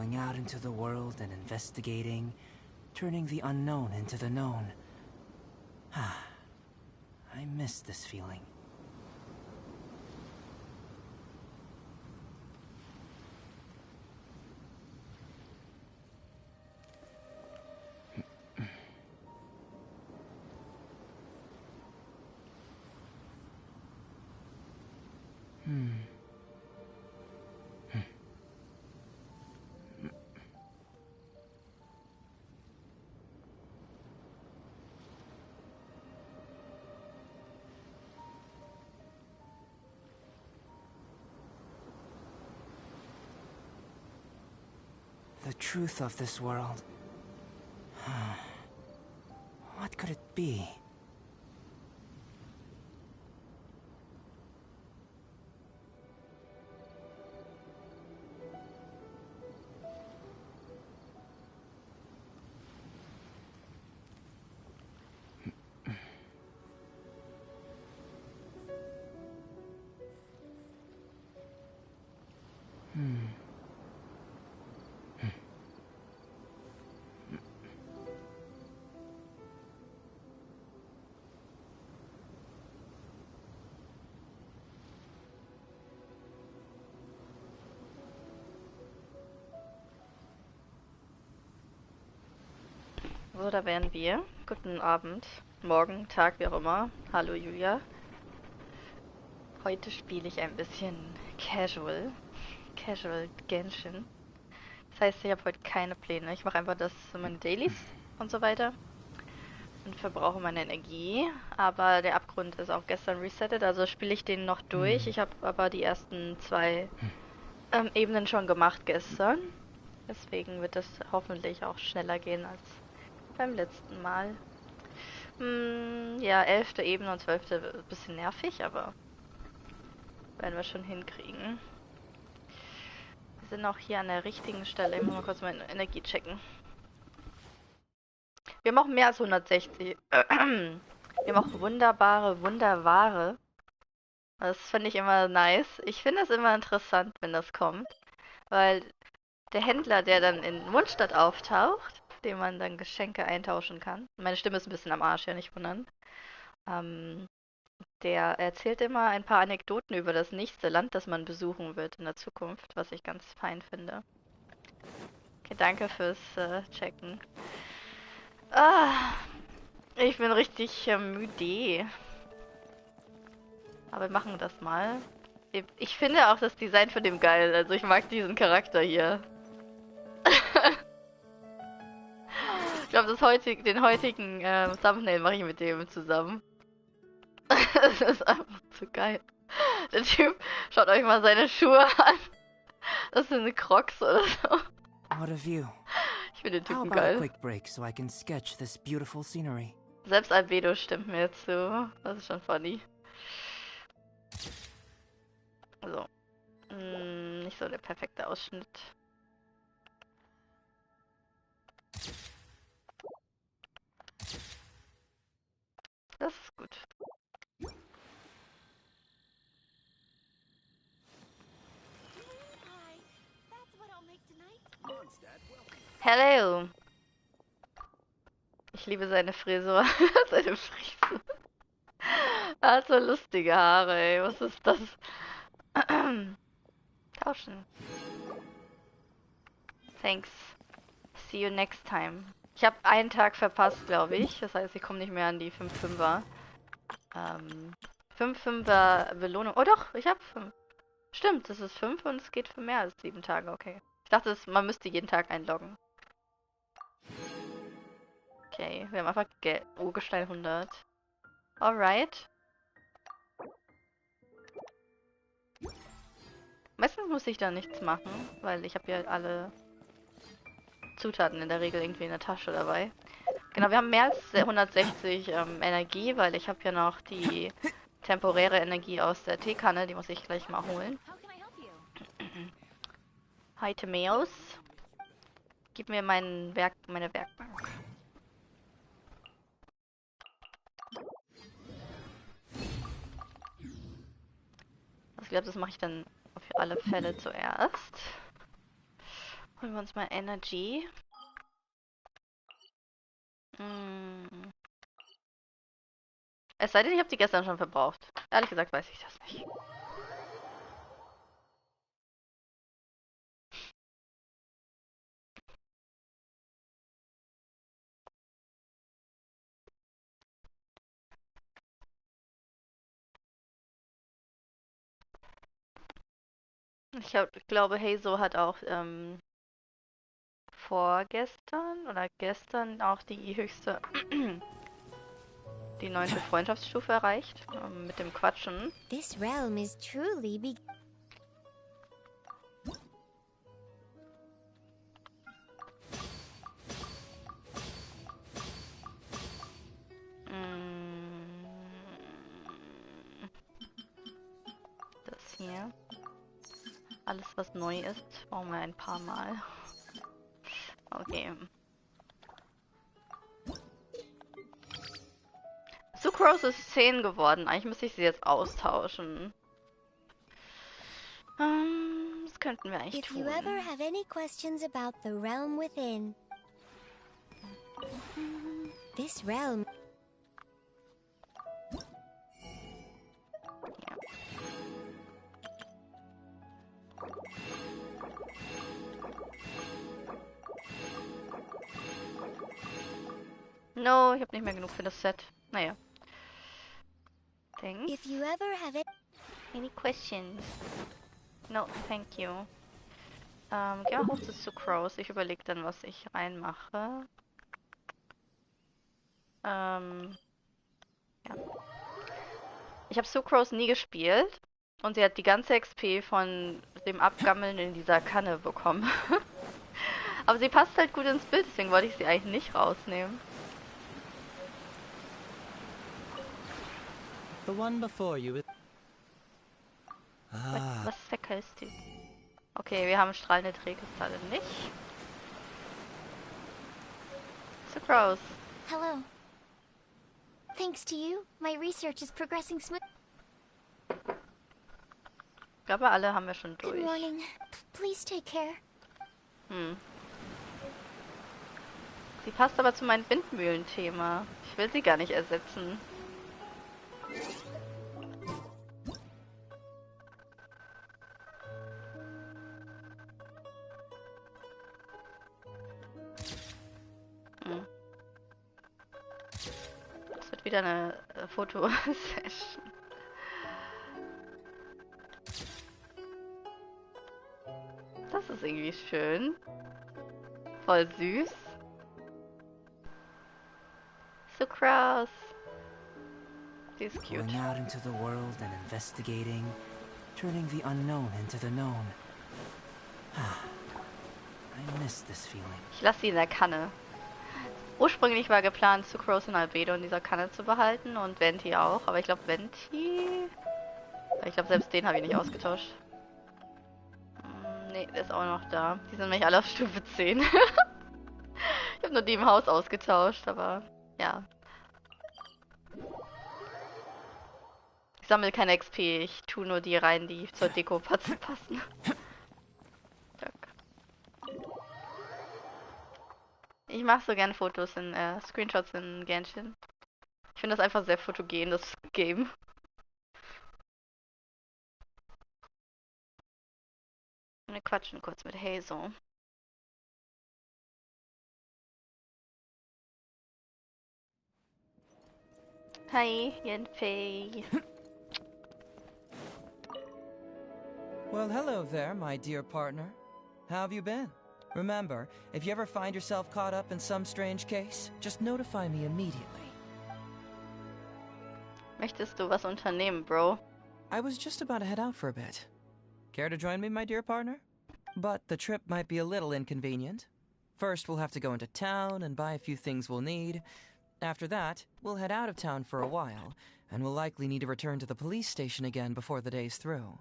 going out into the world and investigating, turning the unknown into the known. I miss this feeling. The truth of this world. What could it be? So, da wären wir. Guten Abend, morgen, Tag, wie auch immer. Hallo Julia. Heute spiele ich ein bisschen Casual Genshin. Das heißt, ich habe heute keine Pläne. Ich mache einfach meine Dailies und so weiter. Und verbrauche meine Energie. Aber der Abgrund ist auch gestern resettet, also spiele ich den noch durch. Ich habe aber die ersten 2 Ebenen schon gemacht gestern. Deswegen wird es hoffentlich auch schneller gehen als beim letzten Mal. Ja, 11. Ebene und 12. ein bisschen nervig, aber werden wir schon hinkriegen. Wir sind auch hier an der richtigen Stelle. Ich muss mal kurz meine Energie checken. Wir haben auch mehr als 160. Wir haben auch wunderbare. Das finde ich immer nice. Ich finde es immer interessant, wenn das kommt. Weil der Händler, der dann in Mundstadt auftaucht, dem man dann Geschenke eintauschen kann. Meine Stimme ist ein bisschen am Arsch, ja, nicht wundern. Der erzählt immer ein paar Anekdoten über das nächste Land, das man besuchen wird in der Zukunft, was ich ganz fein finde. Okay, danke fürs Checken. Ich bin richtig müde. Aber wir machen das mal. Ich finde auch das Design von dem geil. Also ich mag diesen Charakter hier. Ich glaube, den heutigen Thumbnail mache ich mit dem zusammen. Das ist einfach zu geil. Der Typ, schaut euch mal seine Schuhe an. Das sind Crocs oder so. What a view. Ich finde den How Typen about a geil. quick break so I can sketch this beautiful scenery? Selbst Albedo stimmt mir zu. Das ist schon funny. So. Nicht so der perfekte Ausschnitt. Das ist gut. Hello. Ich liebe seine Frisur. Seine Frisur. Er hat so lustige Haare, ey. Was ist das? Tauschen. Thanks. See you next time. Ich habe einen Tag verpasst, glaube ich. Das heißt, ich komme nicht mehr an die 5-5er. 5-5er Belohnung. Oh doch, ich habe 5. Stimmt, das ist 5 und es geht für mehr als 7 Tage. Okay. Ich dachte, man müsste jeden Tag einloggen. Okay, wir haben einfach Gestein 100. Alright. Meistens muss ich da nichts machen, weil ich habe ja alle Zutaten in der Regel irgendwie in der Tasche dabei. Genau, wir haben mehr als 160 Energie, weil ich habe ja noch die temporäre Energie aus der Teekanne, die muss ich gleich mal holen. Hi Timeos. Gib mir meine Werkbank. Ich glaube, das mache ich dann auf alle Fälle zuerst. Holen wir uns mal Energy. Es sei denn, ich habe die gestern schon verbraucht. Ehrlich gesagt weiß ich das nicht. Ich glaube, Hazo hat auch vorgestern oder gestern auch die höchste, die 9. Freundschaftsstufe erreicht, mit dem Quatschen. This realm is truly Das hier. Alles, was neu ist, brauchen wir ein paar Mal. Okay. Sucrose ist 10 geworden. Eigentlich müsste ich sie jetzt austauschen. Das könnten wir eigentlich If tun. you ever have any questions about the realm within, this realm. Ja. No, ich habe nicht mehr genug für das Set. Naja. Thanks. If you ever have it, Any questions? No, thank you. Geh mal hoch zu Sucrose. Ich überlege dann, was ich reinmache. Ja. Ich habe Sucrose nie gespielt. Und sie hat die ganze XP von dem Abgammeln in dieser Kanne bekommen. Aber sie passt halt gut ins Bild, deswegen wollte ich sie eigentlich nicht rausnehmen. The one before you is... Was ist der Kalsti? Okay, wir haben strahlende Drehkristalle nicht. Sucrose. hello. Thanks to you, my research is progressing smooth. Ich glaube, alle haben wir schon Good durch. morning. Please take care. Sie passt aber zu meinem Windmühlen-Thema. Ich will sie gar nicht ersetzen. Das wird wieder eine Fotosession. Das ist irgendwie schön. Voll süß. Sucrose. Sie ist cute. Going out into the world and investigating, turning the unknown into the known. I miss this feeling. Ich lasse sie in der Kanne. Ursprünglich war geplant, Sucrose und Albedo in dieser Kanne zu behalten und Venti auch, aber ich glaube selbst den habe ich nicht ausgetauscht. Nee, der ist auch noch da. Die sind nämlich alle auf Stufe 10. Ich habe nur die im Haus ausgetauscht, aber ja. Ich sammle keine XP, ich tue nur die rein, die zur Deko passen. Ich mache so gerne Fotos in Screenshots in Genshin. Ich finde das einfach sehr fotogen, das Game. Wir quatschen kurz mit Hazel. Hi, Yenfei. Well, hello there, my dear partner. How have you been? Remember, if you ever find yourself caught up in some strange case, just notify me immediately. Möchtest du was unternehmen, Bro? I was just about to head out for a bit. Care to join me, my dear partner? But the trip might be a little inconvenient. First, we'll have to go into town and buy a few things we'll need. After that, we'll head out of town for a while, and we'll likely need to return to the police station again before the day's through.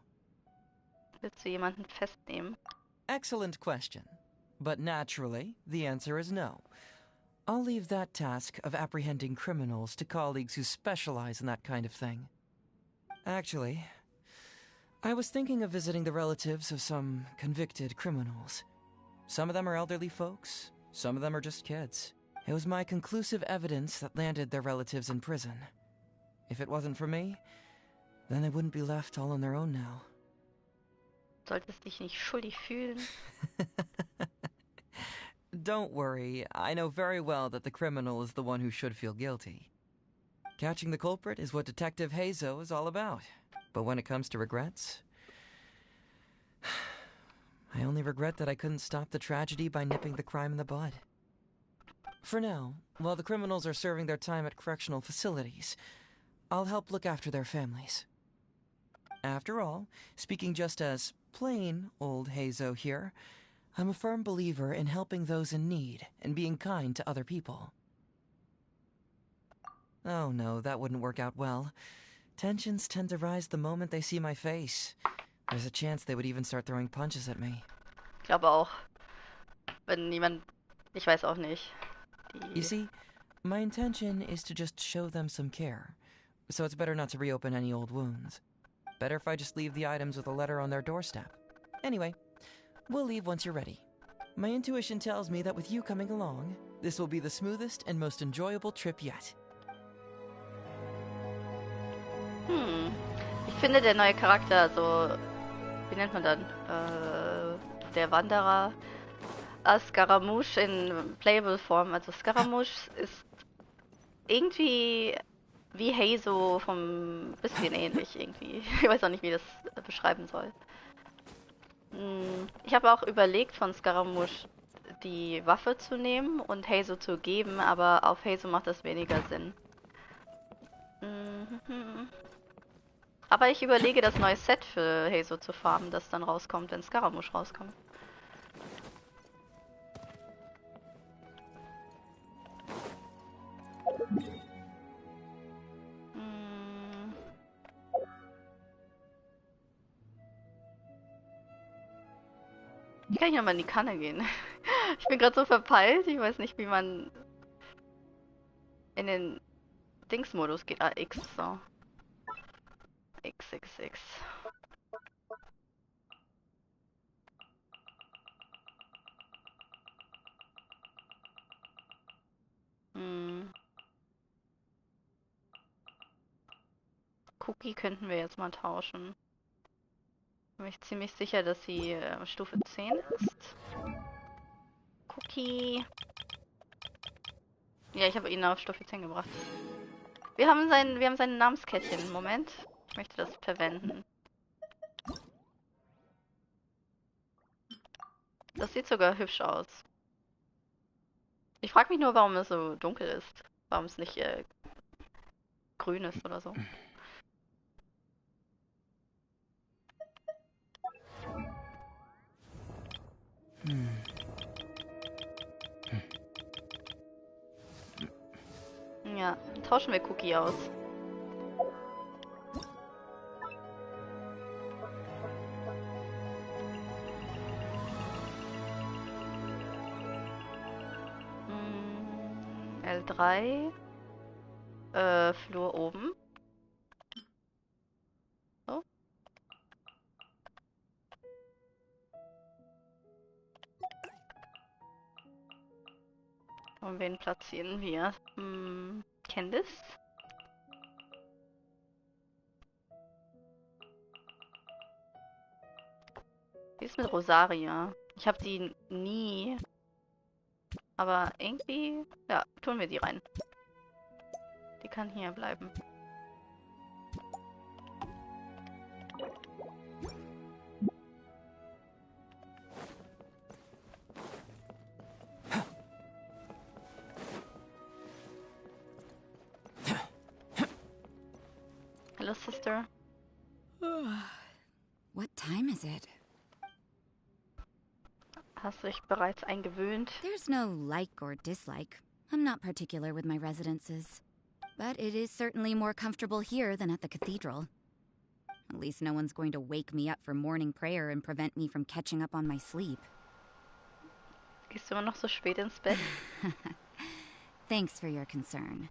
Willst du jemanden festnehmen? Excellent question. But naturally, the answer is no. I'll leave that task of apprehending criminals to colleagues who specialize in that kind of thing. Actually, I was thinking of visiting the relatives of some convicted criminals. Some of them are elderly folks, some of them are just kids. It was my conclusive evidence that landed their relatives in prison. If it wasn't for me, then they wouldn't be left all on their own now. Solltest dich nicht schuldig fühlen. Don't worry, I know very well that the criminal is the one who should feel guilty. Catching the culprit is what Detective Hazo is all about. But when it comes to regrets, I only regret that I couldn't stop the tragedy by nipping the crime in the bud. For now, while the criminals are serving their time at correctional facilities, I'll help look after their families. After all, speaking just as plain old Hazo here, I'm a firm believer in helping those in need and being kind to other people. Oh no, that wouldn't work out well. Tensions tend to rise the moment they see my face. There's a chance they would even start throwing punches at me. Ich glaube auch. Wenn niemand... Ich weiß auch nicht. You see, my intention is to just show them some care. So it's better not to reopen any old wounds. Better if I just leave the items with a letter on their doorstep. Anyway, we'll leave once you're ready. My intuition tells me that with you coming along, this will be the smoothest and most enjoyable trip yet. Ich finde der neue Charakter, also... Wie nennt man dann? Der Wanderer... Scaramouche in Playable-Form. Also Scaramouche ist irgendwie wie Hazo vom bisschen ähnlich irgendwie. Ich weiß auch nicht, wie ich das beschreiben soll. Ich habe auch überlegt, von Scaramouche die Waffe zu nehmen und Hazo zu geben, aber auf Hazo macht das weniger Sinn. Aber ich überlege, das neue Set für Hazo zu farmen, das dann rauskommt, wenn Scaramouche rauskommt. Ich kann ja mal in die Kanne gehen. Ich bin gerade so verpeilt, ich weiß nicht, wie man in den Dingsmodus geht. Ah, X, so. X. Cookie könnten wir jetzt mal tauschen. Bin ich ziemlich sicher, dass sie Stufe 10 ist. Cookie. Ja, ich habe ihn auf Stufe 10 gebracht. Wir haben sein Namenskettchen. Moment. Ich möchte das verwenden. Das sieht sogar hübsch aus. Ich frage mich nur, warum es so dunkel ist. Warum es nicht grün ist oder so. Ja, tauschen wir Cookie aus. L3. Flur oben. So. Und wen platzieren wir? Candice? Wie ist mit Rosaria? Ich habe die nie. Aber irgendwie, ja, tun wir die rein. Die kann hier bleiben. Hello, sister. What time is it? Hast du dich bereits eingewöhnt? There's no like or dislike. I'm not particular with my residences. But it is certainly more comfortable here than at the cathedral. At least no one's going to wake me up for morning prayer and prevent me from catching up on my sleep. Gehst du immer noch so spät ins Bett? Thanks for your concern.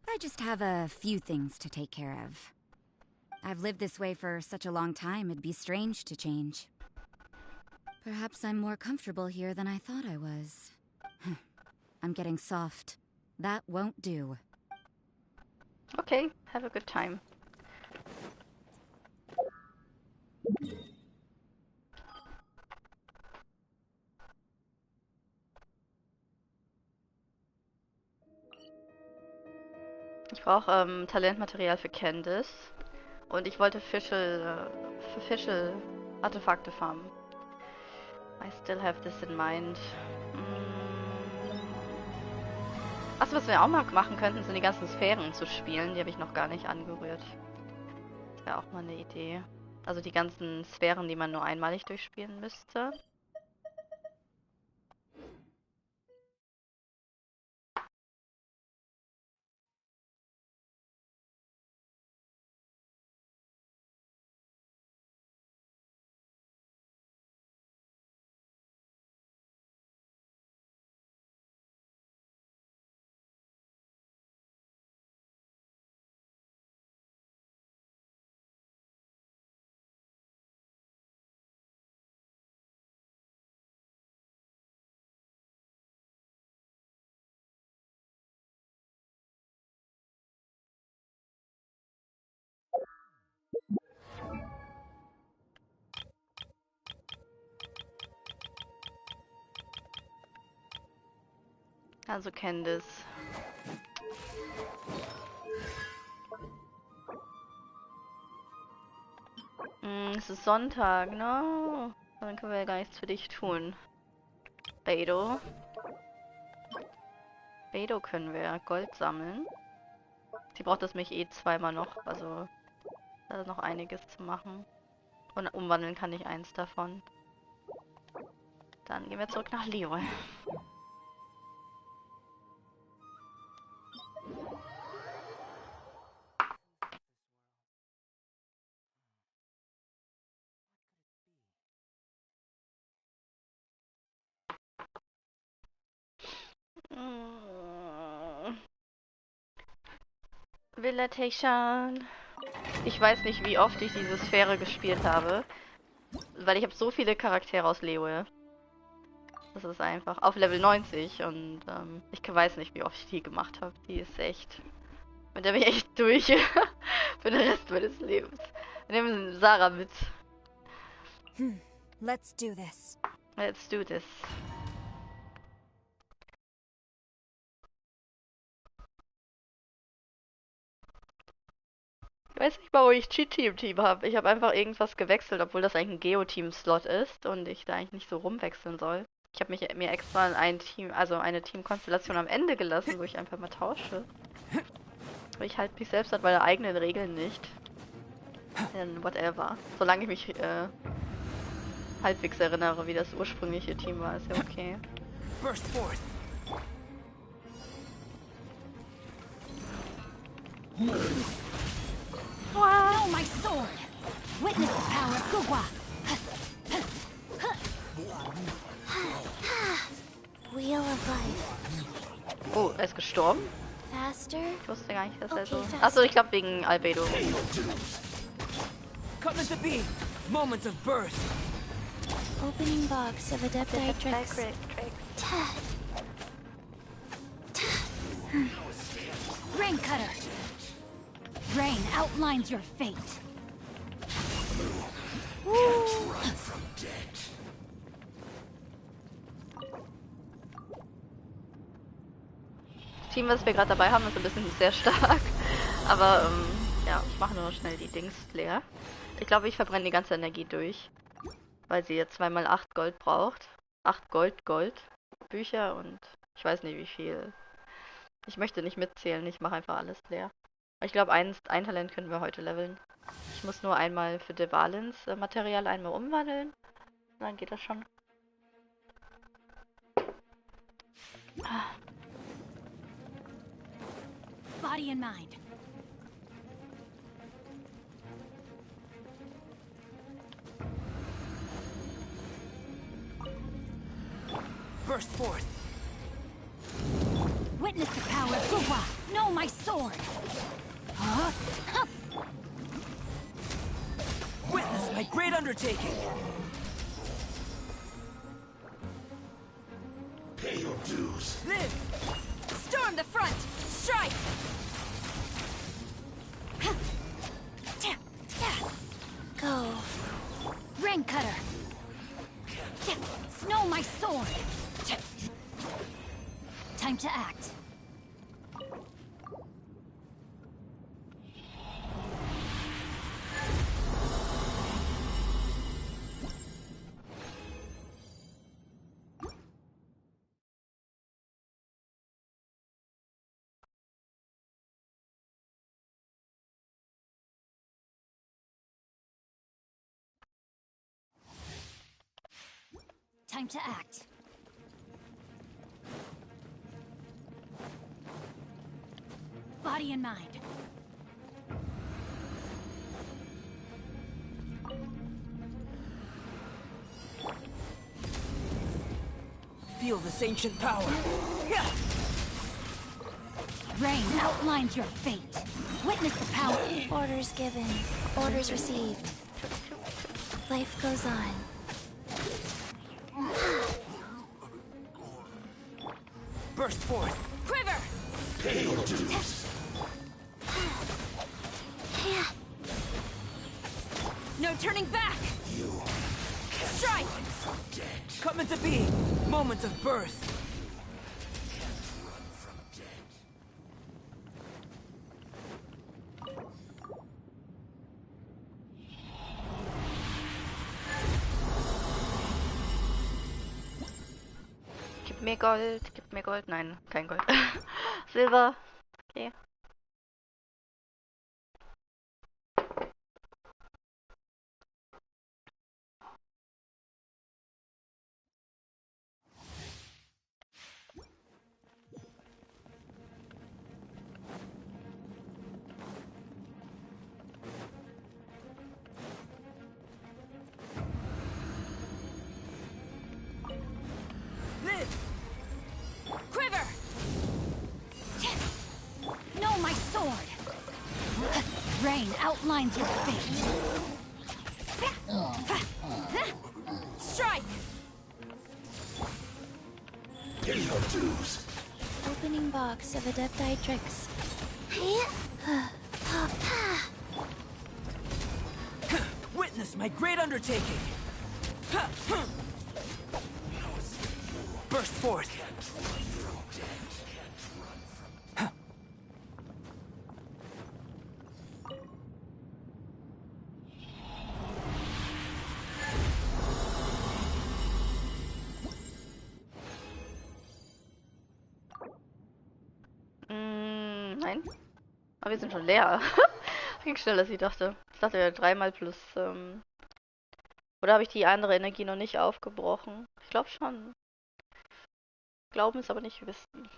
I just have a few things to take care of. I've lived this way for such a long time, it'd be strange to change. Perhaps I'm more comfortable here than I thought I was. I'm getting soft. That won't do. Okay, have a good time. Ich brauche Talentmaterial für Candice. Und ich wollte für Fischl Artefakte farmen. I still have this in mind. Achso, was wir auch mal machen könnten, sind die ganzen Sphären zu spielen. Die habe ich noch gar nicht angerührt. Das wäre auch mal eine Idee. Also die ganzen Sphären, die man nur einmalig durchspielen müsste. Also Candice. Es ist Sonntag, ne? Dann können wir ja gar nichts für dich tun. Beidou. Beidou können wir Gold sammeln. Sie braucht das mich eh zweimal noch, also da ist noch einiges zu machen. Und umwandeln kann ich eins davon. Dann gehen wir zurück nach Liyue. Villation. Ich weiß nicht, wie oft ich diese Sphäre gespielt habe. Weil ich habe so viele Charaktere aus Liyue. Das ist einfach auf Level 90 und ich weiß nicht, wie oft ich die gemacht habe. Die ist echt... Mit der bin ich echt durch. Für den Rest meines Lebens. Wir nehmen Sarah mit. Let's do this. Let's do this. Ich weiß nicht mal, wo ich Cheat-Team im Team habe. Ich habe einfach irgendwas gewechselt, obwohl das eigentlich ein Geo-Team-Slot ist und ich da eigentlich nicht so rumwechseln soll. Ich habe mir extra ein Team, also eine Teamkonstellation am Ende gelassen, wo ich einfach mal tausche. Aber ich halte mich selbst an meine eigenen Regeln nicht. Denn whatever. Solange ich mich halbwegs erinnere, wie das ursprüngliche Team war, ist ja okay. Burst forth. Wow, my sword! Witness the power of Gugwa! Wheel of Life. Oh, er ist gestorben? Faster? Ich wusste gar nicht, dass er Okay, so... faster. Achso, ich glaube wegen Albedo. Come at the beam. Moments of birth. Opening box of Adeptitrix. Rain Cutter! Rain outlines your fate. Das Team, was wir gerade dabei haben, ist ein bisschen sehr stark. Aber, ja, ich mache nur schnell die Dings leer. Ich glaube, ich verbrenne die ganze Energie durch. Weil sie jetzt 2x8 Gold braucht. 8 Gold. Bücher und ich weiß nicht wie viel. Ich möchte nicht mitzählen, ich mache einfach alles leer. Ich glaube, ein Talent können wir heute leveln. Ich muss nur einmal für Devalens Material einmal umwandeln. Dann geht das schon. Body and mind. Burst forth. Witness the power of Gugwa! Know my sword! Huh? Witness my great undertaking. cutter. No, my sword. Time to act. Time to act. Body and mind. Feel this ancient power. Rain outlines your fate. Witness the power. Orders given. Orders received. Life goes on. Burst forth. Quiver! No turning back! Strike! Come into being. Moment of birth. Gib mir Gold, gib mir Gold. Nein, kein Gold. Silber. Okay. Live! Quiver! No, my sword! Rain outlines your fate. Strike! Opening box of Adepti tricks. Witness my great undertaking. Burst forth. Nein. Aber wir sind schon leer. Ging schneller, als ich dachte. Ich dachte, wir dreimal plus. Oder habe ich die andere Energie noch nicht aufgebrochen? Ich glaube schon. Glauben ist aber nicht wissen.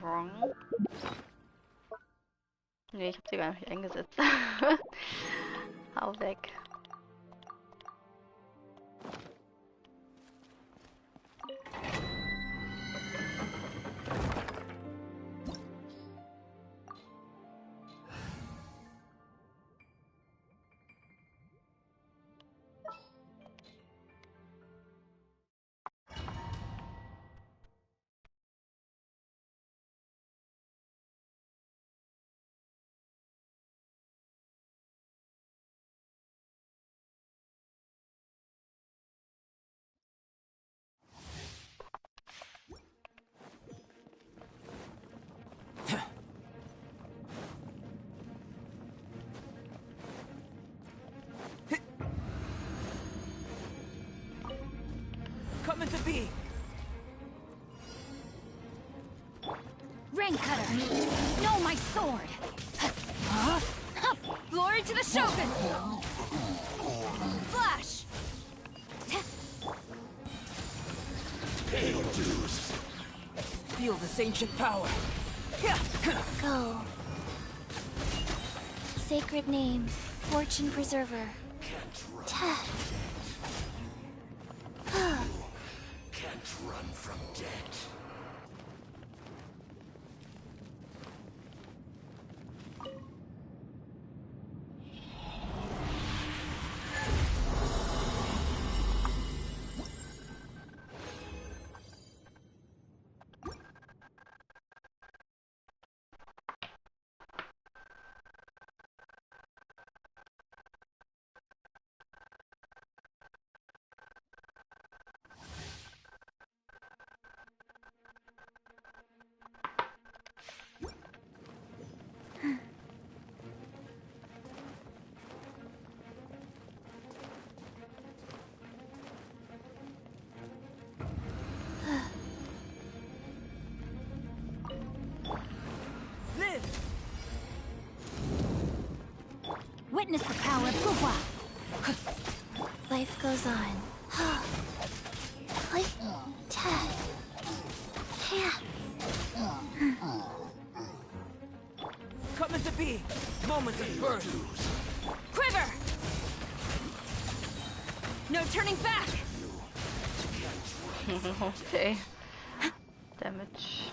Wrong. Nee, ich habe sie gar nicht eingesetzt. Hau weg. Come into being. Rain cutter! No, my sword! Glory to the Shogun! Flash! Feel this ancient power. Go. Sacred name, fortune preserver. Can't run from death. witness the power of Gugwa. Life goes on. Come into being. Moment of birth. Quiver! No turning back! Okay. Damage.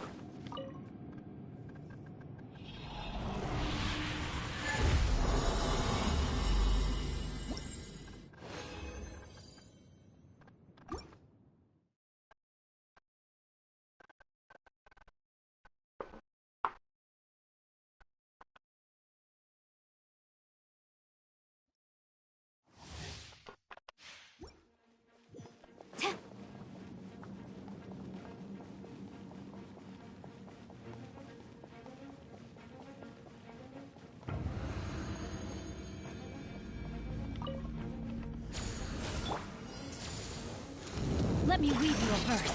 Let me weave you a verse.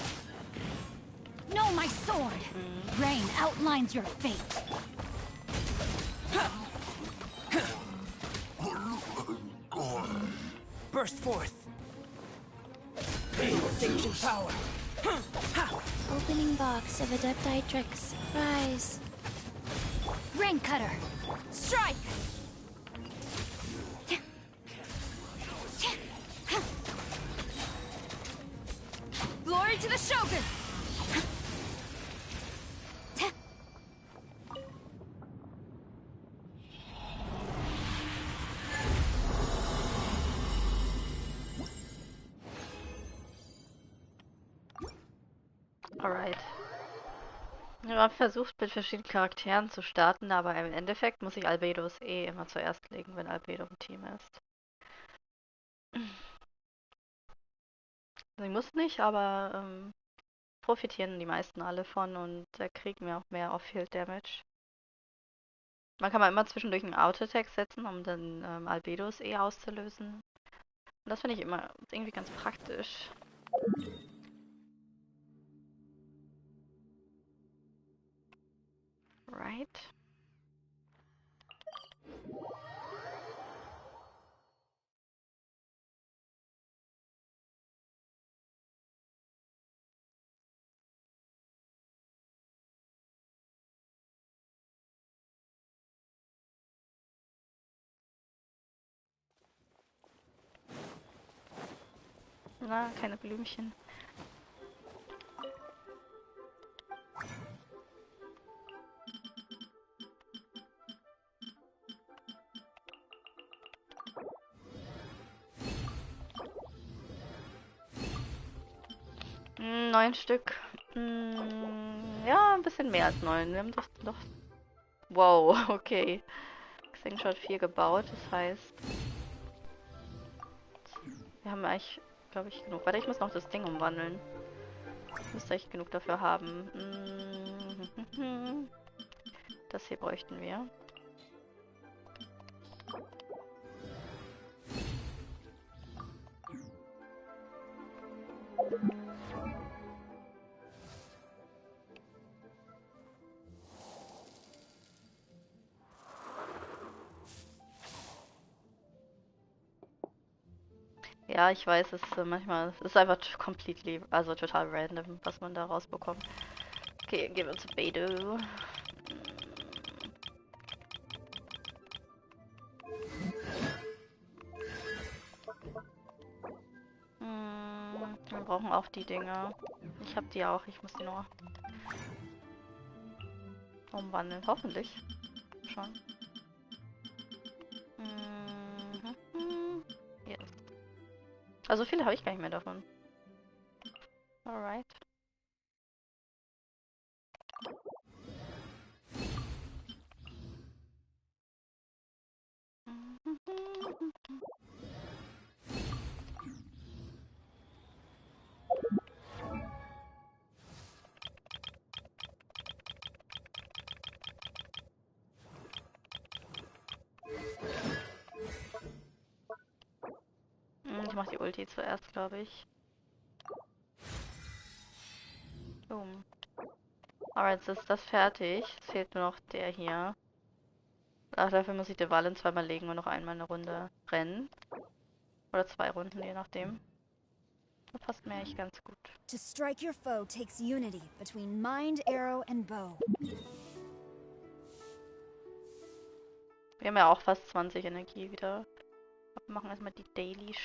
Know my sword. Rain outlines your fate. Burst forth. Ancient power. Opening box of Adepti tricks. Rise. Rain cutter. Strike. Glory to the Shogun! Alright. Ich habe versucht, mit verschiedenen Charakteren zu starten, aber im Endeffekt muss ich Albedos eh immer zuerst legen, wenn Albedo im Team ist. Also ich muss nicht, aber profitieren die meisten alle von und der kriegt mir auch mehr Off-Field Damage. Man kann mal immer zwischendurch einen Auto-Attack setzen, um dann Albedos eh auszulösen. Und das finde ich immer irgendwie ganz praktisch. Right. Na, keine Blümchen. Neun Stück. Ja, ein bisschen mehr als 9. Wir haben doch. Wow, okay. Xing hat 4 gebaut, das heißt. Wir haben eigentlich, glaube ich, genug. Warte, ich muss noch das Ding umwandeln. Müsste ich genug dafür haben. Das hier bräuchten wir. Ja, ich weiß, es ist manchmal, es ist einfach completely, also total random, was man da rausbekommt. Okay, gehen wir zu Beidou. Wir brauchen auch die Dinger. Ich habe die auch, ich muss die nur umwandeln, hoffentlich. Schon. Yes. Also viele habe ich gar nicht mehr davon. Alright. Ich mach die Ulti zuerst, glaube ich. Boom. Alright, jetzt ist das fertig. Es fehlt nur noch der hier. Ach, dafür muss ich die Wahlen zweimal legen und noch einmal eine Runde rennen. Oder 2 Runden, je nachdem. Das passt mir eigentlich ganz gut. To strike your foe takes unity between mind, arrow, and bow. Wir haben ja auch fast 20 Energie wieder. Wir machen erstmal die Dailies.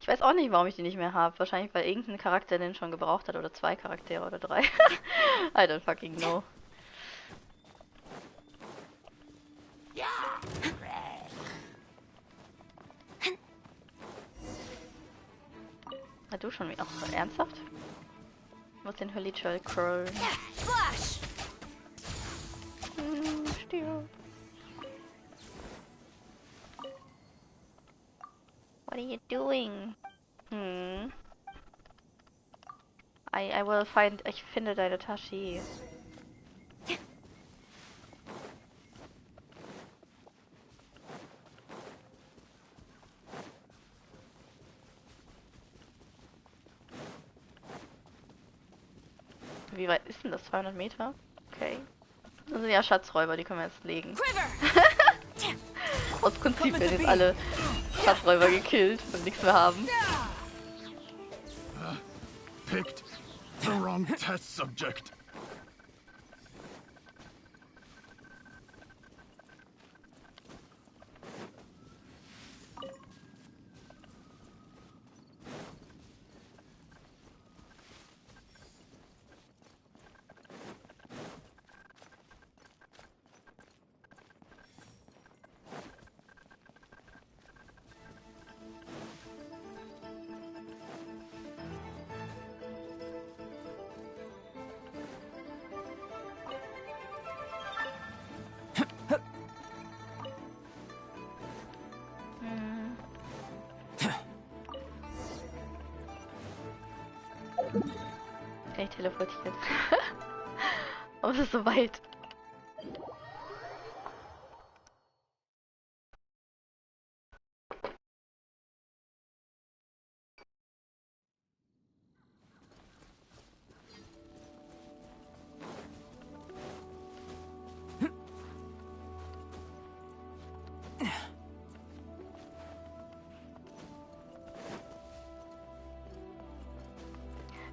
Ich weiß auch nicht, warum ich die nicht mehr habe. Wahrscheinlich, weil irgendein Charakter den schon gebraucht hat. Oder 2 Charaktere oder 3. I don't fucking know. Na du schon wieder. Ach, ernsthaft? Ich muss den Höllichel crollen. Flash! Stirb. What are you doing? I will find... Ich finde deine Tasche. Wie weit ist denn das? 200 Meter? Okay. Das sind ja Schatzräuber, die können wir jetzt legen. Aus Prinzip werden jetzt alle Schatzräuber gekillt und nichts mehr haben. Picked the wrong test subject. Kann ich teleportieren? Aber es ist so weit.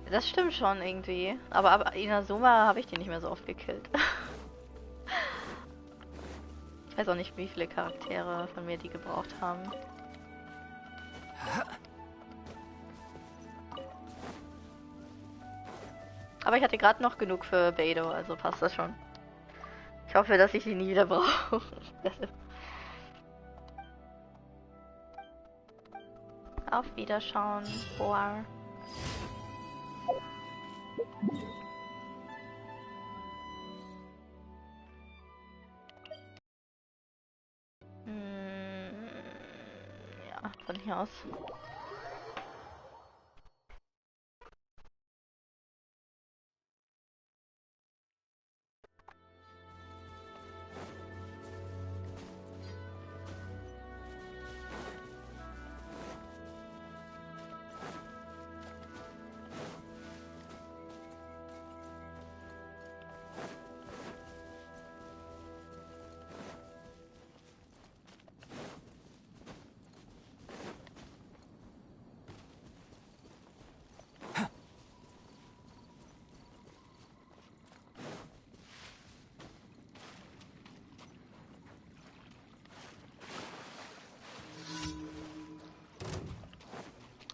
Das stimmt schon irgendwie. Aber ab Inazuma habe ich die nicht mehr so oft gekillt. Ich weiß auch nicht, wie viele Charaktere von mir die gebraucht haben. Aber ich hatte gerade noch genug für Beidou, also passt das schon. Ich hoffe, dass ich die nie wieder brauche. Auf Wiederschauen. Boah. Ja, von hier aus.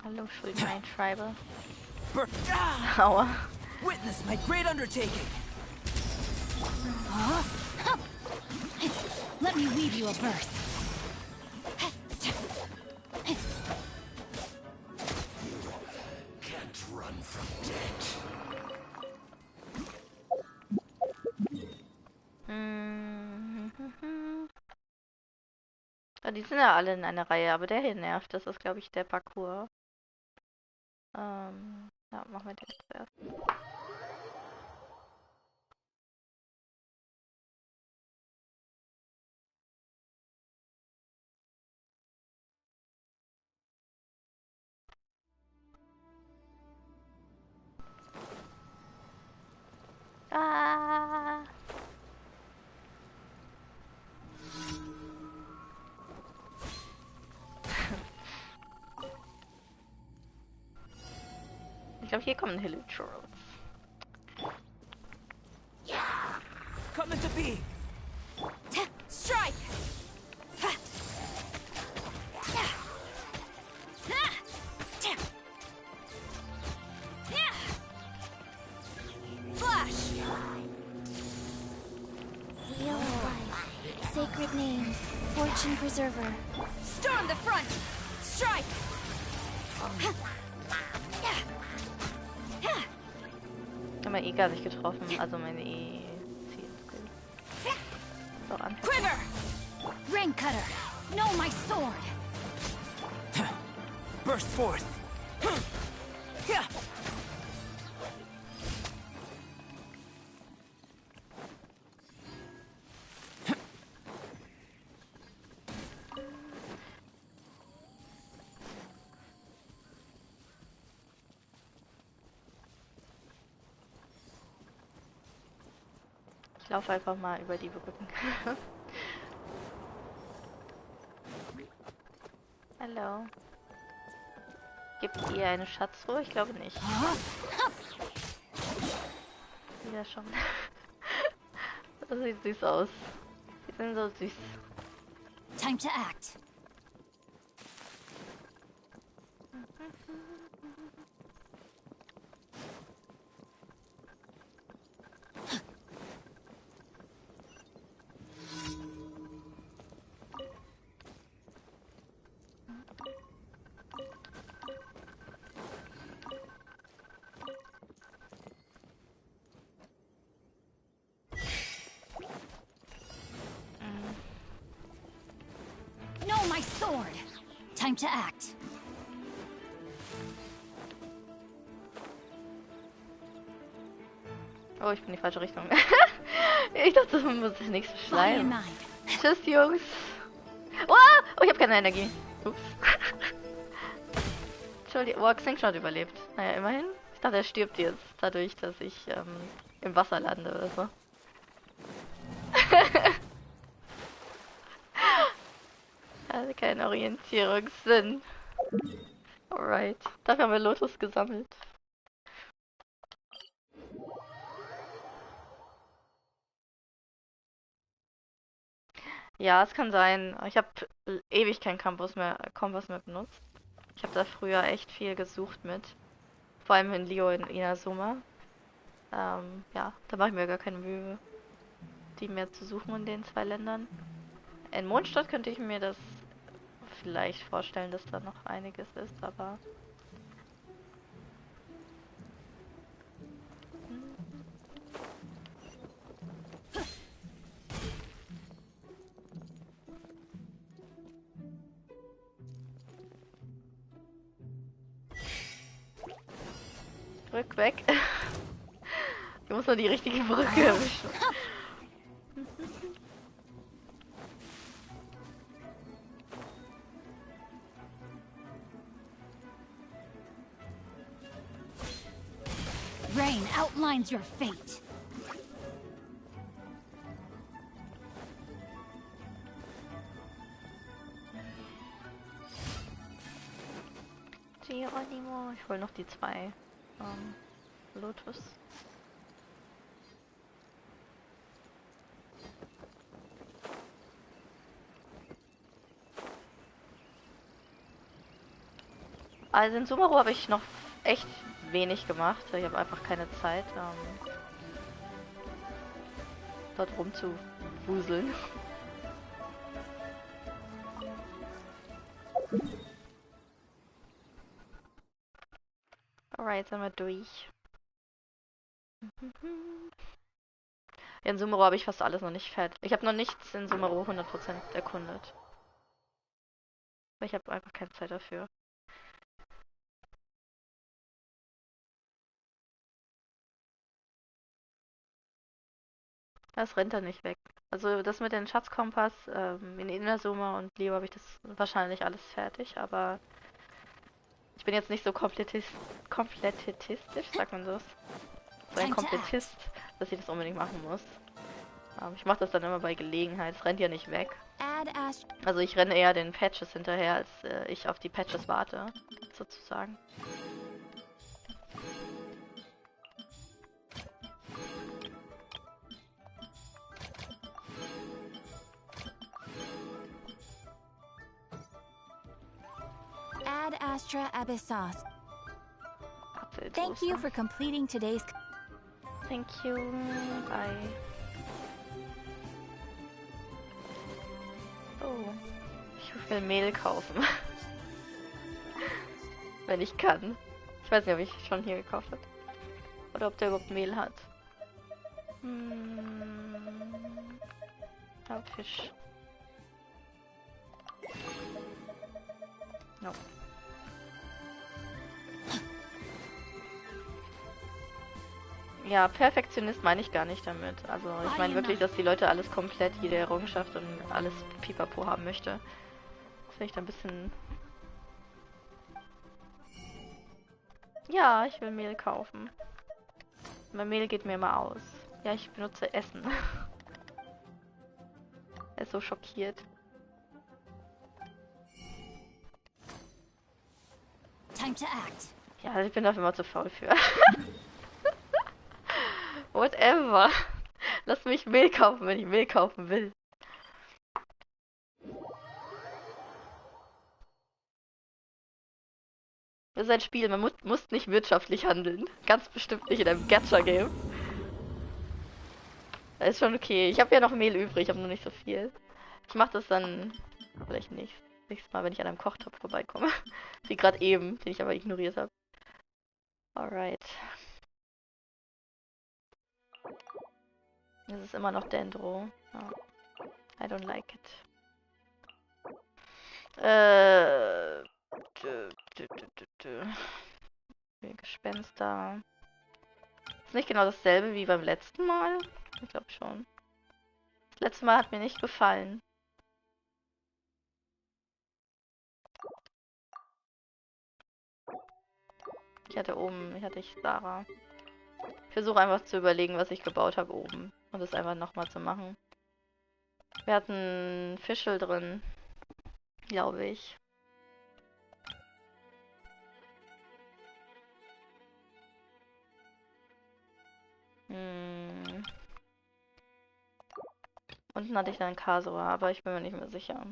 Hallo, Schuldein Tribal. Aua. Witness my great undertaking. Let me weave you a verse. Can't run from death. Die sind ja alle in einer Reihe, aber der hier nervt. Das ist, glaube ich, der Parcours. Ja, machen wir den zuerst. Ah. Ich glaube, hier kommen Hello Trolls. Come into being. Strike! Flash! Wheel of Life, sacred name, fortune preserver. Storm the front! Strike! Ich habe mein E gar nicht getroffen, also meine E-Ziel. So an. Quiver! Rain cutter! No, my sword! Burst forth. Ich laufe einfach mal über die Brücken. Hallo. Gibt ihr eine Schatzruhe? Ich glaube nicht. Ja, schon. Das sieht süß aus. Die sind so süß. Time to act. No, my sword! Time to act. Oh, ich bin in die falsche Richtung. Ich dachte, das muss das nächste Body Schleim. and mind. Tschüss, Jungs. Oh, ich habe keine Energie. Ups. Entschuldigung. Oh, Xing hat überlebt. Naja, immerhin. Ich dachte, er stirbt jetzt. Dadurch, dass ich im Wasser lande oder so. Also keinen Orientierungssinn. Alright. Dafür haben wir Lotus gesammelt. Ja, es kann sein. Ich habe ewig keinen Kompass mehr benutzt. Ich habe da früher echt viel gesucht mit. Vor allem in Leo in Inazuma. Ja, da mache ich mir gar keine Mühe, die mehr zu suchen in den 2 Ländern. In Mondstadt könnte ich mir das vielleicht vorstellen, dass da noch einiges ist, aber... Weg. Ich muss nur die richtige Brücke erwischen. Rain outlines your fate. Geronimo. Ich hol noch die 2 Lotus. Also in Sumeru habe ich noch echt wenig gemacht. Ich habe einfach keine Zeit, dort rumzuwuseln. Alright, sind wir durch. In Sumeru habe ich fast alles noch nicht fertig. Ich habe noch nichts in Sumeru 100% erkundet. Ich habe einfach keine Zeit dafür. Das rennt dann nicht weg. Also das mit dem Schatzkompass in Inazuma und Leo habe ich das wahrscheinlich alles fertig, aber ich bin jetzt nicht so komplettitistisch, sagt man das? So ein Komplettist, dass ich das unbedingt machen muss. Ich mache das dann immer bei Gelegenheit. Es rennt ja nicht weg. Also ich renne eher den Patches hinterher, als ich auf die Patches warte, sozusagen. Ad Astra Abyssos. Apfelsoße. Thank you for completing today's. Thank you. Bye. Oh. Ich will Mehl kaufen. Wenn ich kann. Ich weiß nicht, ob ich schon hier gekauft habe. Oder ob der überhaupt Mehl hat. Ja, Fisch. No. Ja, Perfektionist meine ich gar nicht damit. Also ich meine wirklich, dass die Leute alles komplett, jede Errungenschaft und alles Pipapo haben möchte. Das finde ich dann ein bisschen... Ja, ich will Mehl kaufen. Mein Mehl geht mir immer aus. Ja, ich benutze Essen. Er ist so schockiert. Time to act. Ja, ich bin dafür immer zu faul für. Whatever. Lass mich Mehl kaufen, wenn ich Mehl kaufen will. Das ist ein Spiel, man muss nicht wirtschaftlich handeln. Ganz bestimmt nicht in einem Gacha-Game. Das ist schon okay. Ich habe ja noch Mehl übrig, ich habe nur nicht so viel. Ich mache das dann vielleicht nächstes Mal, wenn ich an einem Kochtopf vorbeikomme. Wie gerade eben, den ich aber ignoriert habe. Alright. Das ist immer noch Dendro. Oh. I don't like it. Gespenster. Ist nicht genau dasselbe wie beim letzten Mal? Ich glaube schon. Das letzte Mal hat mir nicht gefallen. Hatte ich Sarah. Ich versuche einfach zu überlegen, was ich gebaut habe oben. Und das einfach nochmal zu machen. Wir hatten Fischl drin. Glaube ich. Unten hatte ich dann Kasua, aber ich bin mir nicht mehr sicher.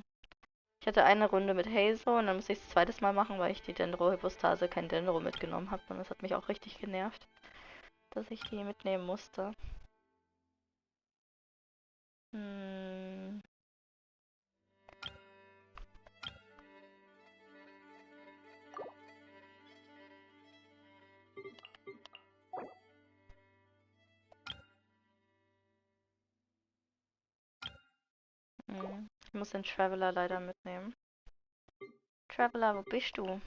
Ich hatte eine Runde mit Hazel und dann muss ich es zweites Mal machen, weil ich die Dendro-Hypostase kein Dendro mitgenommen habe. Und das hat mich auch richtig genervt, dass ich die mitnehmen musste. Ich muss den Traveler leider mitnehmen. Traveler, wo bist du?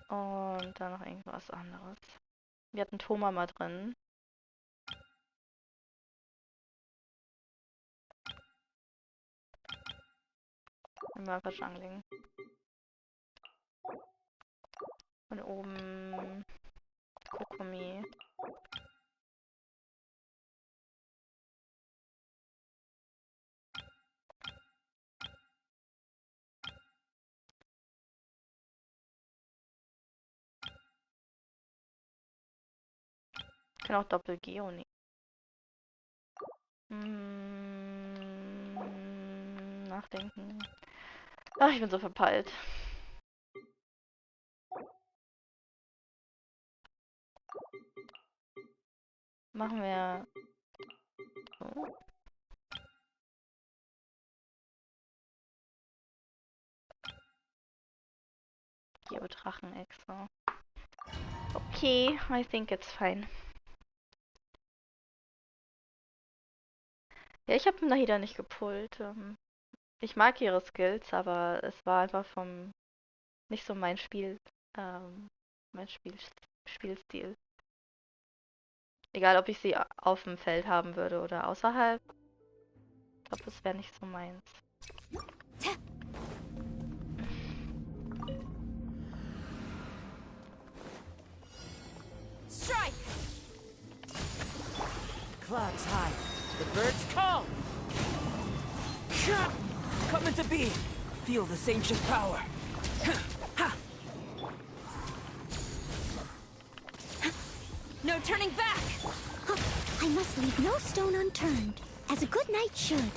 Und dann noch irgendwas anderes. Wir hatten Thoma mal drin. Immer Jungling. Und oben Kokomi. Ich kann auch Doppel-Geo nehmen. Nachdenken. Ach, ich bin so verpeilt. Machen wir so. Geo-Drachen extra. Okay, I think it's fine. Ja, ich habe Nahida nicht gepullt. Ich mag ihre Skills, aber es war einfach nicht so mein Spielstil. Egal, ob ich sie auf dem Feld haben würde oder außerhalb. Ich glaube, das wäre nicht so meins. Strike! clouds high, the birds call. Come into being. Feel this ancient power. No turning back! I must leave no stone unturned, as a good knight should.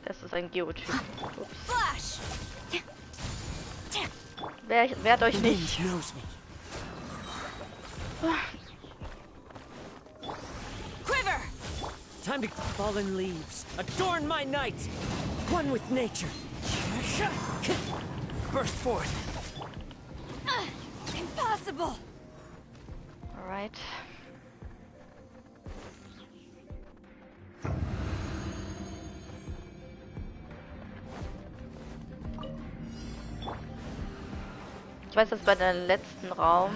Das ist ein Geotyp. Ups. Flash! Wehrt euch nicht. knows me. Quiver! Time to fallen leaves. Adorn my night. One with nature. Burst forth. Impossible! Alright. Ich weiß, dass bei der letzten Raum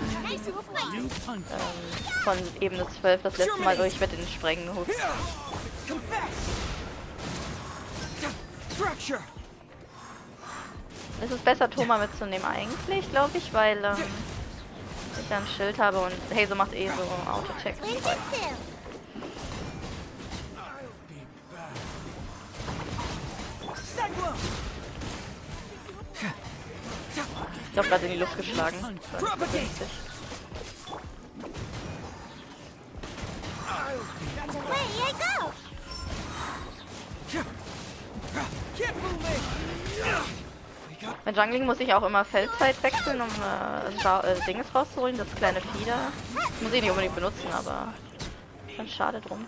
von Ebene 12 das letzte Mal durch mit den Sprengen gehupft. Es ist besser, Thoma mitzunehmen eigentlich, glaube ich, weil ich ja ein Schild habe und Hazel macht eh so Auto-Check. Ich hab gerade in die Luft geschlagen. Das war nicht günstig. Bei Jungling muss ich auch immer Feldzeit wechseln, um Dinges rauszuholen, das kleine Vieh da. Das muss ich nicht unbedingt benutzen, aber dann schade drum.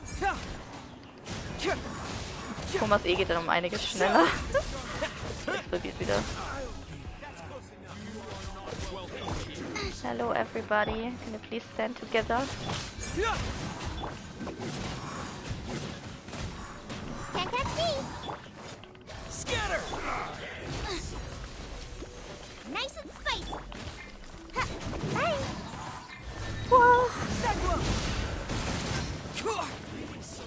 Thomas E geht dann um einiges schneller. Explodiert wieder. Hello everybody, can you please stand together? Can't catch me. Scatter! Nice and spicy. Bye.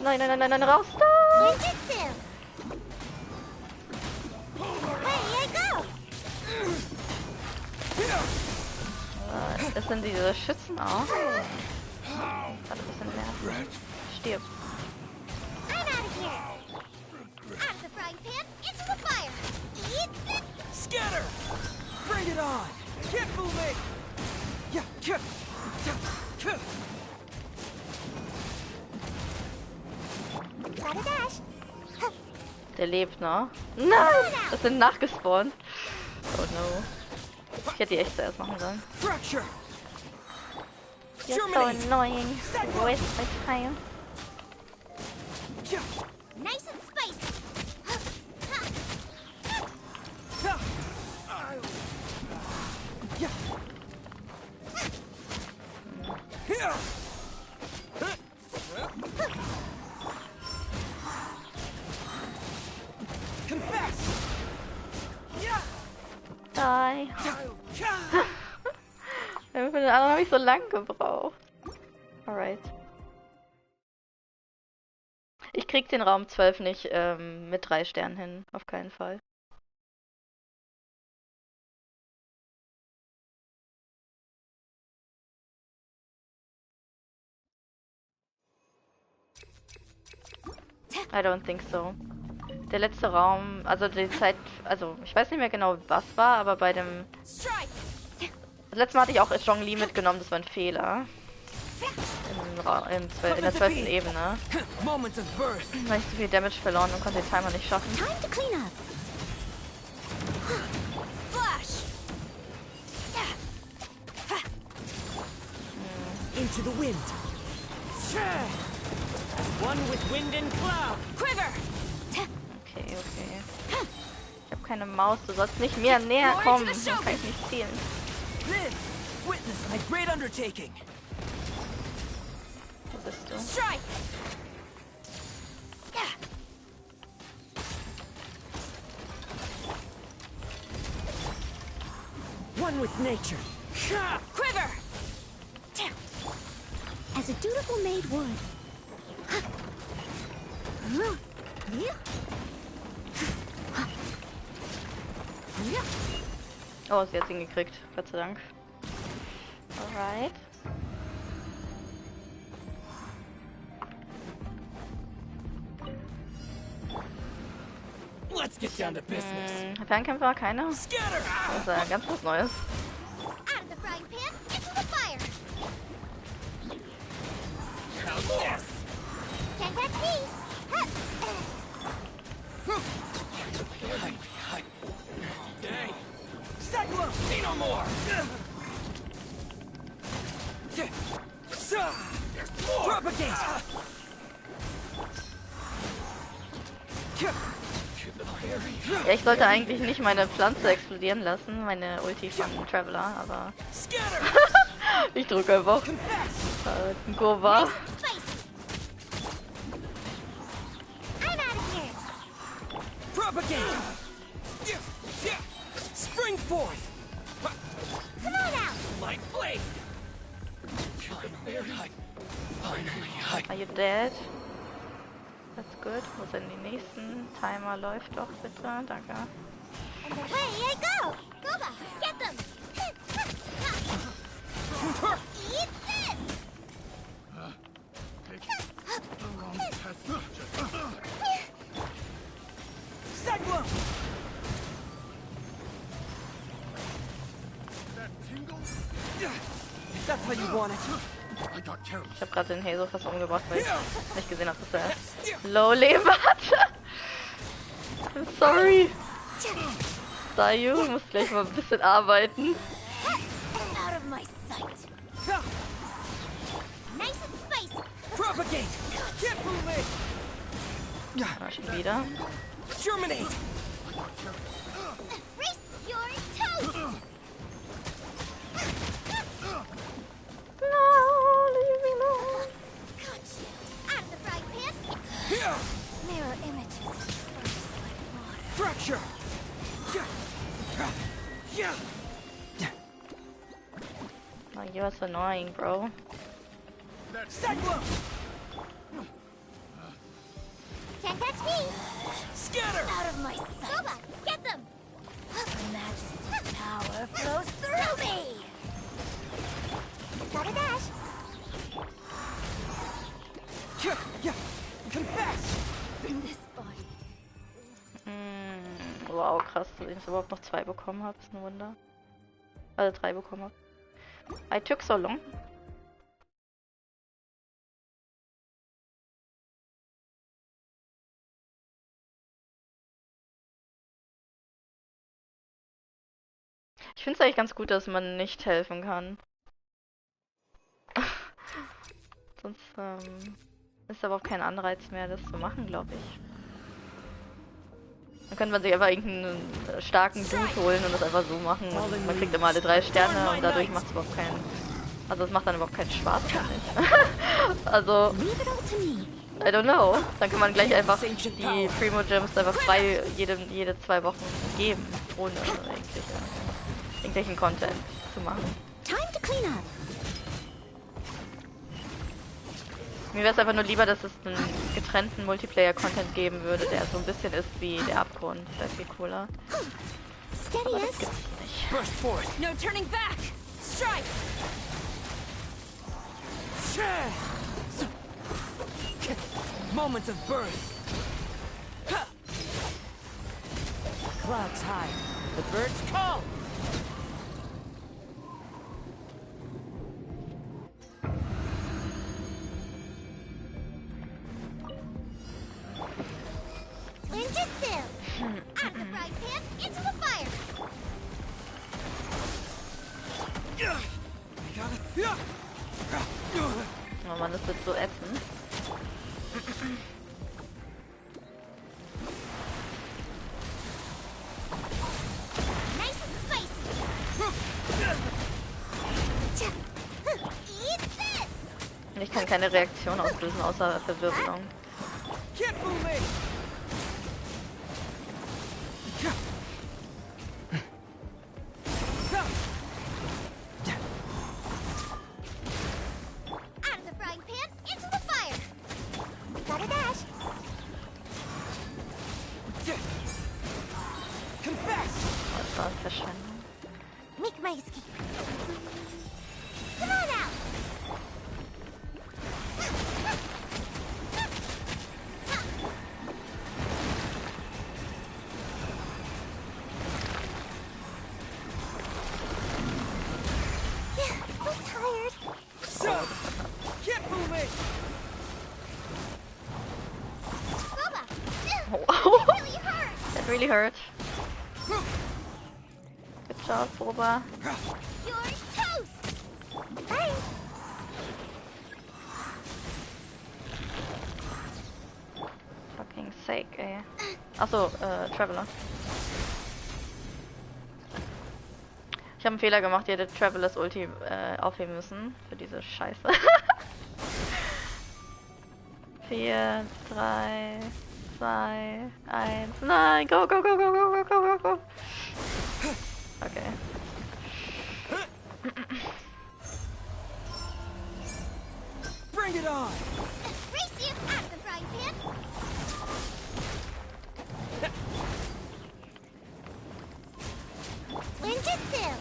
Nein, nein, nein, nein, nein, raus da! Ninjutsu. Away I go. Das sind diese Schützen auch. Warte, ein bisschen mehr. Stirb. I'm out of here. Out of the frying pan, into the fire. Eat it. Scatter! Bring it on! Keep moving! Yeah, Gotta dash. Der lebt noch. Nein! Das sind nachgespawnt. Oh no. Ich hätte die echt zuerst machen sollen. Fracture! You're so annoying. Waste my time. Nice and spicy. Confess! Die. Für den anderen habe ich so lang gebraucht. Alright. Ich krieg den Raum 12 nicht mit 3 Sternen hin. Auf keinen Fall. I don't think so. Der letzte Raum, also die Zeit, also ich weiß nicht mehr genau was war, aber bei dem... Das letzte Mal hatte ich auch Zhongli mitgenommen, das war ein Fehler. In der 12. Ebene. Weil ich zu viel Damage verloren und konnte den Timer nicht schaffen. Time to clean up. Flash! Into the wind. One with wind and cloud. Quiver! Okay, okay. Ich habe keine Maus, du sollst nicht mehr näher kommen, dann kann ich nicht zielen. Live! Witness my great undertaking. Wo bist du? Strike! One with nature. Quiver! As a dutiful maid would. Oh, sie hat ihn gekriegt, Gott sei Dank. Alright. Let's get down to business. Fernkämpfer, keine? Das ist ja ganz was Neues. Out of the frying pan, into the fire. Yes. Can't catch me. Hey. Cyclone, see no more. Propagate. Ja, ich sollte eigentlich nicht meine Pflanze explodieren lassen, meine Ulti von Traveler, aber ich drücke einfach Gova. I'm out of here. Propagate. Spring forth. Come on out. Light blade. Are you dead? That's good. Wo sind die nächsten? Timer läuft doch, bitte. Danke. And away I go. Goba, get them. Eat this. Take the wrong test subject. Cyclone. That tingle? If that's how you want it. I got careless. Ich habe gerade den Hazel fast umgebracht, weil ich nicht gesehen habe, dass er Low Leben hatte. I'm sorry. Sayu, du musst gleich mal ein bisschen arbeiten. Out of my sight. Nice and spicy. Propagate. Can't fool me. Ah, schon wieder. Germinate. Race your toes. No, leave me alone. Got you. Out of the frying pan. Mirror images disperse like water. Fracture. Oh, you are so annoying, bro. Cyclone. Can't catch me. Scatter. Out of my sight. Goba, get them. Her Majesty's power flows through me. Gotta dash. Confess. This body. Wow, krass, dass ich überhaupt noch 2 bekommen habe. Ist ein Wunder. Also 3 bekommen habe. I took so long. Ich finde es eigentlich ganz gut, dass man nicht helfen kann. Sonst ist aber auch kein Anreiz mehr, das zu machen, glaube ich. Dann könnte man sich einfach irgendeinen starken Dude holen und das einfach so machen. Und man kriegt immer alle 3 Sterne und dadurch macht es überhaupt keinen... Also es macht dann überhaupt keinen Spaß, finde ich. Also... I don't know. Dann kann man gleich einfach die Primo Gems einfach frei jede 2 Wochen geben, ohne irgendwelchen Content zu machen. Time to clean up. Mir wäre es einfach nur lieber, dass es einen getrennten Multiplayer-Content geben würde, der so ein bisschen ist wie der Abgrund. Das wäre viel cooler. Steady Aber das as. gibt's nicht. Burst forth. No turning back. Strike. Moments of birth. Clouds high. The birds call. Ninjutsu. Out of the frying pan, into the fire. Oh Mann, das wird so ätzend. Nice and spicy. Eat this. Ich kann keine Reaktion auslösen, außer Verwirbelung. Can't fool me. Out of the frying pan, into the fire. Gotta dash. Confess. Das war Verschwendung. Make my escape. Come on out. really hurt. Good job, Boba. You're toast! Bye! Fucking sake, ey. Achso, Traveler. Ich habe einen Fehler gemacht, ihr hättet Travelers Ulti aufheben müssen. Für diese Scheiße. 4, 3, 2, 1. Nein, go, go, go, go, go, go, go, go, go. Okay. Bring it on! Race you out of the frying pan! Ninjutsu!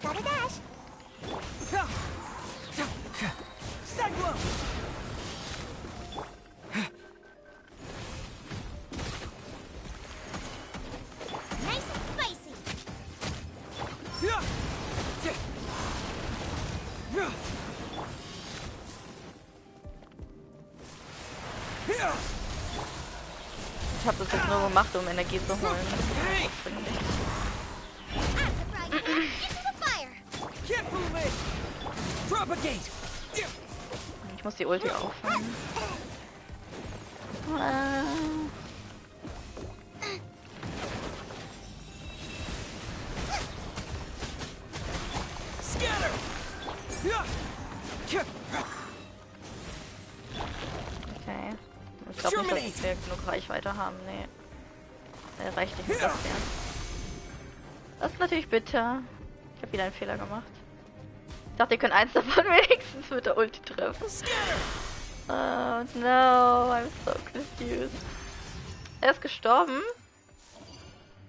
Gotta dash! Seglo! Nice and spicy! Ich habe das jetzt nur gemacht, um Energie zu holen. Out of the frying pan, into the fire! Can't fool me! Propagate! Ich muss die Ulti auffangen. Scatter! Okay. Ich glaube nicht, dass wir genug Reichweite haben. Nee. Reicht nicht mit das hier. Das ist natürlich bitter. Ich habe wieder einen Fehler gemacht. Ich dachte, ihr könnt eins davon wenigstens mit der Ulti treffen. Oh no, I'm so confused. Er ist gestorben?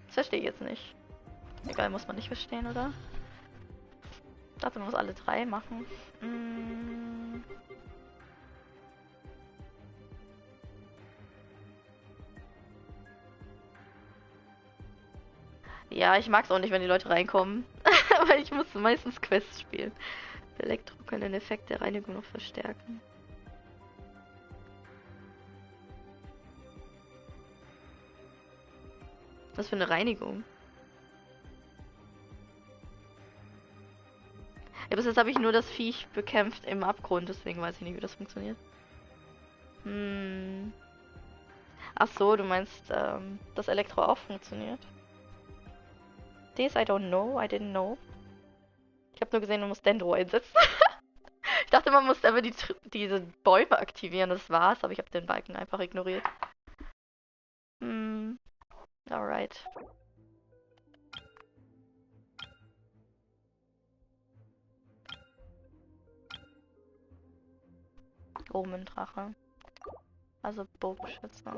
Das verstehe ich jetzt nicht. Egal, muss man nicht verstehen, oder? Ich dachte, man muss alle drei machen. Ja, ich mag es auch nicht, wenn die Leute reinkommen. Weil ich muss meistens Quests spielen. Elektro kann den Effekt der Reinigung noch verstärken. Was für eine Reinigung? Ja, bis jetzt habe ich nur das Viech bekämpft im Abgrund, deswegen weiß ich nicht, wie das funktioniert. Ach so, du meinst, dass Elektro auch funktioniert? This I don't know, I didn't know. Ich habe nur gesehen, man muss Dendro einsetzen. Ich dachte, man muss einfach diese Bäume aktivieren, das war's, aber ich habe den Balken einfach ignoriert. Alright. Omendrache. Also Bogenschütze.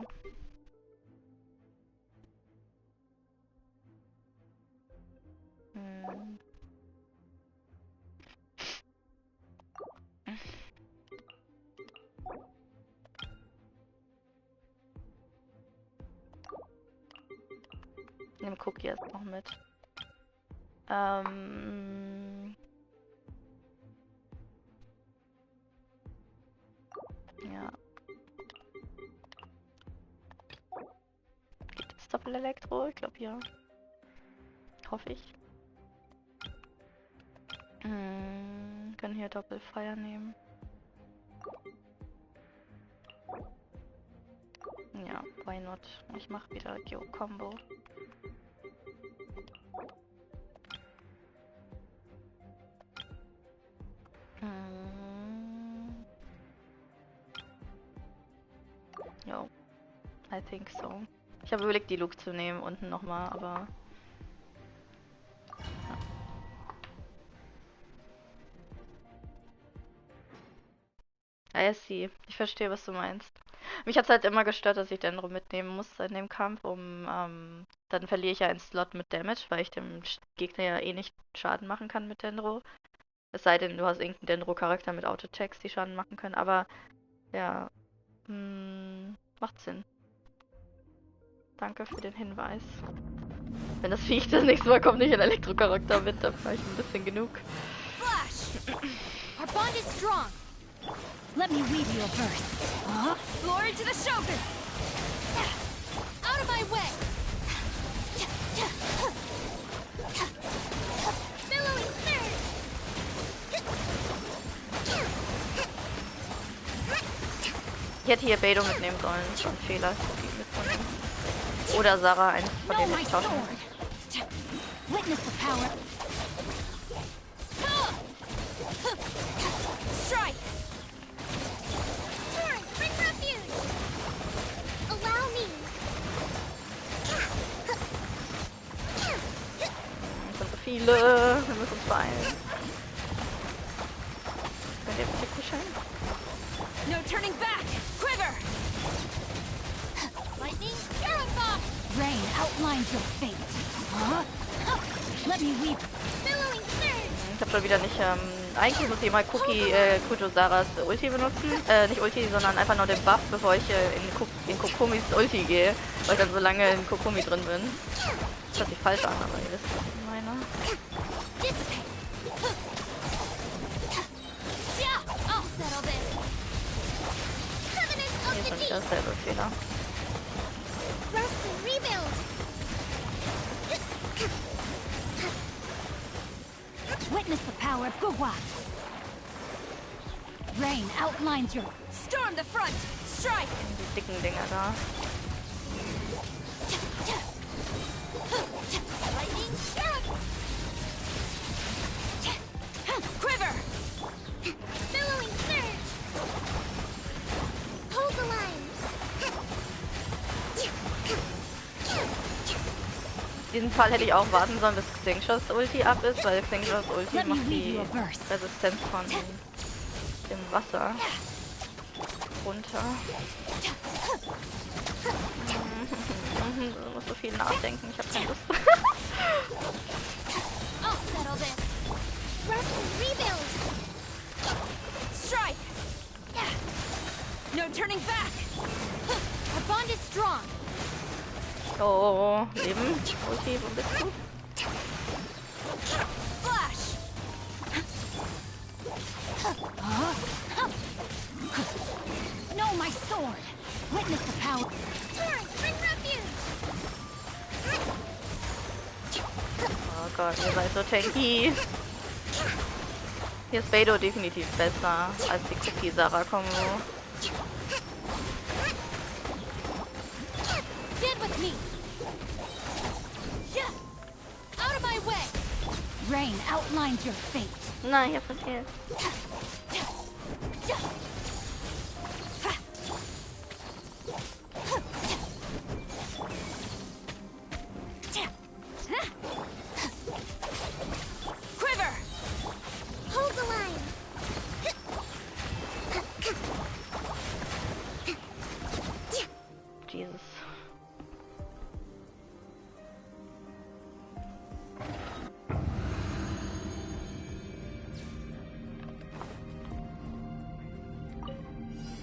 Ich nehme Cookie jetzt noch mit. Ja. Geht jetzt Doppel-Elektro? Ich glaube ja. Hoffe ich. Können hier Doppelfeuer nehmen. Ja, why not? Ich mache wieder Geo-Combo. Jo, I think so. Ich habe überlegt, die Luke zu nehmen unten nochmal, aber... I see. Ich verstehe, was du meinst. Mich hat es halt immer gestört, dass ich Dendro mitnehmen musste in dem Kampf, dann verliere ich ja einen Slot mit Damage, weil ich dem Gegner ja eh nicht Schaden machen kann mit Dendro. Es sei denn, du hast irgendeinen Dendro-Charakter mit Auto-Checks, die Schaden machen können, aber ja, macht Sinn. Danke für den Hinweis. Wenn das Viech das nächste Mal kommt, nicht ein Elektro-Charakter mit, dann habe ich ein bisschen genug. Flash! Our bond is strong. Let me weave you a verse. Glory to the Shogun! Out of my way! hätte hier Beidou mitnehmen sollen. Das war ein Fehler, Cookie mitzunehmen. Oder Sarah, eins von denen ich tauschen muss. Witness the power. Strike. Turn, bring refuge. Allow me. Es sind so viele. Wir müssen uns beeilen. Könnt ihr bitte kuscheln? No turning back. Quiver. Lightning, Terrify. Rain outlines your fate. Huh? Let me weep. Billowing surge. Ich hab schon wieder nicht, eigentlich muss ich mal Kujo Saras Ulti benutzen. Nicht Ulti, sondern einfach nur den Buff, bevor ich in Kokomis Ulti gehe. Weil ich dann so lange in Kokomi drin bin. Das hört sich falsch an, aber ihr wisst, was ich meine. Dissipate. Yeah, I'll settle this. Covenant of Hier ist the schon deep. wieder dasselbe Fehler. Rest and rebuild. Witness the power of Gugwa. Rain outlines your... Storm the front. Strike. Die dicken Dinger da. Lightning, Terrify. Quiver. Billowing surge. Hold the line. In diesem Fall hätte ich auch warten sollen, bis Xingshas Ulti ab ist, weil Xingshas Ulti Let me macht read die you a verse. Resistenz von dem Wasser runter. Du musst so viel nachdenken, ich habe keine Lust. I'll settle this. Rest and rebuild. Strike. No turning back. Our bond is strong. Oh, Leben. Ulti, wo bist du? Flash. No, my sword. Witness the power. Turn, bring refuge. Oh Gott, ihr seid so tanky. Hier ist Beidou definitiv besser als die Cookie-Sarah-Kombo. Stand with me. Yeah. Out of my way. Rain outlines your fate. Nein, ich hab verfehlt. Quiver. Hold the line. Jesus.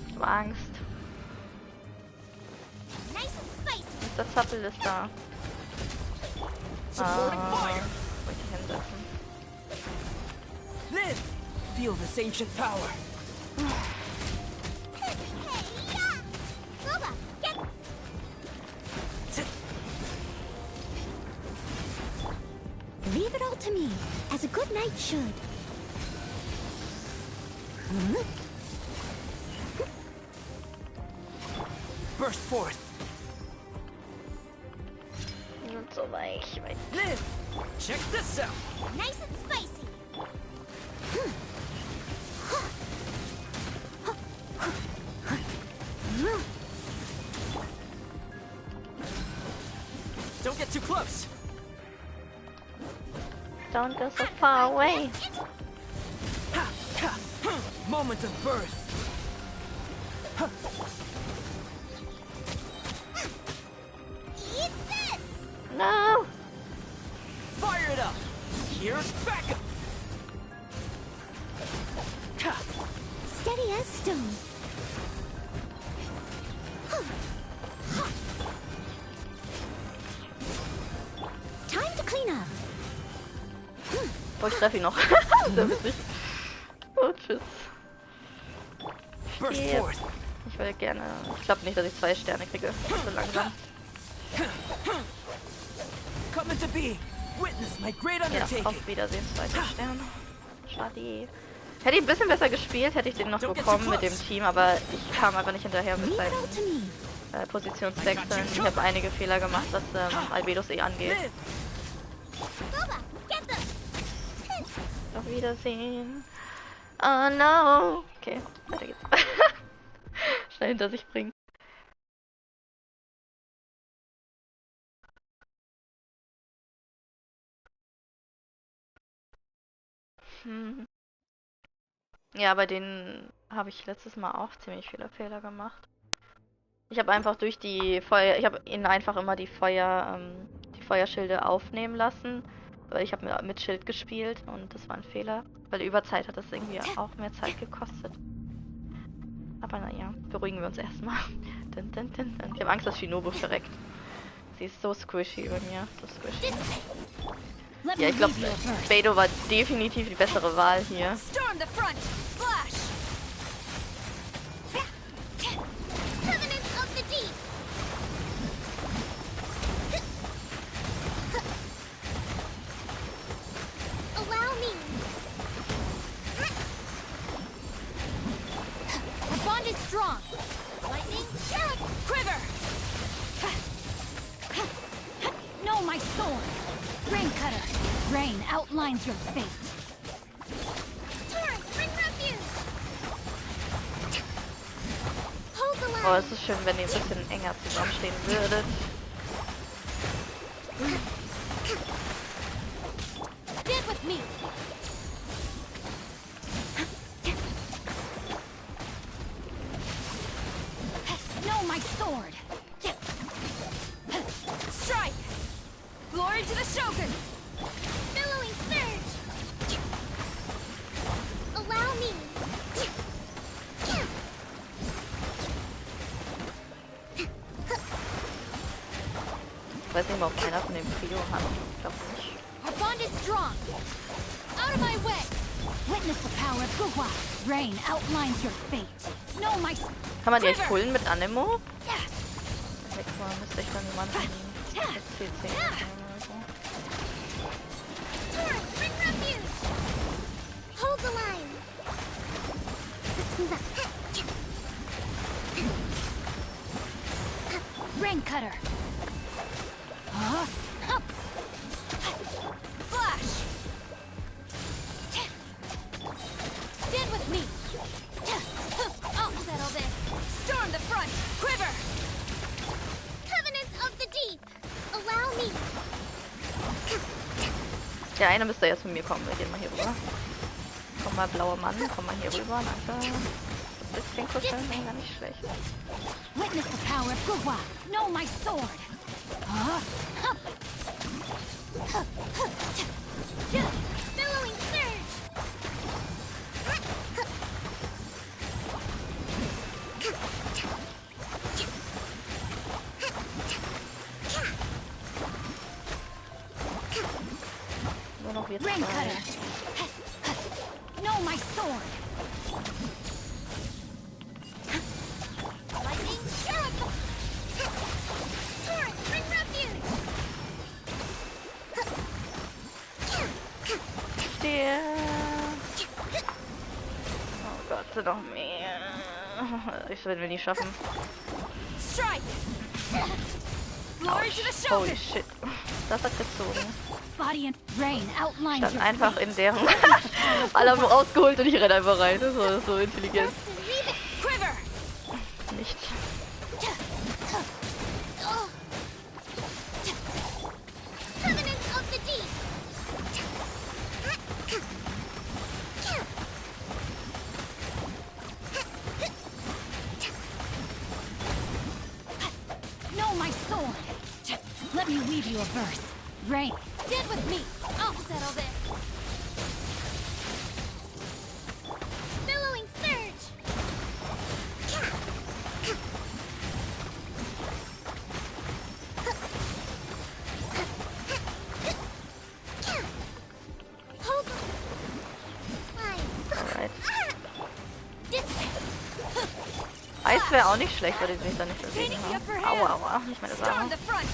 Ich hab Angst. Nice and spicy. Der Zappel ist da. Supporting fire. Wollte ich hinsetzen. Live! Feel this ancient power. Hey, yeah. Boba, get. Leave it all to me, as a good knight should. Burst forth. Die sind so weich. Live! Check this out. Nice and spicy. Don't get too close. Don't go so far away. Ha, ha, moment of birth. Eat this. No! Fire it up. Here's backup. Ha, Steady as stone. Time to clean up. Oh, ich treffe ihn noch. Sehr witzig. Oh, tschüss. burst Yep. forth. Ich will gerne. Ich glaube nicht, dass ich 2 Sterne kriege. So langsam. Come into being. Witness my great Ja, undertaking. auf Wiedersehen, 2. Stern. Schade. Hätte ich ein bisschen besser gespielt, hätte ich den noch bekommen mit dem Team, aber ich kam einfach nicht hinterher mit seinen Positionswechseln. Ich habe einige Fehler gemacht, was Albedos angeht. Auf Wiedersehen. Oh no. Okay, weiter geht's. Schnell hinter sich bringen. Ja, bei denen habe ich letztes Mal auch ziemlich viele Fehler gemacht. Ich habe einfach durch die Feuer... Ich habe ihnen einfach immer die Feuerschilde aufnehmen lassen. Weil ich habe mit Schild gespielt und das war ein Fehler. Weil über Zeit hat das irgendwie auch mehr Zeit gekostet. Aber naja, beruhigen wir uns erstmal. Ich habe Angst, dass Shinobu verreckt. Sie ist so squishy bei mir. So squishy. Ja, ich glaube, Beidou war definitiv die bessere Wahl hier. Strong. Lightning, quiver. No, my sword. Rain cutter. Rain outlines your fate. Torrent, bring refuge. Hold the line. Oh, es ist schön, wenn ihr ein bisschen enger zusammenstehen würdet. Stand with me. My sword. Strike. Glory to the Shogun. Billowing surge. Allow me. Ich weiß nicht mal, ob einer von dem Trio hat. Ich glaube nicht. Our bond is strong. Out of my way. Witness the power of Gugwa. Rain outlines your fate. No, my. Kann man die echt pullen mit Anemo? Nächstes Mal müsste ich dann jemanden CC machen oder so. Bring refuge. Hold the line. Rain cutter. Flash. Stand with me. I'll settle this. Storm the front. Quiver. Covenants of the deep. Allow me. Ja, einer müsste jetzt von mir kommen. Wir gehen mal hier rüber. Komm mal, blauer Mann. Komm mal hier rüber. Danke. Ein bisschen kuscheln. Nee, gar nicht schlecht. Witness the power of Gugwa. Know my sword. Billowing surge. Nur noch wir Rain zwei. cutter. Know my sword. Lightning, terrible. Torrent, bring refuge. Der. Oh Gott, sind noch mehr. Ich werden wir nie schaffen. Strike. Glory to the Shogun. Holy shit. Das hat gezogen. Body and rain outlines Stand your einfach in deren. Alle haben rausgeholt und ich renne einfach rein. Das war so intelligent. quiver. Nicht. Covenants of the deep. Know my sword. Let me weave you a verse. Rain, stand with me. I'll settle this. Billowing surge. Hold Alright. Dissipate. Eis wäre auch nicht schlecht, weil die sich da nicht bewegen. Ne? Aua, aua. Nicht meine Storm Sache. the front.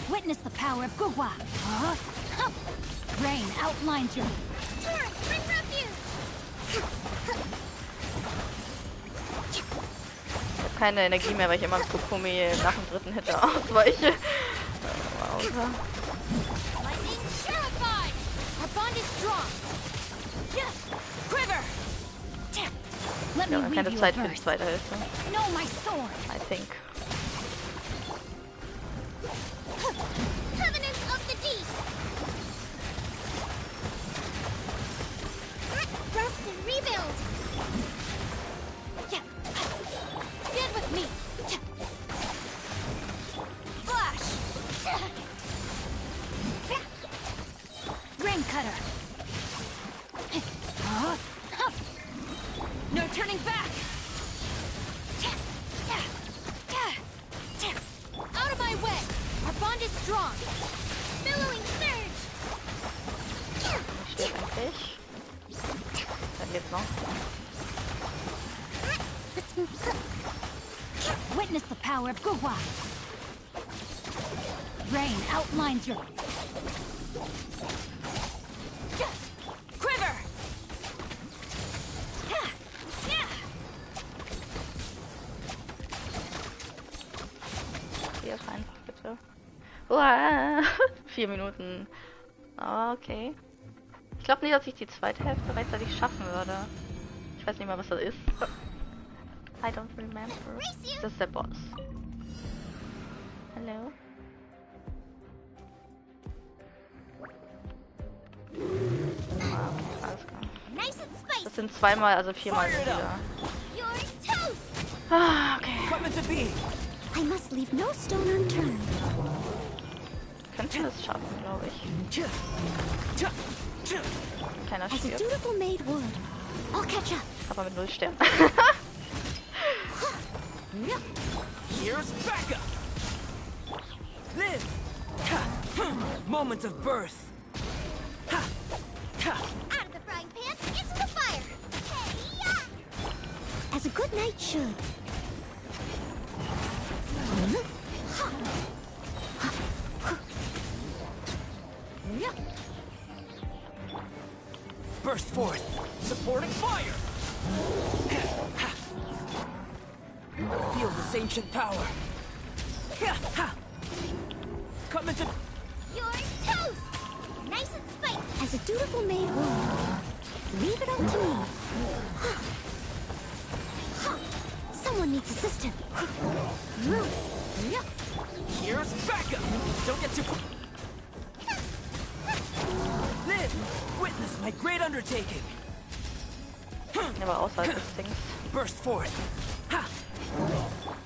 Witness the power of Gugwa. Rain outlines your... Turn, bring refuge! Ich habe keine Energie mehr, weil ich immer mit Kokumi nach dem dritten Hit ausweiche. Lightning terrified! Our bond is strong! Quiver! Let Ja, me weave keine you a Zeit für die verse. zweite Hälfte. Know my sword. I think. Covenants of the deep! Rest and rebuild! Stand with me! Flash! Rain cutter. No turning back! Out of my way! Our bond is strong! Billowing surge! Steht endlich. Dann geht's noch. Witness the power of Guhua. Rain outlines your... Quiver! Hier ist einfach bitte. Uah, 4 Minuten. Okay. Ich glaube nicht, dass ich die zweite Hälfte rechtzeitig schaffen würde. Ich weiß nicht mal, was das ist. I don't remember. Das ist der Boss. Hallo? Ah, alles klar. Nice and spicy! Das sind zweimal, also viermal Fire it up. wieder. You're toast! Ah, okay. Coming to be. I must leave no stone unturned. Könnten es schaffen, glaube ich. Keiner As a stirbt. dutiful maid would. I'll catch up. Aber mit 0 Sternen. Here's backup. Live. Moments of birth. Out of the frying pan, into the fire! Hey-ya! As a good knight should. Burst forth. Supporting fire. Feel this ancient power. Coming to... You're toast! Nice and spicy! As a dutiful maid would. Leave it up to me. Someone needs assistance. Here's backup. Don't get too... Live. Witness my great undertaking. Aber außerhalb des Dings. Burst forth.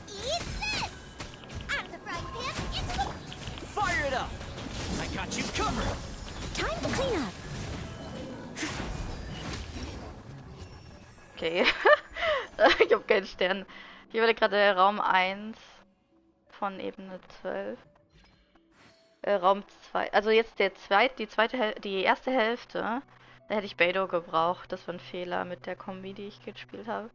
Eat this! Out of the frying pan, into the... Fire it up. I got you covered. Time to clean up. Okay. Ich habe keinen Stern. Hier werde gerade Raum 1 von Ebene 12. Raum 2. Also jetzt die erste Hälfte. Da hätte ich Beidou gebraucht. Das war ein Fehler mit der Kombi, die ich gespielt habe.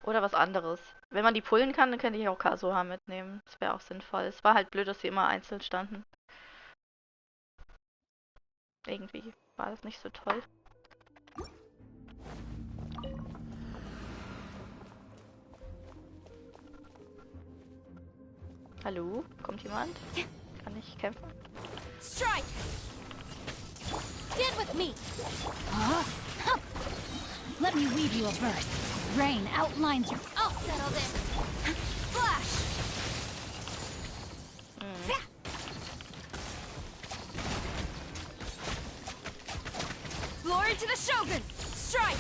Oder was anderes. Wenn man die pullen kann, dann könnte ich auch Kazuha mitnehmen. Das wäre auch sinnvoll. Es war halt blöd, dass sie immer einzeln standen. Irgendwie war das nicht so toll. Hallo? Kommt jemand? Kann ich kämpfen? Strike! Stand with me! Let me weave you a verse. Rain outlines your... I'll settle this! Flash! Glory to the Shogun! Strike!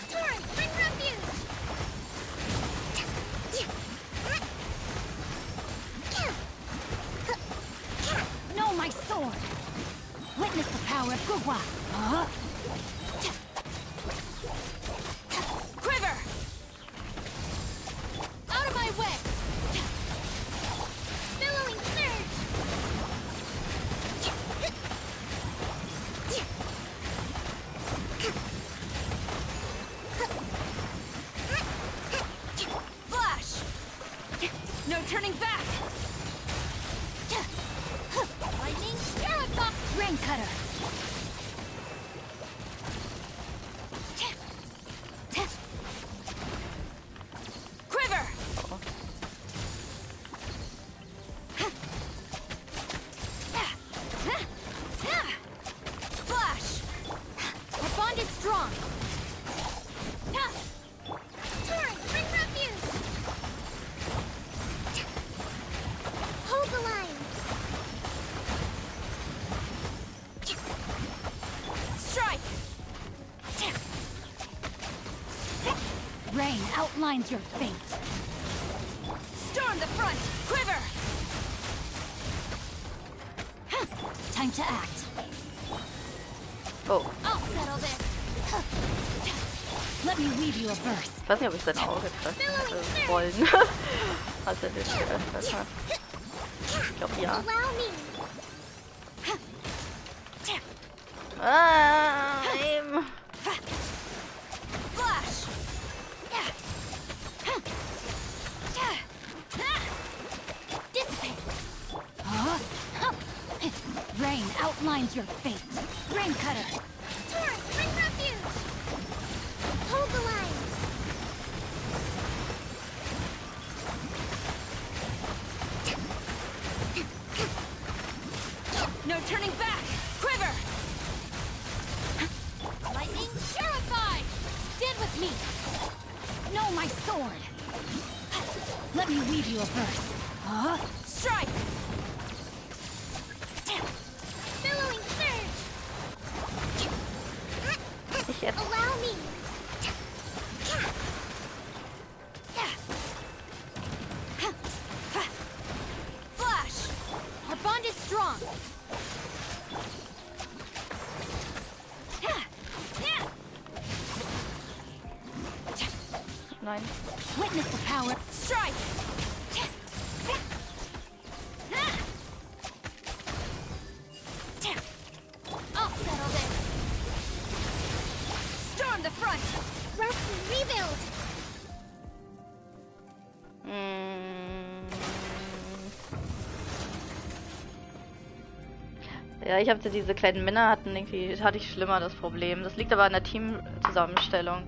Turn, bring refuge! Know my sword. Witness the power of Guhua. Quiver! Out of my way! Billowing surge! cutter. Quiver. Flash. Our bond is strong. Turn! Bring refuge! Hold the line! Strike. Rain outlines your fate. Storm the front. Quiver. Time to act. Oh, I'll settle this. Let me weave you a verse. ich weiß nicht, ob ich sein Auge treffen hätte wollen. Als er das geöffnet hat. Ich glaube ja. Allow me! Ah, eben. Flash. Dissipate. Rain outlines your fate. Rain cutter. Turn! Bring refuge! Hold the line! No turning back. Quiver. Lightning terrified. Stand with me. No, my sword. Let me weave you a verse. Strike. Billowing surge! Ich jetzt. Allow me! Flash. Our bond is strong. Nein. Witness the power. Strike. I'll settle this. Storm the front. Rest and rebuild! Ja, ich hatte diese kleinen Männer hatte ich schlimmer das Problem. Das liegt aber an der Teamzusammenstellung.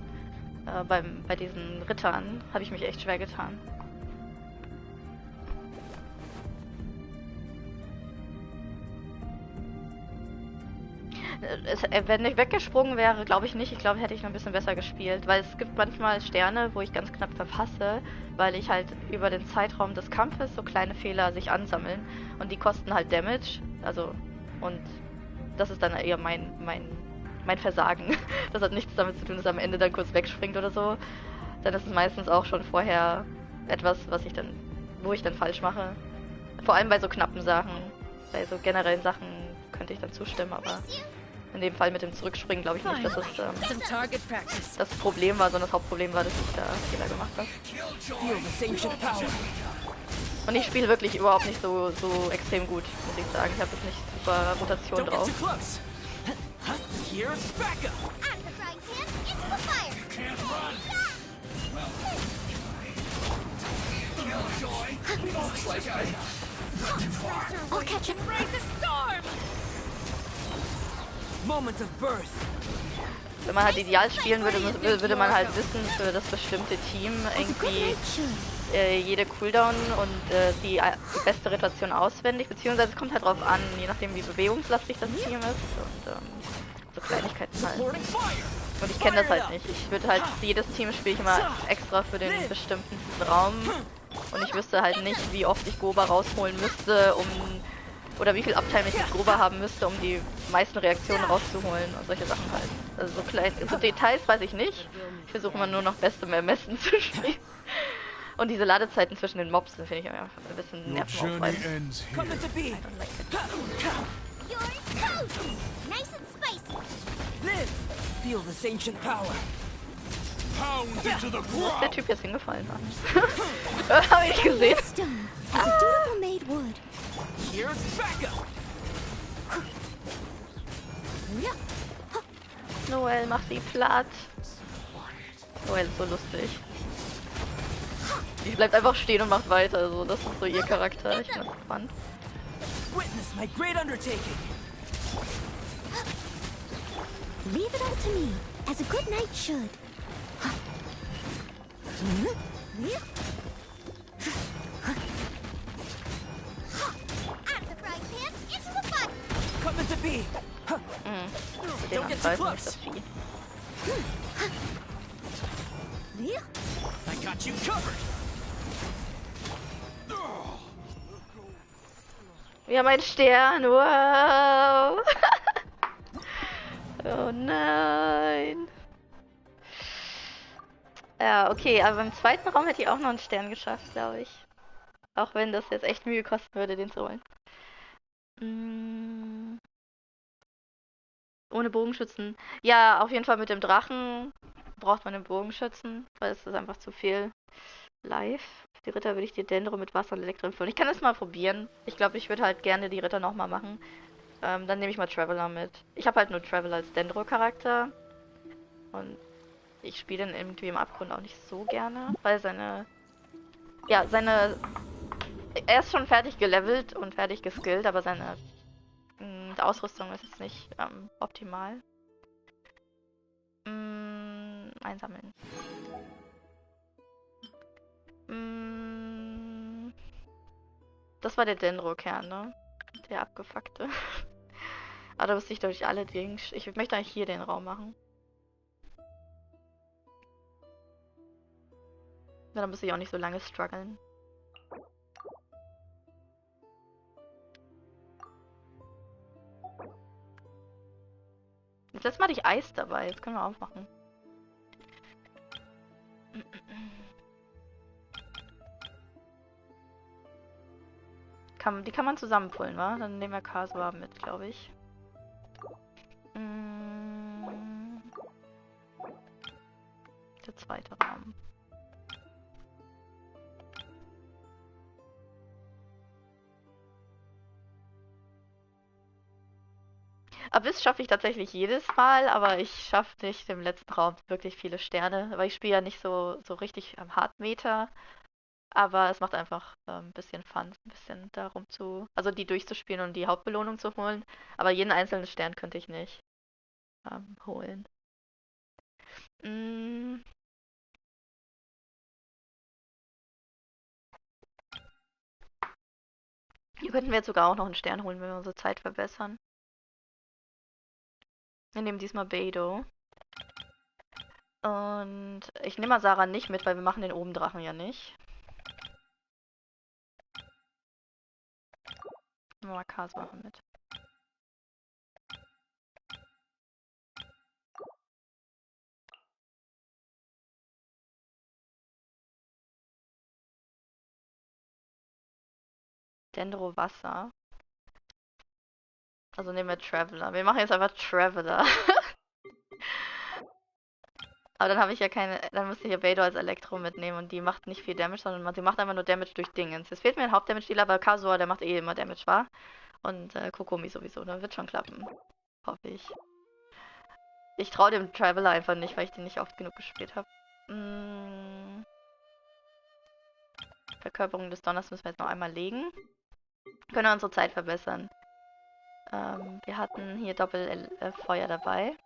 Bei diesen Rittern habe ich mich echt schwer getan. Wenn ich weggesprungen wäre, glaube ich nicht. Ich glaube, hätte ich noch ein bisschen besser gespielt. Weil es gibt manchmal Sterne, wo ich ganz knapp verpasse, weil ich halt über den Zeitraum des Kampfes so kleine Fehler sich ansammeln. Und die kosten halt Damage. Also, und das ist dann eher mein Versagen. Das hat nichts damit zu tun, dass er am Ende dann kurz wegspringt oder so. Dann ist es meistens auch schon vorher etwas, wo ich dann falsch mache. Vor allem bei so knappen Sachen. Bei so generellen Sachen könnte ich dann zustimmen, aber in dem Fall mit dem Zurückspringen glaube ich nicht, dass es das Problem war, sondern das Hauptproblem war, dass ich da Fehler gemacht habe. Und ich spiele wirklich überhaupt nicht so extrem gut, muss ich sagen. Ich habe jetzt nicht super Rotation drauf. Here's backup. Out of the frying pan, into the fire! Can't run. I'll catch it. Raise a storm. Moment of birth. Wenn man halt ideal spielen würde man halt wissen, für das bestimmte Team irgendwie jede Cooldown und die beste Rotation auswendig, beziehungsweise es kommt halt drauf an, je nachdem wie bewegungslastig das Team ist und so Kleinigkeiten halt. Und ich kenne das halt nicht. Ich würde halt, jedes Team spiele ich immer extra für den bestimmten Raum und ich wüsste halt nicht, wie oft ich Goba rausholen müsste, oder wie viel Uptime ich mit Goba haben müsste, um die meisten Reaktionen rauszuholen und solche Sachen halt. Also so Details weiß ich nicht. Ich versuche immer nur noch bestem Ermessen zu spielen. Und diese Ladezeiten zwischen den Mobs finde ich einfach ein bisschen nervenaufreibend. You're toast! Nice and spicy! Live. Feel this ancient power. Pound into the Wo ist der ground. Typ jetzt hingefallen? Habe ich gesehen. Stone is a dutiful made wood. Here's backup. Noel, mach sie platt. Noel ist so lustig. Die bleibt einfach stehen und macht weiter. So, das ist so ihr Charakter. Ich bin das gespannt. Witness my great undertaking. Leave it all to me, as a good knight should. Out of the frying pan, into the fire. Coming to be. Den Don't get hat too bald nicht das close. Vieh. I got you covered. Wir haben einen Stern, wow! Oh nein! Ja, okay, aber im zweiten Raum hätte ich auch noch einen Stern geschafft, glaube ich. Auch wenn das jetzt echt Mühe kosten würde, den zu holen. Ohne Bogenschützen. Ja, auf jeden Fall mit dem Drachen braucht man den Bogenschützen, weil es ist einfach zu viel live. Die Ritter würde ich die Dendro mit Wasser und Elektro empfehlen. Ich kann das mal probieren. Ich glaube, ich würde halt gerne die Ritter nochmal machen. Dann nehme ich mal Traveler mit. Ich habe halt nur Traveler als Dendro-Charakter. Und ich spiele den irgendwie im Abgrund auch nicht so gerne, weil seine... Ja, seine... Er ist schon fertig gelevelt und fertig geskillt, aber seine Ausrüstung ist jetzt nicht optimal. Einsammeln. Das war der Dendro-Kern, ne? Der abgefuckte. Aber da müsste ich durch alle Dinge... Ich möchte eigentlich hier den Raum machen. Ja, dann müsste ich auch nicht so lange strugglen. Das letzte Mal hatte ich Eis dabei. Jetzt können wir aufmachen. Die kann man zusammenpullen, wa? Dann nehmen wir Kasua mit, glaube ich. Der zweite Raum. Abyss schaffe ich tatsächlich jedes Mal, aber ich schaffe nicht im letzten Raum wirklich viele Sterne, weil ich spiele ja nicht so richtig am Hardmeter. Aber es macht einfach ein bisschen Fun, ein bisschen darum also die durchzuspielen und die Hauptbelohnung zu holen. Aber jeden einzelnen Stern könnte ich nicht holen. Hier könnten wir jetzt sogar auch noch einen Stern holen, wenn wir unsere Zeit verbessern. Wir nehmen diesmal Beidou. Und ich nehme mal Sarah nicht mit, weil wir machen den Obendrachen ja nicht. Nehmen wir mal Kasua mit. Dendro Wasser. Also nehmen wir Traveler. Wir machen jetzt einfach Traveler. Aber dann habe ich ja keine. Dann müsste ich ja Beidou als Elektro mitnehmen und die macht nicht viel Damage, sondern sie macht einfach nur Damage durch Dingens. Jetzt fehlt mir ein Hauptdamage-Dealer, aber Kasua, der macht eh immer Damage, war. Und Kokomi sowieso. Dann wird schon klappen. Hoffe ich. Ich traue dem Traveler einfach nicht, weil ich den nicht oft genug gespielt habe. Verkörperung des Donners müssen wir jetzt noch einmal legen. Können wir unsere Zeit verbessern. Wir hatten hier Doppelfeuer dabei.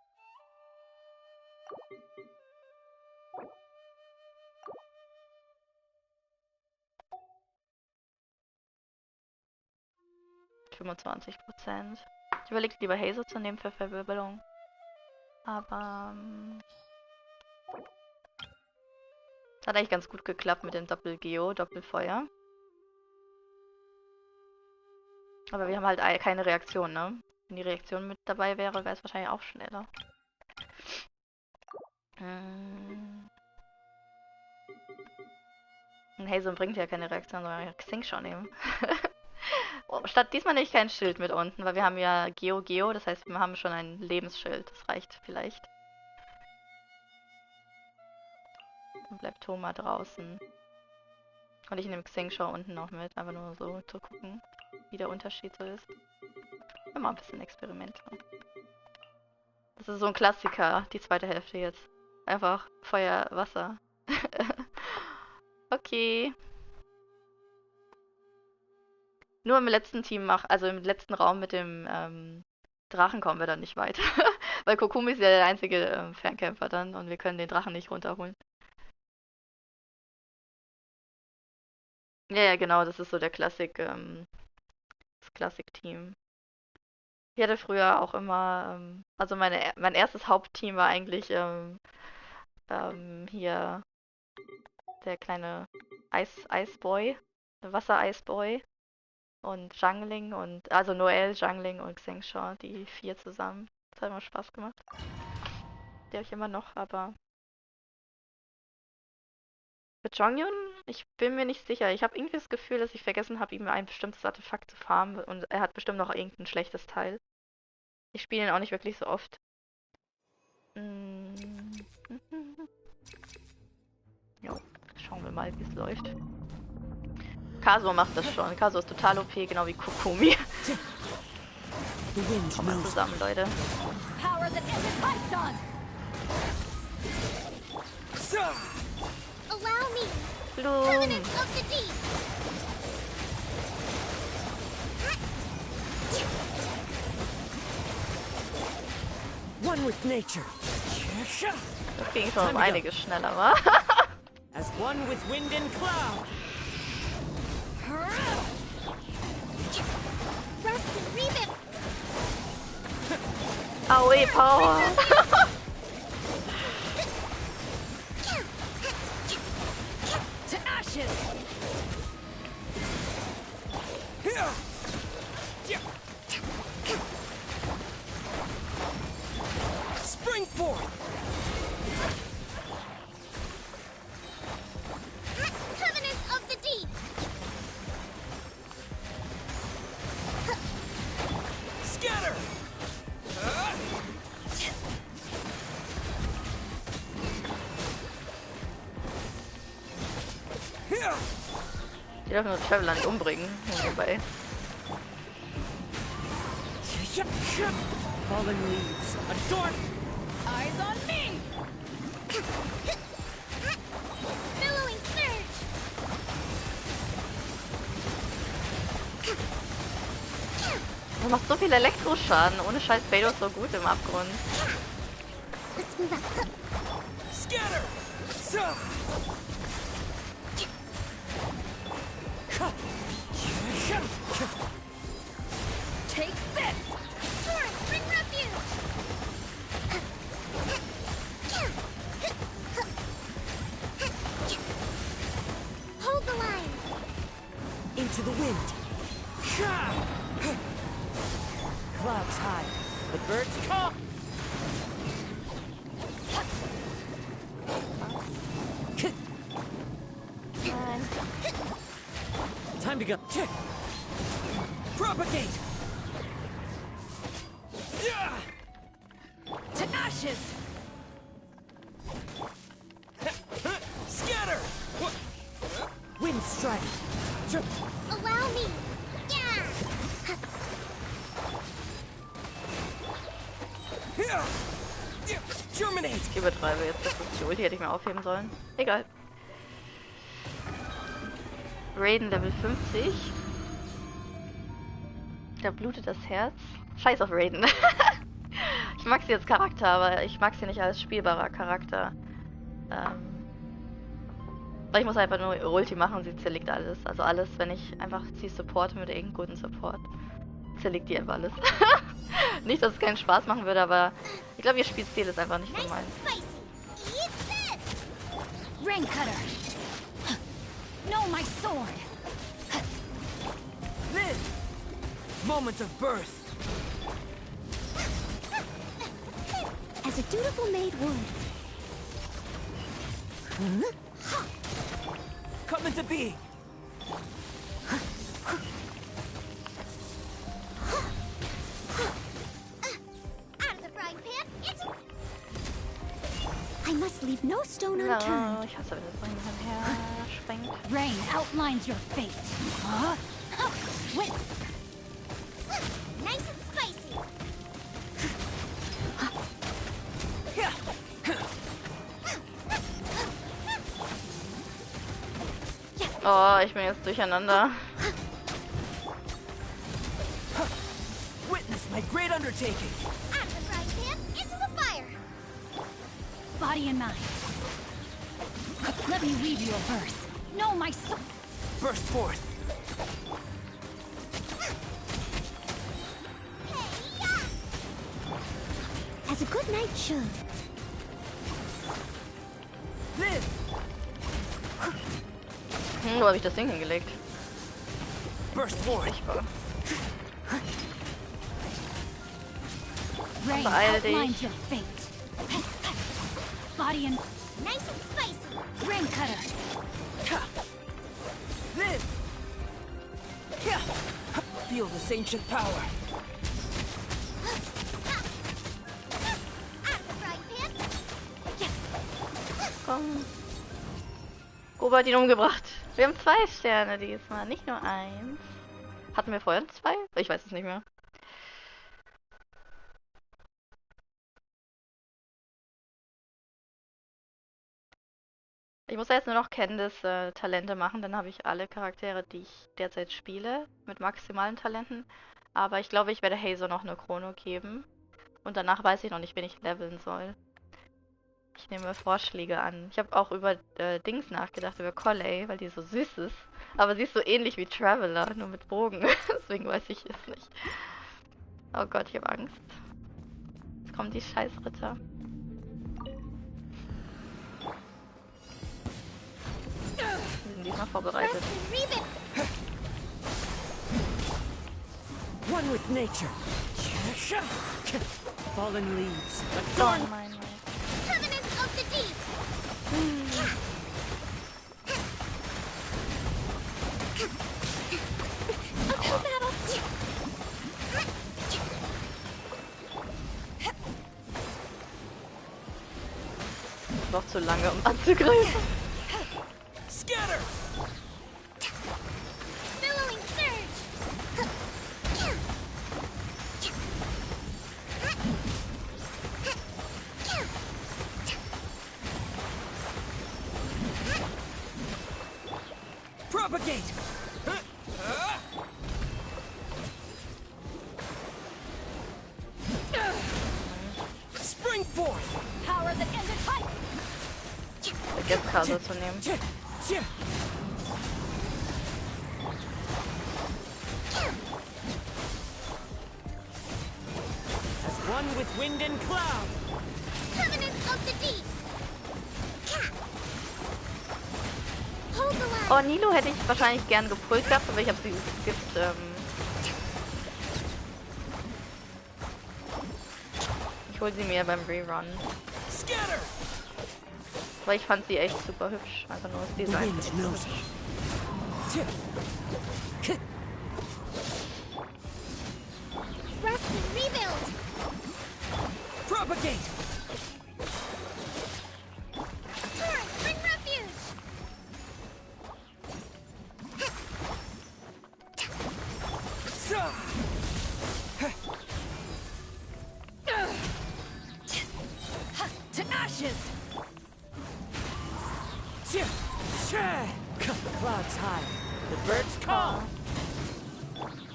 %. Ich überlege lieber Hazel zu nehmen für Verwirbelung. Aber es hat eigentlich ganz gut geklappt mit dem Doppel-Geo, Doppelfeuer. Aber wir haben halt keine Reaktion, ne? Wenn die Reaktion mit dabei wäre, wäre es wahrscheinlich auch schneller. Und Hazel bringt ja keine Reaktion, sondern Xingqiu nehmen. Statt diesmal nehme ich kein Schild mit unten, weil wir haben ja Geo, das heißt, wir haben schon ein Lebensschild. Das reicht vielleicht. Dann bleibt Thoma draußen. Und ich nehme Xingqiu unten noch mit, einfach nur so zu gucken, wie der Unterschied so ist. Immer ein bisschen Experimente. Das ist so ein Klassiker, die zweite Hälfte jetzt. Einfach Feuer, Wasser. Okay. Nur im letzten Team also im letzten Raum mit dem Drachen kommen wir dann nicht weiter. Weil Kokumi ist ja der einzige Fernkämpfer dann und wir können den Drachen nicht runterholen. Ja, ja, genau, das ist so der das Klassik-Team. Ich hatte früher auch immer, also mein erstes Hauptteam war eigentlich hier der kleine Eisboy, der Wassereisboy und Jungling und, also Noel, Jungling und Xengshaw, die 4 zusammen. Das hat immer Spaß gemacht. Die habe ich immer noch, aber mit Jongyun, ich bin mir nicht sicher. Ich habe irgendwie das Gefühl, dass ich vergessen habe, ihm ein bestimmtes Artefakt zu farmen und er hat bestimmt noch irgendein schlechtes Teil. Ich spiele ihn auch nicht wirklich so oft. Jo, schauen wir mal, wie es läuft. Kazuo macht das schon. Kazuo ist total OP, genau wie Kokumi. Kommen wir zusammen, Leute. Allow me. Bloom. Covenant of the deep. One with nature. Das ging schon um einiges schneller, wa? As one with wind and cloud. Rest and rebuild. Aue, Power. To ashes. Spring forth. Covenant of the deep. Scatter. Die dürfen nur Traveler nicht umbringen. Wobei. Fallen leaves. Adorn. Eyes on me. Billowing surge. Er macht so viel Elektroschaden. Ohne Scheiß, Beidou ist so gut im Abgrund. Let's move up. Scatter. Take this. Sword, bring refuge. Hold the line. Into the wind. Clouds high, but birds come. Time to go. Propagate. To ashes. Scatter. Wind strike. Allow me. Yeah. Germinate. Ich übertreibe jetzt, das ist die Ulti, hätte ich mir aufheben sollen. Egal. Raiden Level 50. Da blutet das Herz. Scheiß auf Raiden. Ich mag sie als Charakter, aber ich mag sie nicht als spielbarer Charakter. Weil ich muss einfach nur Ulti machen und sie zerlegt alles. Also alles, wenn ich einfach sie supporte mit irgendeinem guten Support, zerlegt die einfach alles. Nicht, dass es keinen Spaß machen würde, aber ich glaube, ihr Spielstil ist einfach nicht so meins. Rain cutter. No, my sword. Live. Moments of birth. As a dutiful maid would. Coming to be. Out of the frying pan, it's... I must leave no stone No, unturned. ich hasse, wenn das so hin und her springt. Rain outlines your fate. Wait. Nice and spicy. Oh, ich bin jetzt durcheinander. Witness my great undertaking. Out of the frying pan, into the Body and mind. Let me read you a verse. No, my soul. Burst forth. As a good knight should. Live. Wo habe ich das Ding hingelegt? Burst forth. Sichtbar. Rain Beeil dich. outlines your fate. Body and Nice and spicy. rain cutter. Live. Feel this ancient power. Out of the frying pan. Komm. Grobe hat ihn umgebracht. Wir haben 2 Sterne diesmal, nicht nur 1. Hatten wir vorher 2? Ich weiß es nicht mehr. Ich muss jetzt nur noch Talente machen, dann habe ich alle Charaktere, die ich derzeit spiele, mit maximalen Talenten. Aber ich glaube, ich werde Hazel noch eine Chrono geben. Und danach weiß ich noch nicht, wen ich leveln soll. Ich nehme Vorschläge an. Ich habe auch über Dings nachgedacht, über Colley, weil die so süß ist. Aber sie ist so ähnlich wie Traveler, nur mit Bogen. Deswegen weiß ich es nicht. Oh Gott, ich habe Angst. Jetzt kommen die Scheißritter. Wir sind diesmal vorbereitet. One with nature. Fallen leaves. Oh mein Gott. Covenants of the deep. Uphill battle. Noch zu lange, um anzugreifen. Scatter. Billowing surge. Propagate. Spring forth. Power that ended hype. Vergesst Kase zu nehmen. As one with wind and cloud. Covenants of the deep. Hold the line. Oh, Nilo hätte ich wahrscheinlich gern gepult gehabt, aber ich habe sie geskippt. Ich hole sie mir beim Rerun. Scatter. Weil ich fand sie echt super hübsch. Einfach nur das Design. Wind knows me. Rest and rebuild. Propagate. Torrent, bring refuge. To ashes. Clouds high. The birds call.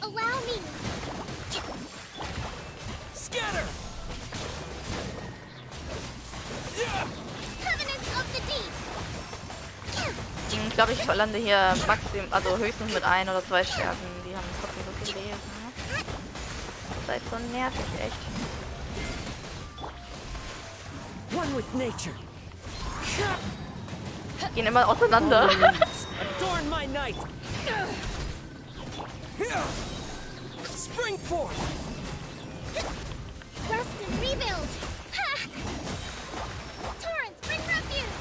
Allow me. Scatter. Covenants of the deep. Ich glaube, ich lande hier also höchstens mit 1 oder 2 Stärken. Die haben trotzdem so viel Leben. Ne? Ihr seid so nervig, echt. One with nature. Gehen immer auseinander. Adorn my night. Spring forth. Rest and rebuild. Ha! Torrents, bring refuge.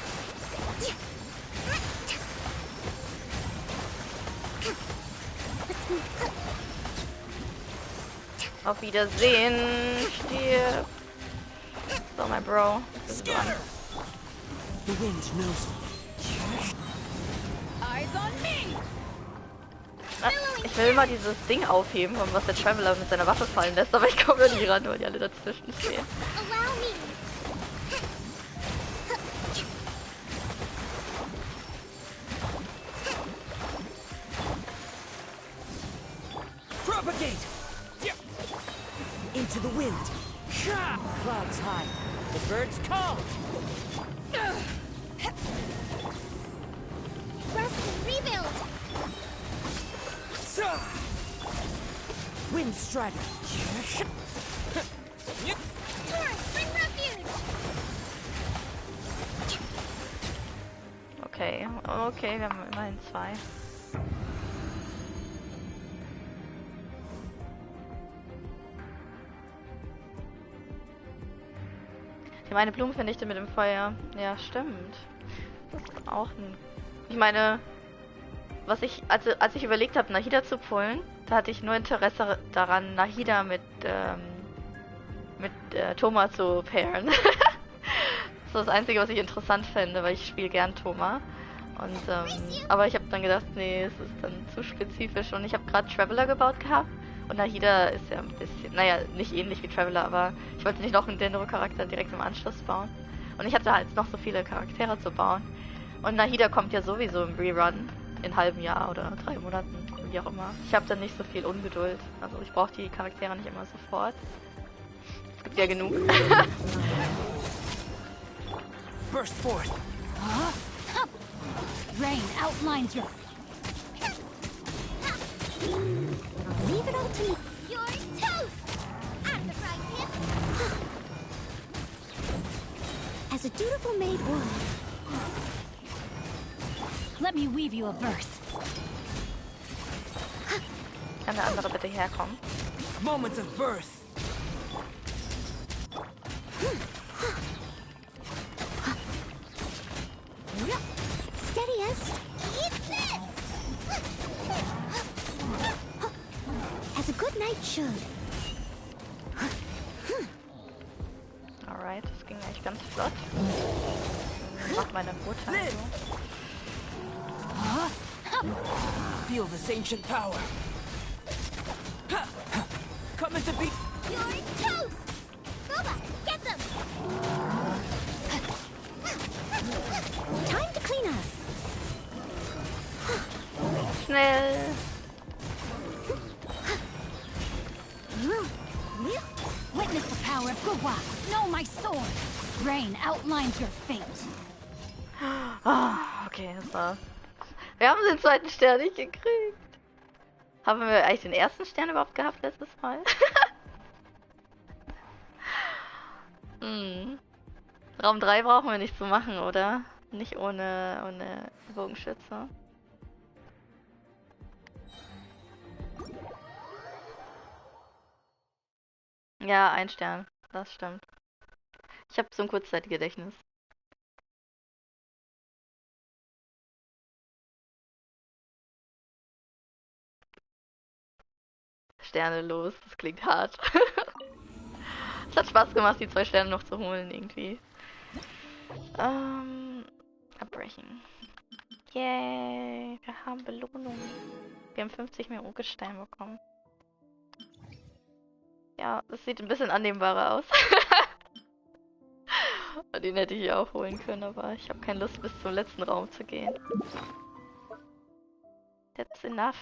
Auf Wiedersehen. Stirb. So, mein Bro. Scatter. The wind knows me. Eyes on me. Ich will mal dieses Ding aufheben, was der Traveler mit seiner Waffe fallen lässt, aber ich komme da nicht ran, weil die alle dazwischen stehen. Allow me. Propagate. Into the wind. Clouds high. The birds call. Rest and rebuild. Wind strider. Tourists, bring refuge. Okay, okay, wir haben immerhin 2. Die meine Blumen vernichtet mit dem Feuer. Ja, stimmt. Das ist auch ein... Ich meine, was ich, als ich überlegt habe, Nahida zu pullen, da hatte ich nur Interesse daran, Nahida mit Thoma zu pairen. Das ist das Einzige, was ich interessant fände, weil ich spiele gern Thoma. Und, aber ich habe dann gedacht, nee, es ist dann zu spezifisch. Und ich habe gerade Traveler gebaut gehabt. Und Nahida ist ja ein bisschen, naja, nicht ähnlich wie Traveler, aber ich wollte nicht noch einen Dendro-Charakter direkt im Anschluss bauen. Und ich hatte halt noch so viele Charaktere zu bauen. Und Nahida kommt ja sowieso im Rerun in einem halben Jahr oder 3 Monaten, wie auch immer. Ich habe dann nicht so viel Ungeduld. Also ich brauche die Charaktere nicht immer sofort. Es gibt ja genug. Burst forth. Rain outlines your... Leave it all to me. You're toast. Out of the frying pan. As a dutiful maid would. Let me weave you a verse. Kann der andere bitte herkommen? Moments of birth. Steadiest. Eat this. As a good knight should. Alright, das ging eigentlich ganz flott. Mach meine Mutter. Feel this ancient power. Come into be. You're toast. Boba, get them. Time to clean up. Schnell! Witness the power of Guwa. Know my sword. Rain outlines your fate. Ah, okay, das war... Wir haben den 2. Stern nicht gekriegt. Haben wir eigentlich den 1. Stern überhaupt gehabt letztes Mal? Raum 3 brauchen wir nicht zu machen, oder? Nicht ohne Bogenschütze. Ja, 1 Stern. Das stimmt. Ich habe so ein Kurzzeitgedächtnis. Sterne los, das klingt hart. Es hat Spaß gemacht, die 2 Sterne noch zu holen, irgendwie. Abbrechen. Yay, wir haben Belohnung. Wir haben 50 mehr Urgestein bekommen. Ja, das sieht ein bisschen annehmbarer aus. Den hätte ich auch holen können, aber ich habe keine Lust, bis zum letzten Raum zu gehen. That's enough.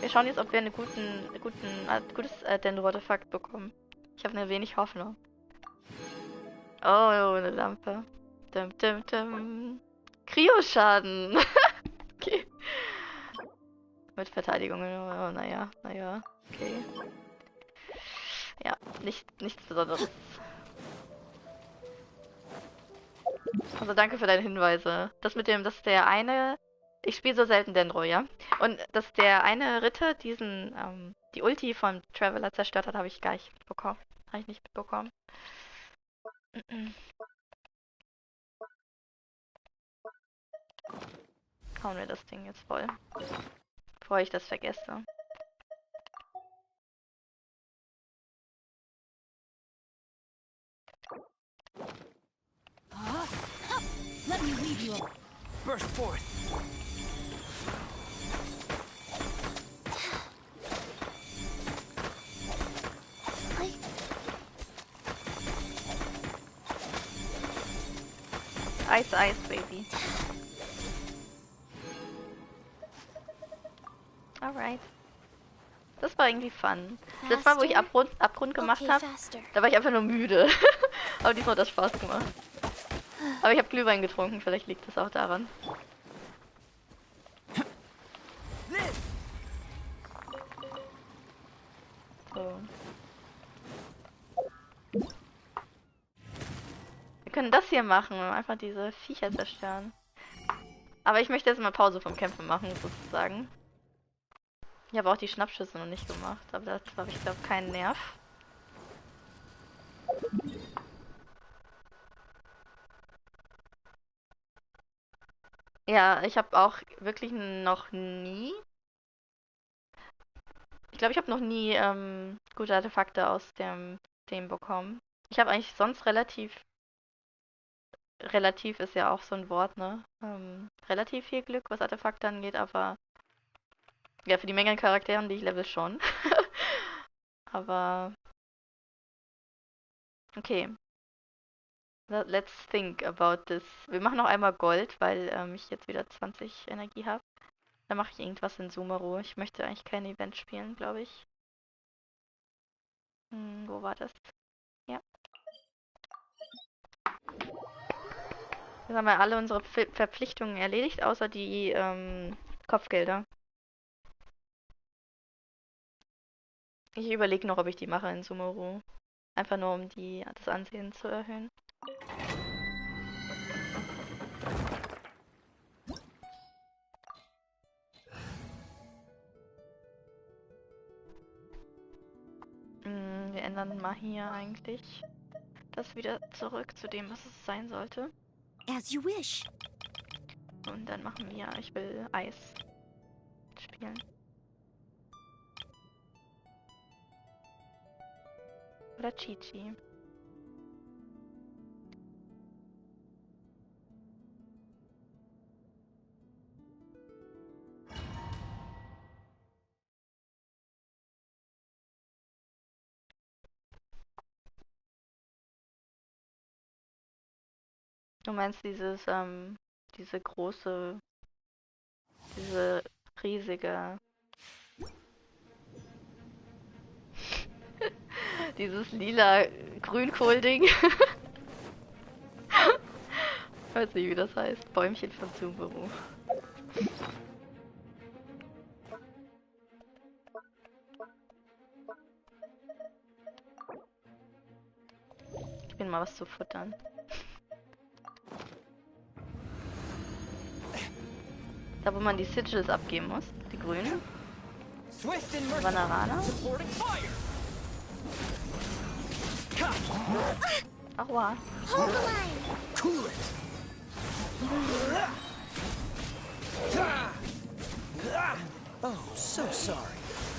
Wir schauen jetzt, ob wir ein gutes Dendro-Artefakt bekommen. Ich habe wenig Hoffnung. Oh, eine Lampe. Kryoschaden. Okay. Mit Verteidigung. Oh, naja. Okay. Ja, nichts Besonderes. Also danke für deine Hinweise. Das mit dem, dass der eine... Ich spiele so selten Dendro, ja? Und dass der eine Ritter diesen, die Ulti von Traveler zerstört hat, habe ich gar nicht mitbekommen. Habe ich nicht mitbekommen. Hauen wir das Ding jetzt voll. Bevor ich das vergesse. Let me weave you a... Burst forth. Ice, baby. Alright. Das war war irgendwie fun. Das Mal, wo ich Abgrund gemacht Okay, habe, faster. da war ich einfach nur müde. Aber diesmal hat das Spaß gemacht. Aber ich habe Glühwein getrunken, vielleicht liegt das auch daran. So. Wir können das hier machen, einfach diese Viecher zerstören. Aber ich möchte jetzt mal Pause vom Kämpfen machen, sozusagen. Ich habe auch die Schnappschüsse noch nicht gemacht, aber dazu habe ich, glaube ich, keinen Nerv. Ja, ich habe auch wirklich noch nie... Ich glaube, ich habe noch nie gute Artefakte aus dem bekommen. Ich habe eigentlich sonst relativ ist ja auch so ein Wort, ne? Relativ viel Glück, was Artefakte angeht, aber ja, für die Menge an Charakteren, die ich level schon. Aber okay. Let's think about this. Wir machen noch einmal Gold, weil ich jetzt wieder 20 Energie habe. Dann mache ich irgendwas in Sumeru. Ich möchte eigentlich kein Event spielen, glaube ich. Wo war das? Ja. Jetzt haben wir alle unsere Verpflichtungen erledigt, außer die Kopfgelder. Ich überlege noch, ob ich die mache in Sumeru. Einfach nur, um das Ansehen zu erhöhen. Wir ändern mal hier eigentlich das wieder zurück zu dem, was es sein sollte. As you wish. Und dann machen wir, ich will Eis spielen. Oder Chi-Chi. Du meinst diese riesige, dieses lila Grünkohl-Ding. Ich weiß nicht, wie das heißt. Bäumchen von Sumeru. Ich bin mal was zu futtern. Da, wo man die Sigils abgeben muss. Die grünen. Vanarana. Aua. Hold the line. Cool it. Oh, so sorry.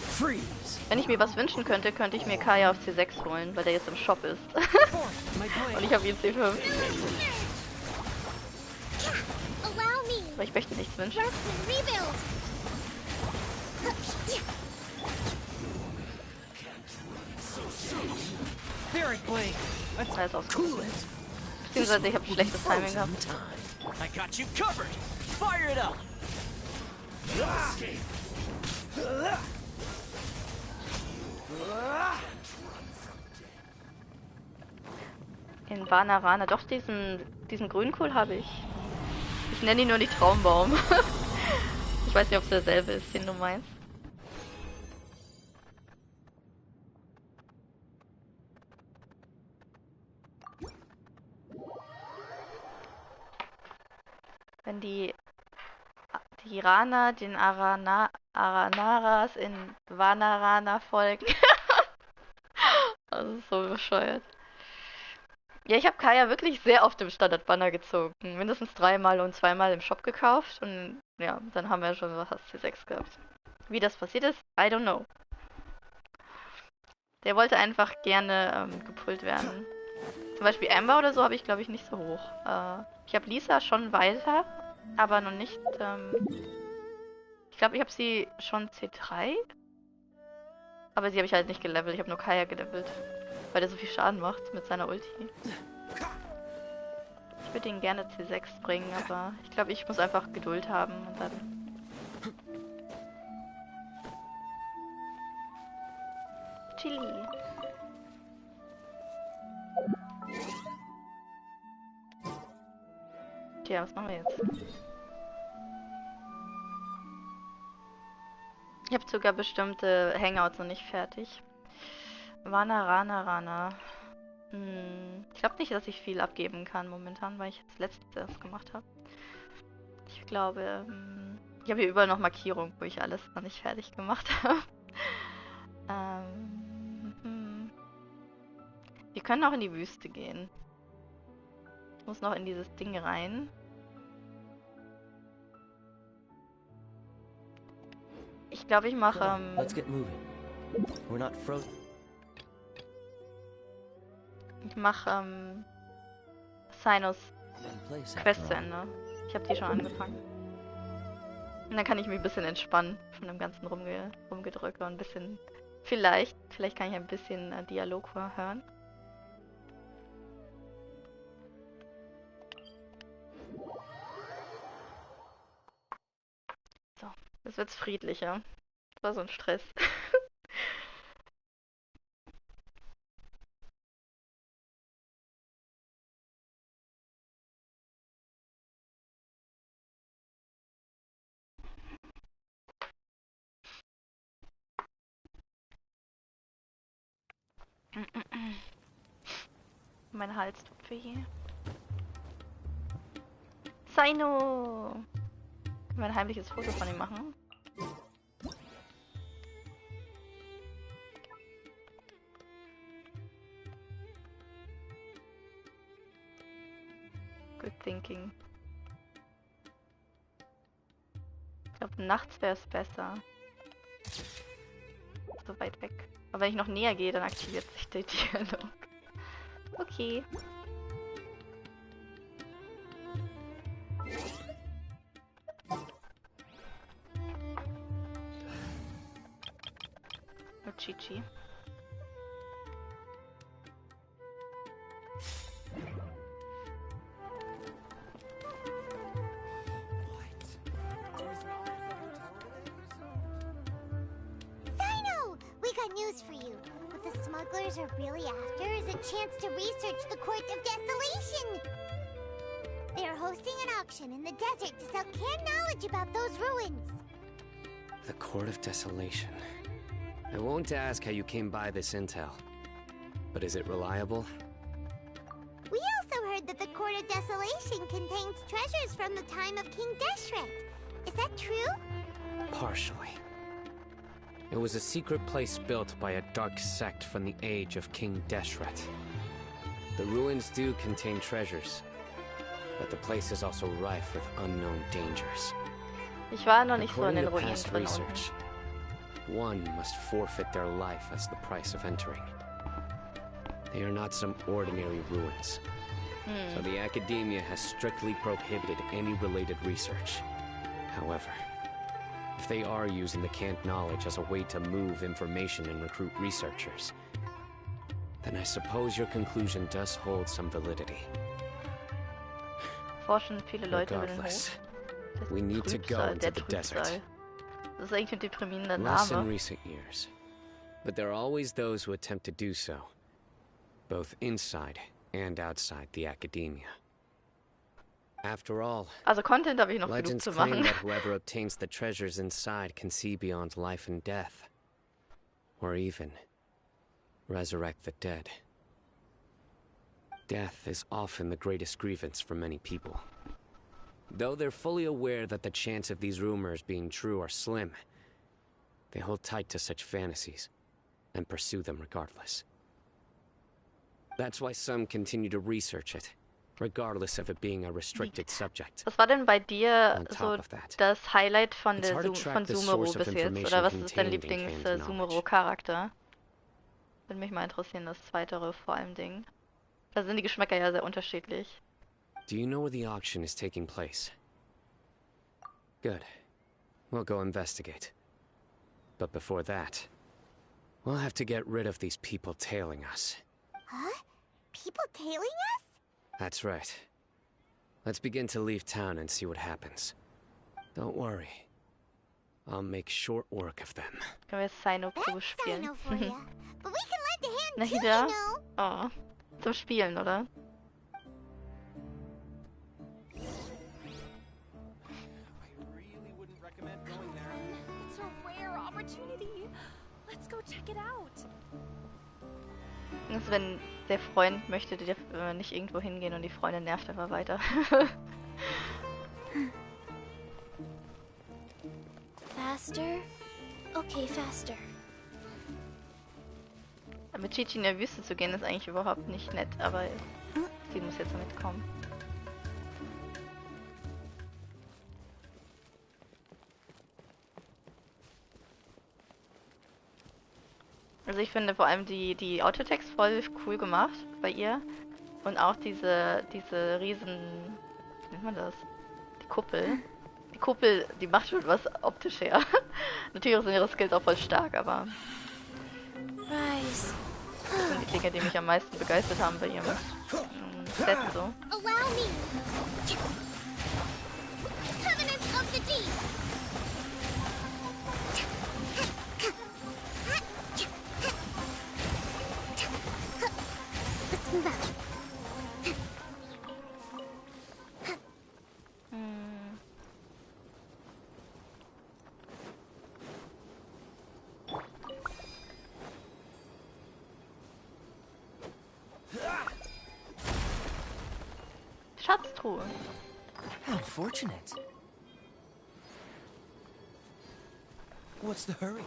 Freeze. Wenn ich mir was wünschen könnte, könnte ich mir Kaya auf C6 holen, weil der jetzt im Shop ist. Und ich habe ihn C5. Allow me. Aber ich möchte nichts wünschen. Rest and rebuild. Spirit Blade. Let's Alles aus. cool it. Beziehungsweise ich habe schlechtes Timing gehabt. I got you covered. Fire it up. In Vanarana. Doch, diesen Grünkohl habe ich. Ich nenne ihn nur nicht Traumbaum. Ich weiß nicht, ob es derselbe ist, den du meinst. Wenn die Rana den Aranaras in Vanarana folgen. Das ist so bescheuert. Ja, ich habe Kaya wirklich sehr oft im Standard-Banner gezogen. Mindestens 3-mal und 2-mal im Shop gekauft. Und ja, dann haben wir schon was C6 gehabt. Wie das passiert ist, I don't know. Der wollte einfach gerne gepult werden. Zum Beispiel Amber oder so habe ich, glaube ich, nicht so hoch. Ich habe Lisa schon weiter, aber noch nicht... ich glaube, ich habe sie schon C3. Aber sie habe ich halt nicht gelevelt. Ich habe nur Kaya gelevelt. Weil der so viel Schaden macht mit seiner Ulti. Ich würde ihn gerne C6 bringen, aber ich glaube, ich muss einfach Geduld haben und dann... Chili. Tja, was machen wir jetzt? Ich habe sogar bestimmte Hangouts noch nicht fertig. Rana. Ich glaube nicht, dass ich viel abgeben kann momentan, weil ich jetzt letztes gemacht habe. Ich glaube, ich habe hier überall noch Markierungen, wo ich alles noch nicht fertig gemacht habe. Wir können auch in die Wüste gehen. Ich muss noch in dieses Ding rein. Ich glaube, ich mache... Let's get moving. We're not frozen. Ich mache CYNOs Quest zu Ende. Ich habe die schon angefangen. Und dann kann ich mich ein bisschen entspannen von dem ganzen Rumgedrücke und ein bisschen... Vielleicht kann ich ein bisschen Dialog hören. So, jetzt wird's friedlicher. Das war so ein Stress. Mein Hals tut weh. CYNO! Können wir ein heimliches Foto von ihm machen? Good thinking. Ich glaube, nachts wäre es besser. So weit weg. Aber wenn ich noch näher gehe, dann aktiviert sich der Dialog. Okay. Oh, Chichi. News for you. What the smugglers are really after is a chance to research the Court of Desolation. They are hosting an auction in the desert to sell canned knowledge about those ruins. The Court of Desolation. I won't ask how you came by this intel, but is it reliable? We also heard that the Court of Desolation contains treasures from the time of King Deshret. Is that true? Partially. It was a secret place built by a dark sect from the age of King Deshret. The ruins do contain treasures, but the place is also rife with unknown dangers. Ich war noch nicht so in den According to Ruinen past drin. research, one must forfeit their life as the price of entering. They are not some ordinary ruins, so the academia has strictly prohibited any related research. However, if they are using the canned knowledge as a way to move information and recruit researchers, then I suppose your conclusion does hold some validity. Forschen viele Leute über den Regardless, Hof. we need to go into the desert. Das ist eigentlich ein deprimierender Less in Name. recent years, but there are always those who attempt to do so, both inside and outside the academia. After all, Also Content habe ich noch genug legends zu claim machen. that whoever obtains the treasures inside can see beyond life and death, or even resurrect the dead. Death is often the greatest grievance for many people. Though they're fully aware that the chance of these rumors being true are slim, they hold tight to such fantasies and pursue them regardless. That's why some continue to research it, regardless of it being a restricted subject. Was war denn bei dir On top so of that, das Highlight von it's der hard to track the Sumeru source of bis jetzt? information Oder was ist dein contained in canned knowledge. Lieblings-Sumeru-Charakter? Würde mich mal interessieren, das Zweitere vor allem Ding. Da sind die Geschmäcker ja sehr unterschiedlich. Do you know where the auction is taking place? Good. We'll go investigate. But before that, we'll have to get rid of these people tailing us. Huh? People tailing us? That's right. Let's begin to leave town and see what happens. Don't worry. I'll make short work of them. Können wir CYNO Crew That's spielen? Sino for ya. But we Nahida? Oh. Zum Spielen, oder? It's a rare opportunity. Let's go check it out. Das ist, wenn der Freund möchte, nicht irgendwo hingehen und die Freundin nervt einfach weiter. Faster? Okay, faster. Mit Chichi in der Wüste zu gehen ist eigentlich überhaupt nicht nett, aber sie muss jetzt mitkommen. Also ich finde vor allem die Autotext voll cool gemacht bei ihr. Und auch diese riesen, wie nennt man das? Die Kuppel. Die Kuppel, die macht schon was optisch her. Natürlich sind ihre Skills auch voll stark, aber Rise. das sind die Dinge, die mich am meisten begeistert haben bei ihrem Set so. Allow me. Covenants of the Deep. Let's move out. Schatztruhe. How fortunate. What's the hurry?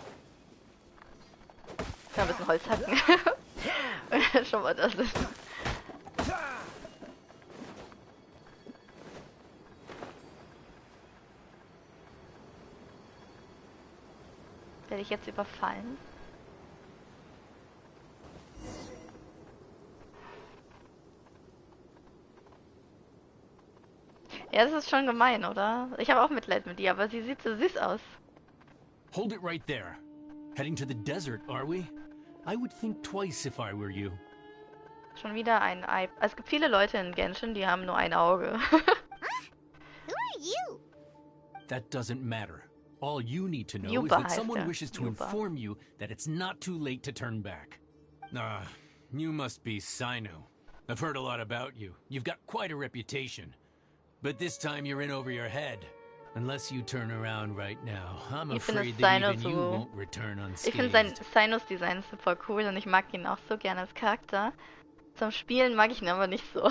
Ich kann ein bisschen Holz hacken. Schon mal das ist. Werde ich jetzt überfallen? Ja, das ist schon gemein, oder? Ich habe auch Mitleid mit ihr, aber sie sieht so süß aus. Hold it right there. Heading to the desert, are we? I would think twice if I were you. Schon wieder ein Ei. Es gibt viele Leute in Genshin, die haben nur ein Auge. Who are you? That doesn't matter. All you need to know Yuba is that heißt someone er. wishes to Yuba. inform you that it's not too late to turn back. You must be CYNO. I've heard a lot about you. You've got quite a reputation. But this time you're in over your head. Unless you turn around right now, I'm Ich finde afraid that CYNO even you so. won't return Ich finde sein unscathed. CYNOs Design super cool und ich mag ihn auch so gerne als Charakter. Zum Spielen mag ich ihn aber nicht so.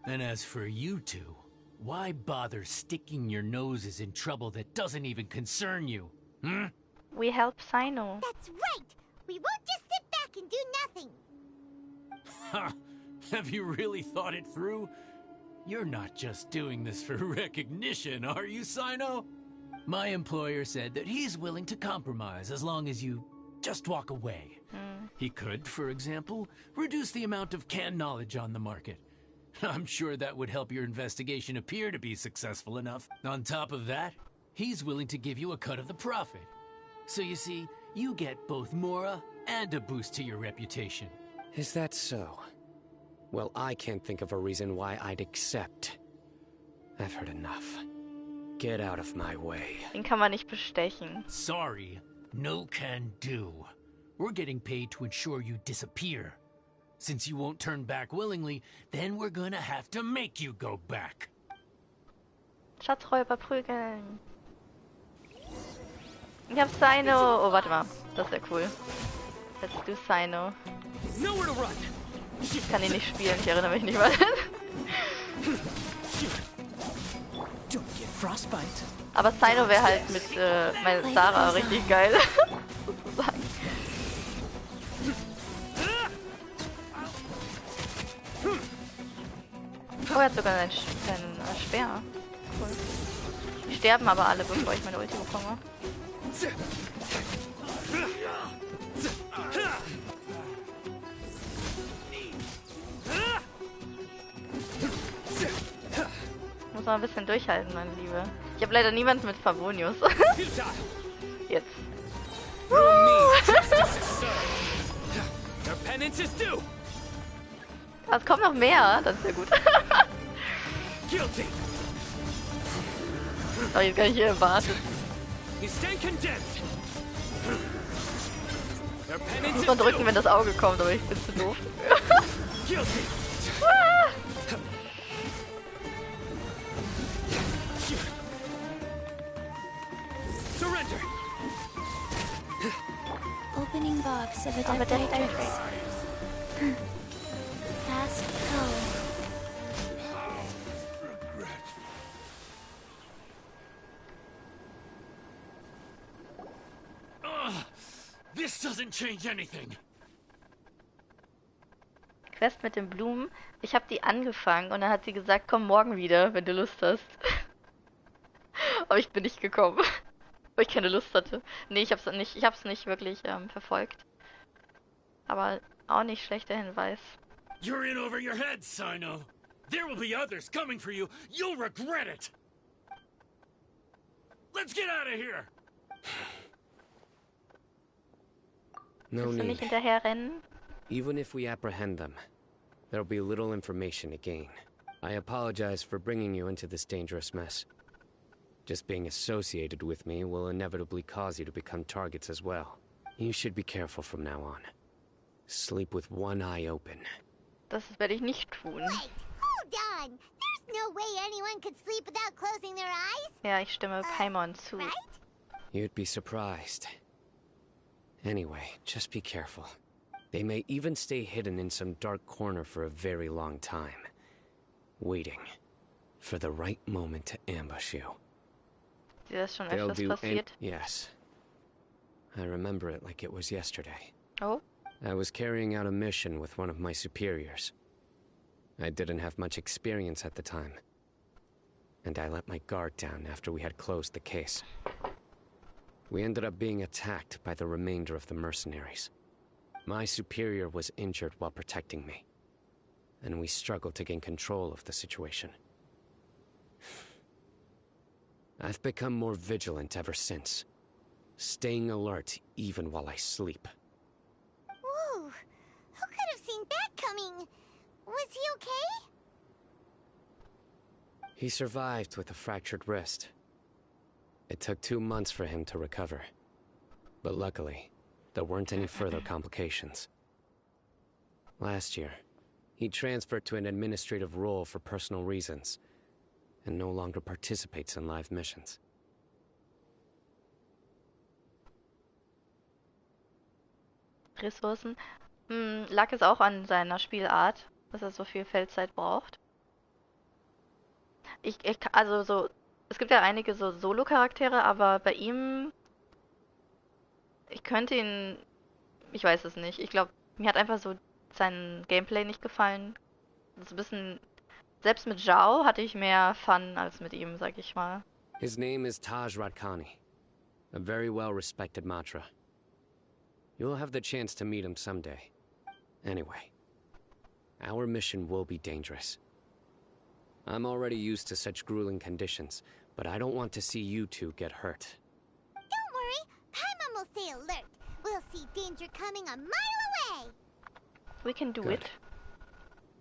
And as for you two, why bother sticking your noses in trouble that doesn't even concern you? Hmm? We help CYNO. That's right. We won't just sit back and do nothing. Ha! Have you really thought it through? You're not just doing this for recognition, are you, CYNO? My employer said that he's willing to compromise as long as you just walk away. He could, for example, reduce the amount of canned knowledge on the market. I'm sure that would help your investigation appear to be successful enough. On top of that, he's willing to give you a cut of the profit. So you see, you get both Mora and a boost to your reputation. Is that so? Well, I can't think of a reason why I'd accept. I've heard enough. Get out of my way. Den kann man nicht bestechen. Sorry, no can do. We're getting paid to ensure you disappear. Since you won't turn back willingly, then we're gonna have to make you go back. Schatzräuber prügeln. Ich hab CYNO. Oh, warte mal. Das ist ja cool. Let's do CYNO. Nowhere to run. Ich kann ihn nicht spielen, ich erinnere mich nicht mal. Don't get frostbite. Aber CYNO wäre halt mit meiner Sarah richtig geil. Sozusagen. Oh, er hat sogar einen Speer. Cool. Die sterben aber alle, bevor ich meine Ulti bekomme. Muss mal ein bisschen durchhalten, meine Liebe. Ich habe leider niemanden mit Favonius. Jetzt. Es kommt noch mehr, das ist ja gut. Oh, jetzt kann ich hier warten. Ich muss mal drücken, wenn das Auge kommt, aber ich bin zu doof. Surrender. Opening box of a dead diatrix. Fast go. This doesn't change anything. Quest mit den Blumen. Ich habe die angefangen und dann hat sie gesagt, komm morgen wieder, wenn du Lust hast. Aber ich bin nicht gekommen, weil ich keine Lust hatte. Nee, ich hab's nicht wirklich verfolgt. Aber auch nicht schlechter Hinweis. You're in over your head, Cyno. There will be others coming for you. You'll regret it. Let's get out of here. No Willst du nicht need. hinterher rennen? Even if we apprehend them, there'll be little information to gain. I apologize for bringing you into this dangerous mess. Just being associated with me will inevitably cause you to become targets as well. You should be careful from now on. Sleep with one eye open. Das werde ich nicht tun. Wait, hold on. There's no way anyone could sleep without closing their eyes. Ja, ich stimme Paimon zu. Right? You'd be surprised. Anyway, just be careful. They may even stay hidden in some dark corner for a very long time, waiting for the right moment to ambush you. Dir das schon They'll öfters do passiert? yes. I remember it like it was yesterday. Oh? I was carrying out a mission with one of my superiors. I didn't have much experience at the time, and I let my guard down after we had closed the case. We ended up being attacked by the remainder of the mercenaries. My superior was injured while protecting me, and we struggled to gain control of the situation. I've become more vigilant ever since, staying alert even while I sleep. Whoa, who could have seen that coming? Was he okay? He survived with a fractured wrist. It took 2 months for him to recover. But luckily, there weren't any further complications. Last year, he transferred to an administrative role for personal reasons, and no longer participates in live missions. Ressourcen. Lag es auch an seiner Spielart, dass er so viel Feldzeit braucht? Also so, es gibt ja einige so Solo-Charaktere, aber bei ihm, ich könnte ihn, ich weiß es nicht. Ich glaube, mir hat einfach so sein Gameplay nicht gefallen. Das ist ein bisschen, selbst mit Zhao hatte ich mehr Fun als mit ihm, sag ich mal. His name is Taj Cutscene, a very well-respected Matra. You'll have the chance to meet him someday. Anyway, our mission will be dangerous. I'm already used to such grueling conditions, but I don't want to see you two get hurt. Don't worry, Paimon will stay alert. We'll see danger coming a mile away. We can do Good. it.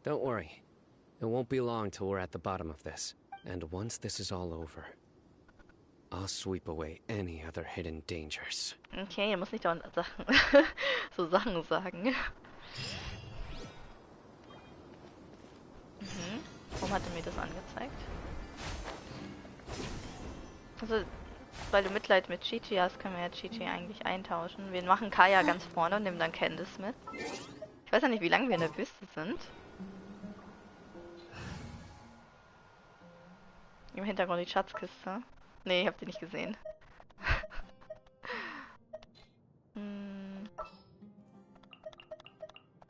Don't worry. It won't be long till we're at the bottom of this. And once this is all over, I'll sweep away any other hidden dangers. Okay, ihr müsst nicht dauernd so Sachen sagen. Warum hat er mir das angezeigt? Also, weil du Mitleid mit Chi-Chi hast, können wir ja Chi-Chi eigentlich eintauschen. Wir machen Kaya ganz vorne und nehmen dann Candice mit. Ich weiß ja nicht, wie lange wir in der Wüste sind. Im Hintergrund die Schatzkiste. Nee, ich hab die nicht gesehen.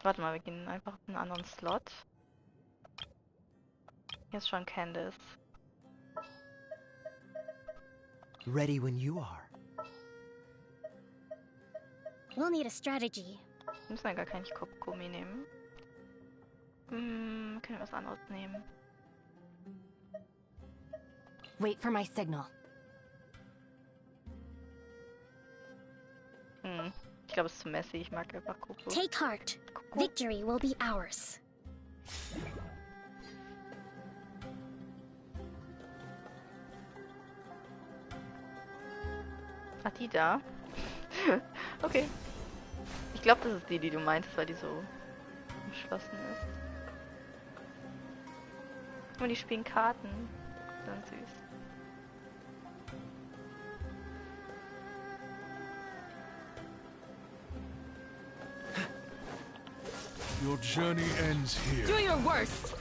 Warte mal, wir gehen einfach auf einen anderen Slot. Hier ist schon Candice. Ready when you are. We'll need a strategy. Wir müssen ja gar kein Gummi nehmen. Können wir was anderes nehmen? Wait for my signal. Ich glaube, es ist zu messy. Ich mag einfach Coco. Take heart. Victory will be ours. Ach, die da? Okay. glaube, das ist die du meintest, weil die so umschlossen ist. Und die spielen Karten. Ganz süß. Your journey ends here. Do your worst!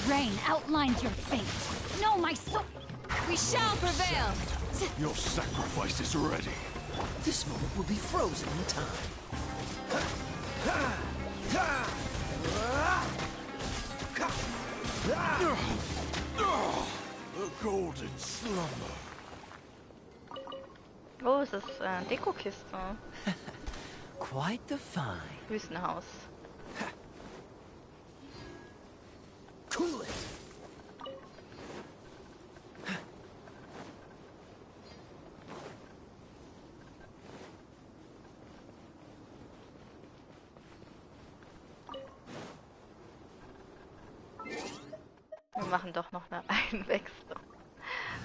Rain outlines your fate. No, my soul. We shall prevail! Your sacrifice is ready. This moment will be frozen in time. The golden slumber. Oh, es ist Dekokiste. Quite the find. Wüstenhaus. Cool it. Wir machen doch noch eine Einwechslung.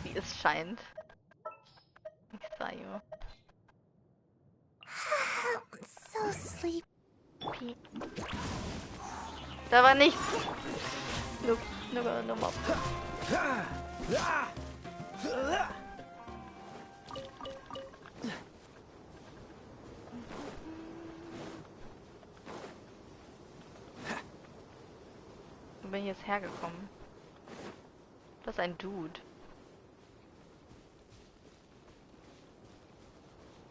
Wie es scheint. Ich sah ja. So sleepy. Da war nichts. Nur mal. Wo bin ich jetzt hergekommen? Das ist ein Dude.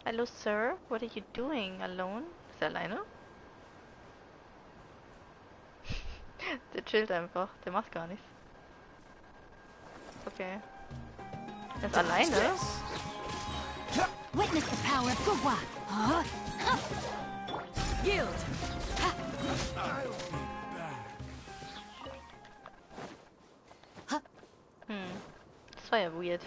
Hello, sir. What are you doing? Alone? Ist er alleine? Der chillt einfach. Der macht gar nichts. Okay. Er ist alleine? Witness the power of Gugwa. Yield! Das war ja weird.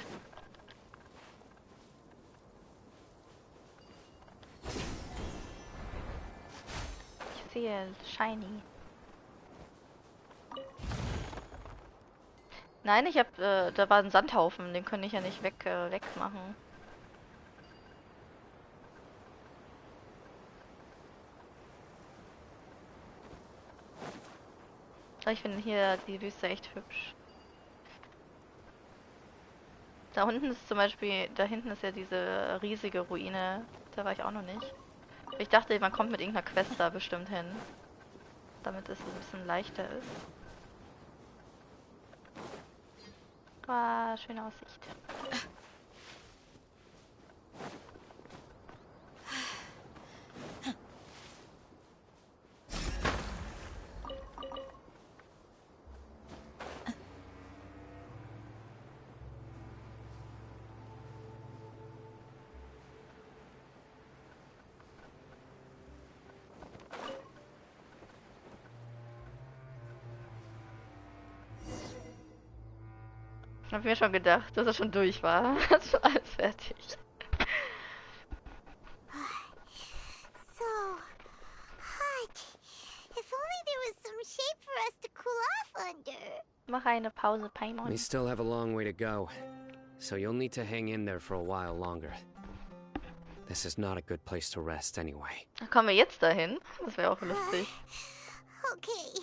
Ich sehe shiny. Nein, ich hab, da war ein Sandhaufen, den könnte ich ja nicht wegmachen. Ich finde hier die Wüste echt hübsch. Da unten ist zum Beispiel, da hinten ist ja diese riesige Ruine. Da war ich auch noch nicht. Ich dachte, man kommt mit irgendeiner Quest da bestimmt hin. Damit es ein bisschen leichter ist. Wow, schöne Aussicht. Ich hab mir schon gedacht, dass er schon durch war. Das ist schon alles fertig. So hot. If only there was some shade for us to cool off under. Mach eine Pause, Paimon. We still have a long way to go, so you'll need to hang in there for a while longer. This is not a good place to rest anyway. Kommen wir jetzt dahin? Das wäre auch lustig. Okay.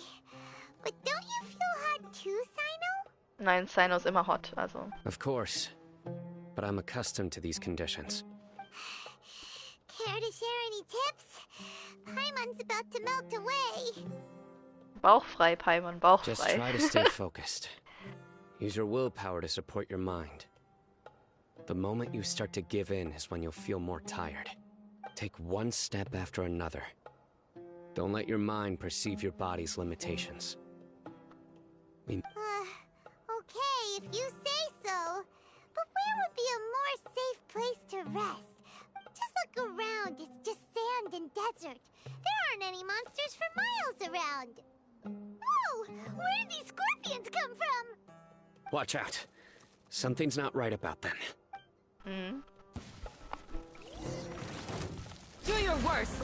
But don't you feel hot too, Cyno? Nein, Cyno ist immer hot, also. Of course, but I'm accustomed to these conditions. Care to share any tips? Paimon's about to melt away. Bauchfrei, Paimon, bauchfrei. Just try to stay focused. Use your willpower to support your mind. The moment you start to give in is when you'll feel more tired. Take one step after another. Don't let your mind perceive your body's limitations. Okay, if you say so. But where would be a more safe place to rest? Just look around. It's just sand and desert. There aren't any monsters for miles around. Whoa! Where did these scorpions come from? Watch out. Something's not right about them. Hmm. Do your worst!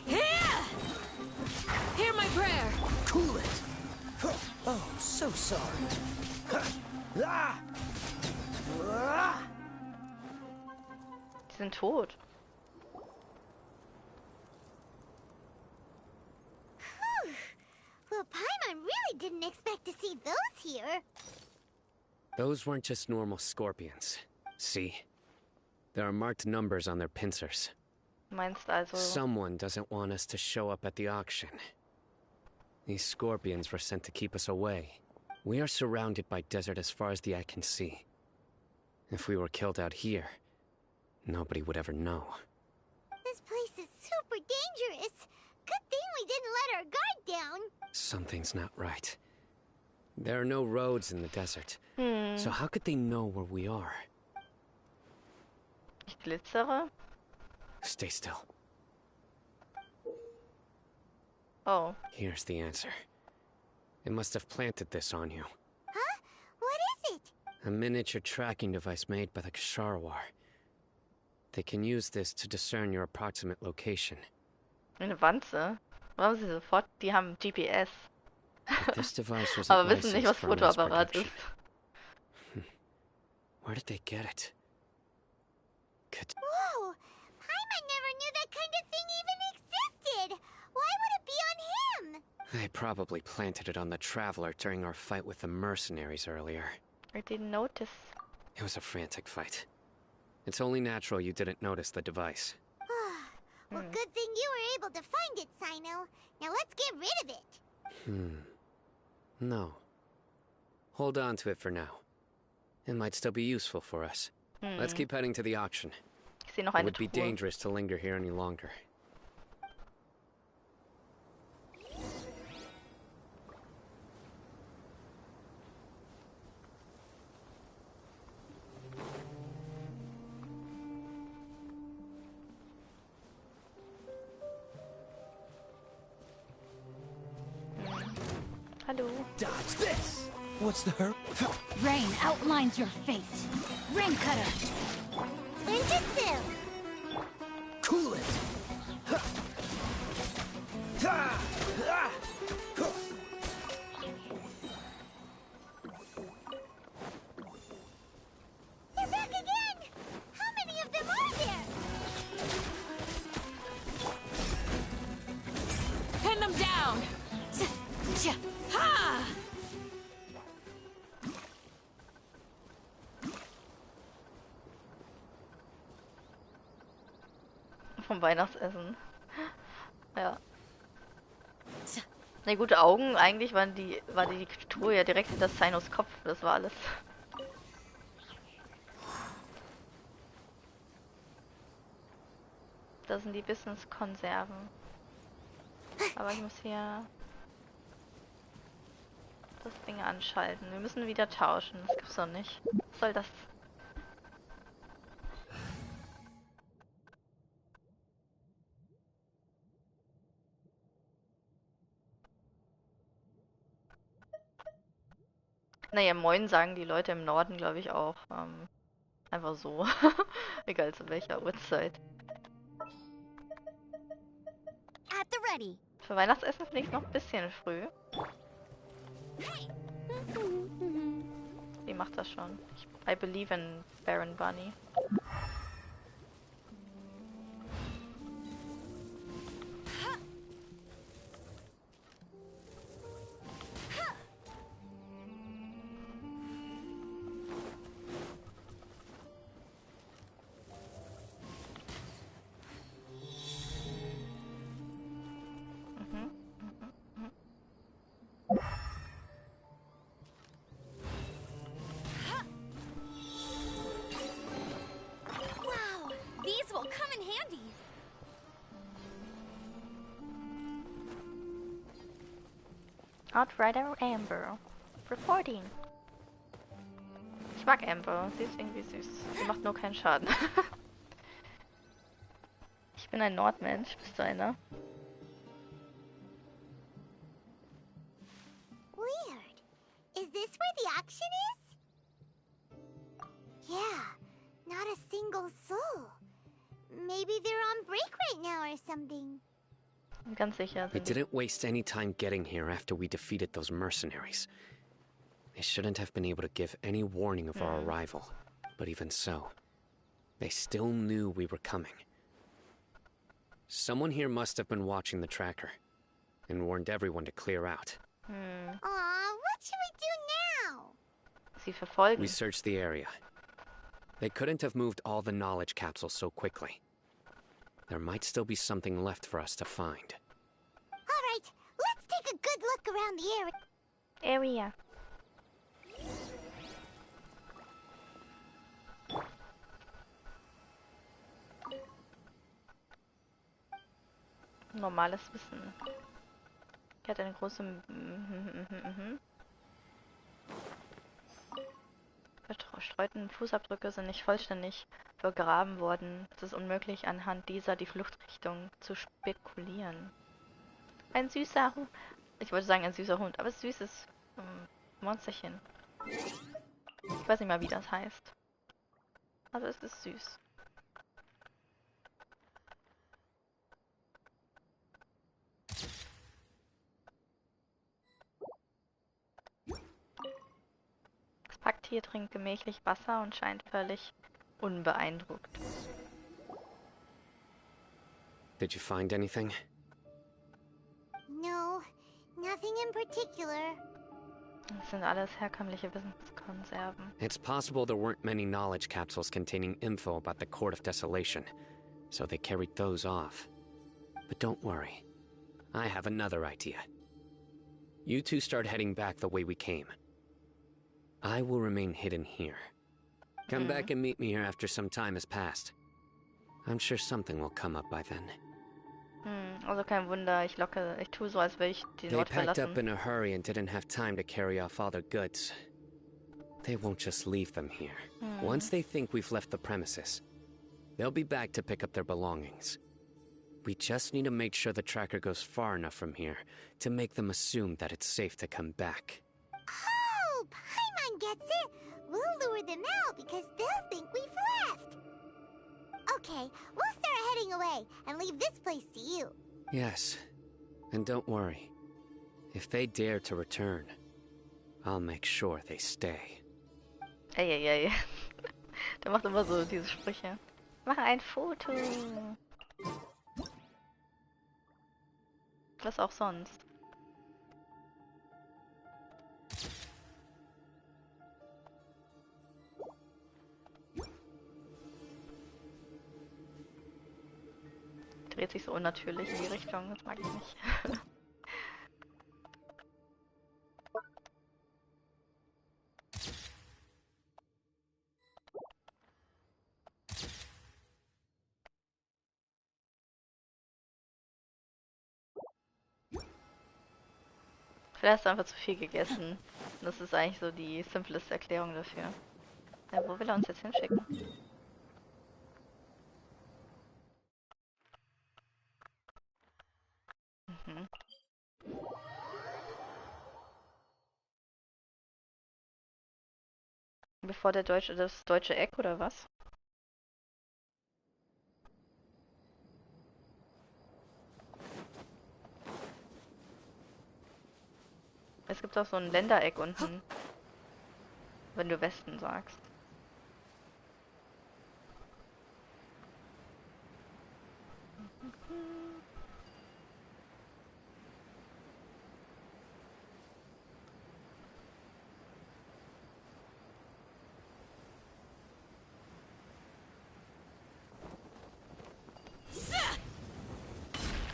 Here! Hear my prayer! Cool it. Oh, so sorry. Die sind tot. Well, Paimon really didn't expect to see those here. Those weren't just normal scorpions. See? There are marked numbers on their pincers. Meinst also... Someone doesn't want us to show up at the auction. These scorpions were sent to keep us away. We are surrounded by desert as far as the eye can see. If we were killed out here, nobody would ever know. This place is super dangerous. Good thing we didn't let our guard down. Something's not right. There are no roads in the desert. So how could they know where we are? Ich glitzere. Stay still. Oh. Here's the answer. It must have planted this on you. Huh? What is it? A miniature tracking device made by the Ksharawar. They can use this to discern your approximate location. Eine Wanze? Warum sie sofort? Die haben GPS. But this device was Aber wissen nicht, was for mass Fotoapparat production. ist. Where did they get it? Whoa! Paimon never knew that kind of thing even existed! Why would it be on him? They probably planted it on the Traveler during our fight with the mercenaries earlier. I didn't notice. It was a frantic fight. It's only natural you didn't notice the device. Well, good thing you were able to find it, Cyno. Now let's get rid of it. No. Hold on to it for now. It might still be useful for us. Let's keep heading to the auction. Ich sehe noch It eine would be Truhe. dangerous to linger here any longer. Hallo. Dodge this! What's the hurry? Rain outlines your fate. Rain cutter. Ninjutsu! Cool it! Ha! Ha! Ah! Huh. They're back again! How many of them are there? Pin them down! Ha! Vom Weihnachtsessen. Ja. Ne, gute Augen. Eigentlich war die Truhe ja direkt hinter Cynos Kopf. Das war alles. Das sind die Business-Konserven. Aber ich muss hier das Ding anschalten. Wir müssen wieder tauschen. Das gibt's doch nicht. Was soll das? Naja, moin sagen die Leute im Norden, glaube ich, auch. Einfach so. Egal zu welcher Uhrzeit. At the ready. Für Weihnachtsessen finde ich es noch ein bisschen früh. Die macht das schon. I believe in Baron Bunny. Wow, these will come in handy. Outrider Amber. Reporting. Ich mag Amber. Sie ist irgendwie süß. Sie macht nur keinen Schaden. Ich bin ein Nordmensch. Bist du einer? Weird. Is this where the auction is? Yeah, not a single soul. Maybe they're on break right now or something. Ganz sicher. We didn't waste any time getting here after we defeated those mercenaries. They shouldn't have been able to give any warning of our arrival. But even so, They still knew we were coming. Someone here must have been watching the tracker and warned everyone to clear out. Aw, what should we do now? Sie verfolgen. We searched the area. They couldn't have moved all the knowledge capsules so quickly. There might still be something left for us to find. Alright, let's take a good look around the area. Normales Wissen. Er hat eine große... Verstreuten Fußabdrücke sind nicht vollständig begraben worden. Es ist unmöglich, anhand dieser die Fluchtrichtung zu spekulieren. Ein süßer Hund. Ich wollte sagen ein süßer Hund, aber süßes Monsterchen. Ich weiß nicht mal, wie das heißt. Aber es ist süß. Das Packtier trinkt gemächlich Wasser und scheint völlig unbeeindruckt. Did you find anything? No, nothing in particular. Das sind alles herkömmliche Wissenskonserven. It's possible there weren't many knowledge capsules containing info about the Court of Desolation, so they carried those off. But don't worry. I have another idea. You two start heading back the way we came. I will remain hidden here. Come back and meet me here after some time has passed. I'm sure something will come up by then. Also kein Wunder, ich tue so, als würde ich den They Ort packed verlassen. up in a hurry and didn't have time to carry off all their goods. They won't just leave them here. Once they think we've left the premises, they'll be back to pick up their belongings. We just need to make sure the tracker goes far enough from here to make them assume that it's safe to come back. Oh, Paimon gets it. We'll lure them out because they'll think we've left. Okay, we'll start heading away and leave this place to you. Yes, and don't worry. If they dare to return, I'll make sure they stay. Ey. Der macht immer so diese Sprüche. Mach ein Foto. Was auch sonst. Dreht sich so unnatürlich in die Richtung, das mag ich nicht. Vielleicht hast du einfach zu viel gegessen. Das ist eigentlich so die simpleste Erklärung dafür. Ja, wo will er uns jetzt hinschicken? Bevor das deutsche Eck oder was? Es gibt auch so ein Ländereck unten, wenn du Westen sagst.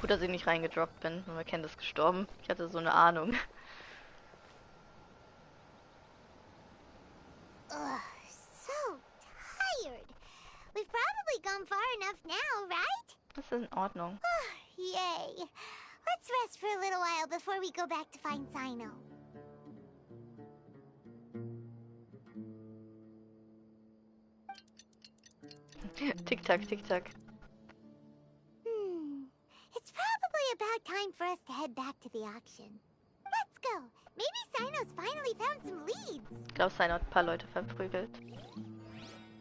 Gut, dass ich nicht reingedroppt bin. Nur Ken ist gestorben. Ich hatte so eine Ahnung. Ugh, so tired. We've probably gone far enough now, right? Das ist in Ordnung. Yay. Let's rest for a little while before we go back to find Cyno. Tick-Tack, Tick-Tack. It's probably about time for us to head back to the auction. Let's go. Maybe Cyno's finally found some leads. Ich glaube, Cyno hat ein paar Leute verprügelt.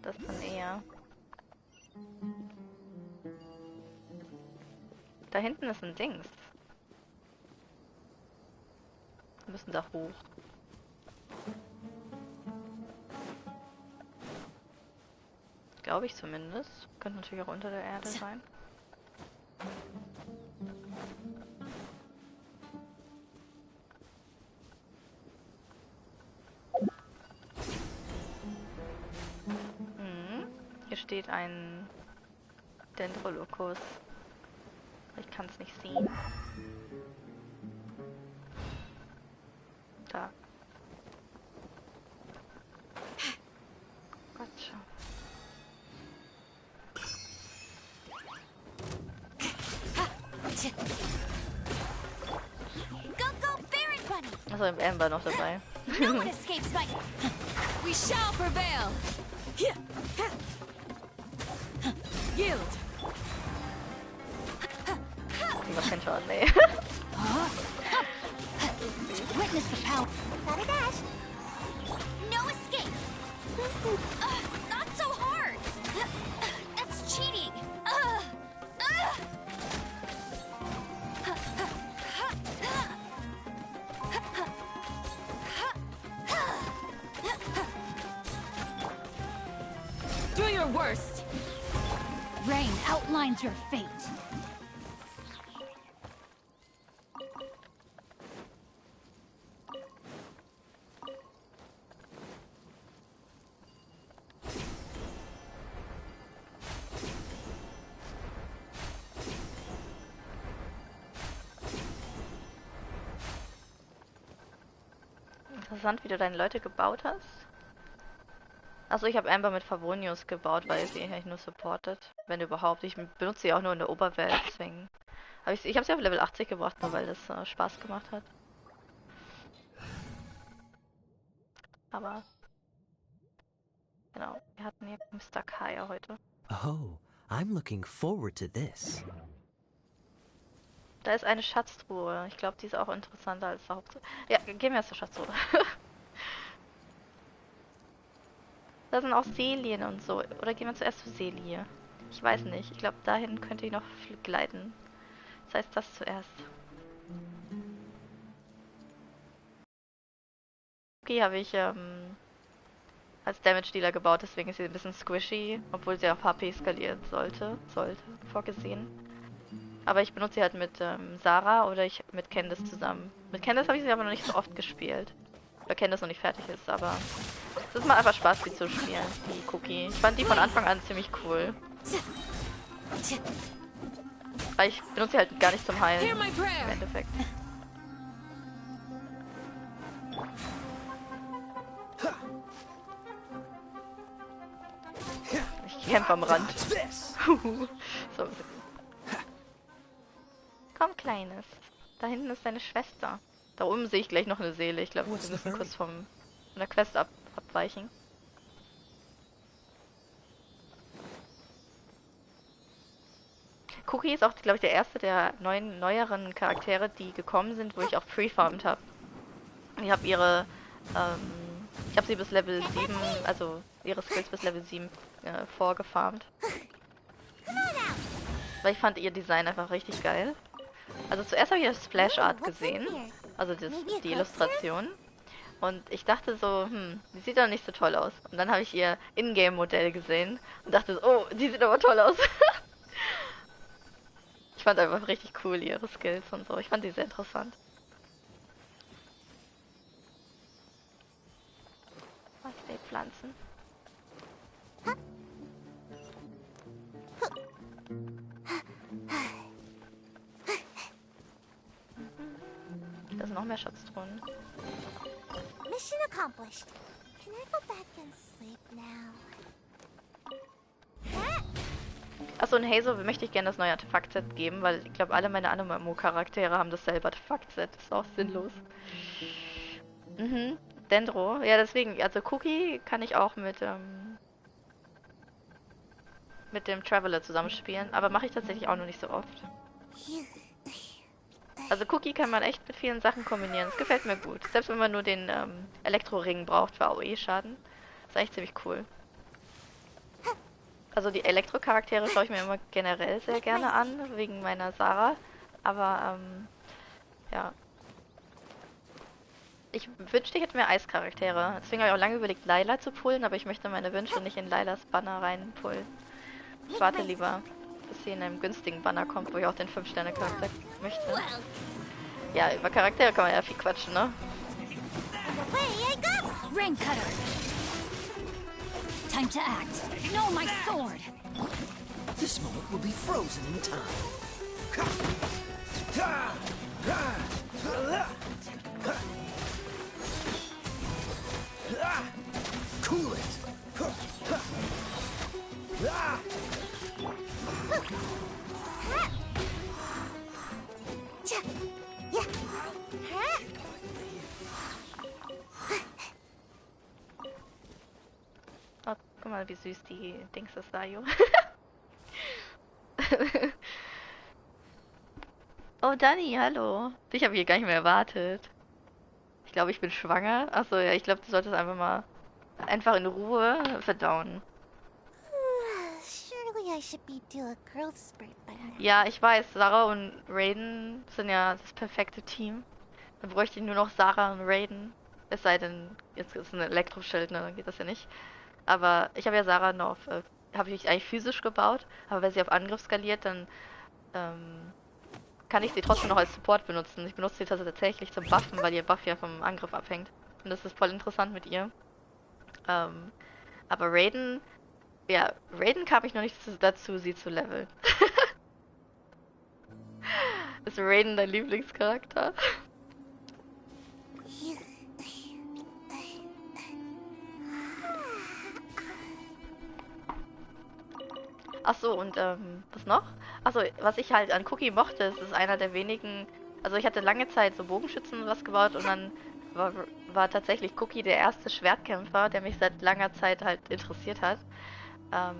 Das dann eher. Da hinten ist ein Dings. Wir müssen da hoch. Glaube ich zumindest. Könnte natürlich auch unter der Erde sein. Hier steht ein Dendrolokus. Ich kann es nicht sehen. Da. Gotcha. Also im Amber noch dabei. No one escapes my... We shall prevail! Yield! Die macht keinen Schaden, ey. Witness the power. Got a dash. No escape. Not so hard. That's cheating. Do your worst! Rain outlines your fate. Interessant, wie du deine Leute gebaut hast. Also ich habe Amber mit Favonius gebaut, weil sie eigentlich nur supportet. Wenn überhaupt. Ich benutze sie auch nur in der Oberwelt, deswegen. Aber ich habe sie auf Level 80 gebracht, nur weil das Spaß gemacht hat. Aber genau, wir hatten hier Mr. Kaya heute. Oh, I'm looking forward to this. Da ist eine Schatztruhe. Ich glaube, die ist auch interessanter als der Haupttruhe. Ja, gehen wir erst zur Schatztruhe. Da sind auch Selien und so. Oder gehen wir zuerst zur Selie? Ich weiß nicht. Ich glaube, dahin könnte ich noch gleiten. Das heißt, das zuerst. Okay, habe ich als Damage-Dealer gebaut, deswegen ist sie ein bisschen squishy, obwohl sie auf HP skalieren sollte, vorgesehen. Aber ich benutze sie halt mit Sarah oder mit Candice zusammen. Mit Candice habe ich sie aber noch nicht so oft gespielt. Weil Candice noch nicht fertig ist, aber es macht einfach Spaß, die zu spielen, die Cookie. Ich fand die von Anfang an ziemlich cool. Weil ich benutze sie halt gar nicht zum Heilen, im Endeffekt. Ich kämpfe am Rand. So. Komm, Kleines. Da hinten ist deine Schwester. Da oben sehe ich gleich noch eine Seele. Ich glaube, wir müssen kurz von der Quest abweichen. Cookie ist auch, glaube ich, der erste der neueren Charaktere, die gekommen sind, wo ich auch pre-farmed habe. Ich habe ich habe sie bis Level 7, also ihre Skills bis Level 7 vorgefarmt. Weil ich fand ihr Design einfach richtig geil. Also zuerst habe ich das Splash Art gesehen, also die Illustration. Und ich dachte so, die sieht doch nicht so toll aus. Und dann habe ich ihr Ingame-Modell gesehen und dachte so, oh, die sieht aber toll aus. Ich fand einfach richtig cool ihre Skills und so. Ich fand die sehr interessant. Was für Pflanzen? Da sind noch mehr Schatztruhen. Mission accomplished. Can I go back and sleep now? Achso, und Hazel möchte ich gerne das neue Artefakt-Set geben, weil ich glaube, alle meine Animo-Charaktere haben dasselbe Artefakt-Set. Das ist auch sinnlos. Dendro. Ja, deswegen, also Cookie kann ich auch mit dem Traveler zusammenspielen, aber mache ich tatsächlich auch noch nicht so oft. Also Cookie kann man echt mit vielen Sachen kombinieren. Das gefällt mir gut. Selbst wenn man nur den Elektro-Ring braucht für AOE-Schaden. Das ist eigentlich ziemlich cool. Also die Elektro-Charaktere schaue ich mir immer generell sehr gerne an, wegen meiner Sarah. Aber, ja. Ich wünschte, ich hätte mehr Eischaraktere. Deswegen habe ich auch lange überlegt, Layla zu pullen, aber ich möchte meine Wünsche nicht in Laylas Banner reinpullen. Ich warte lieber, bis sie in einem günstigen Banner kommt, wo ich auch den 5-Sterne-Charakter möchte. Ja, über Charaktere kann man ja viel quatschen, ne? Rain cutter. Time to act. No, my sword. This moment will be frozen in time. Cool it. Oh, guck mal, wie süß die Dings ist, Dayo. Oh, Dani, hallo. Dich habe ich hier gar nicht mehr erwartet. Ich glaube, ich bin schwanger. Achso, ja, ich glaube, du solltest einfach in Ruhe verdauen. Surely I should be due a growth spurt by now. Ja, ich weiß, Sarah und Raiden sind ja das perfekte Team. Dann bräuchte ich nur noch Sarah und Raiden. Es sei denn, jetzt ist ein Elektroschild, ne, dann geht das ja nicht. Aber ich habe ja Sarah noch habe ich eigentlich physisch gebaut, aber wenn sie auf Angriff skaliert, dann kann ich sie trotzdem noch als Support benutzen. Ich benutze sie tatsächlich zum Buffen, weil ihr Buff ja vom Angriff abhängt. Und das ist voll interessant mit ihr. Aber Raiden, ja, Raiden kam ich noch nicht dazu, sie zu leveln. Ist Raiden dein Lieblingscharakter? Achso, und was noch? Achso, was ich halt an Cookie mochte, es ist einer der wenigen. Also ich hatte lange Zeit so Bogenschützen und was gebaut und dann war tatsächlich Cookie der erste Schwertkämpfer, der mich seit langer Zeit halt interessiert hat.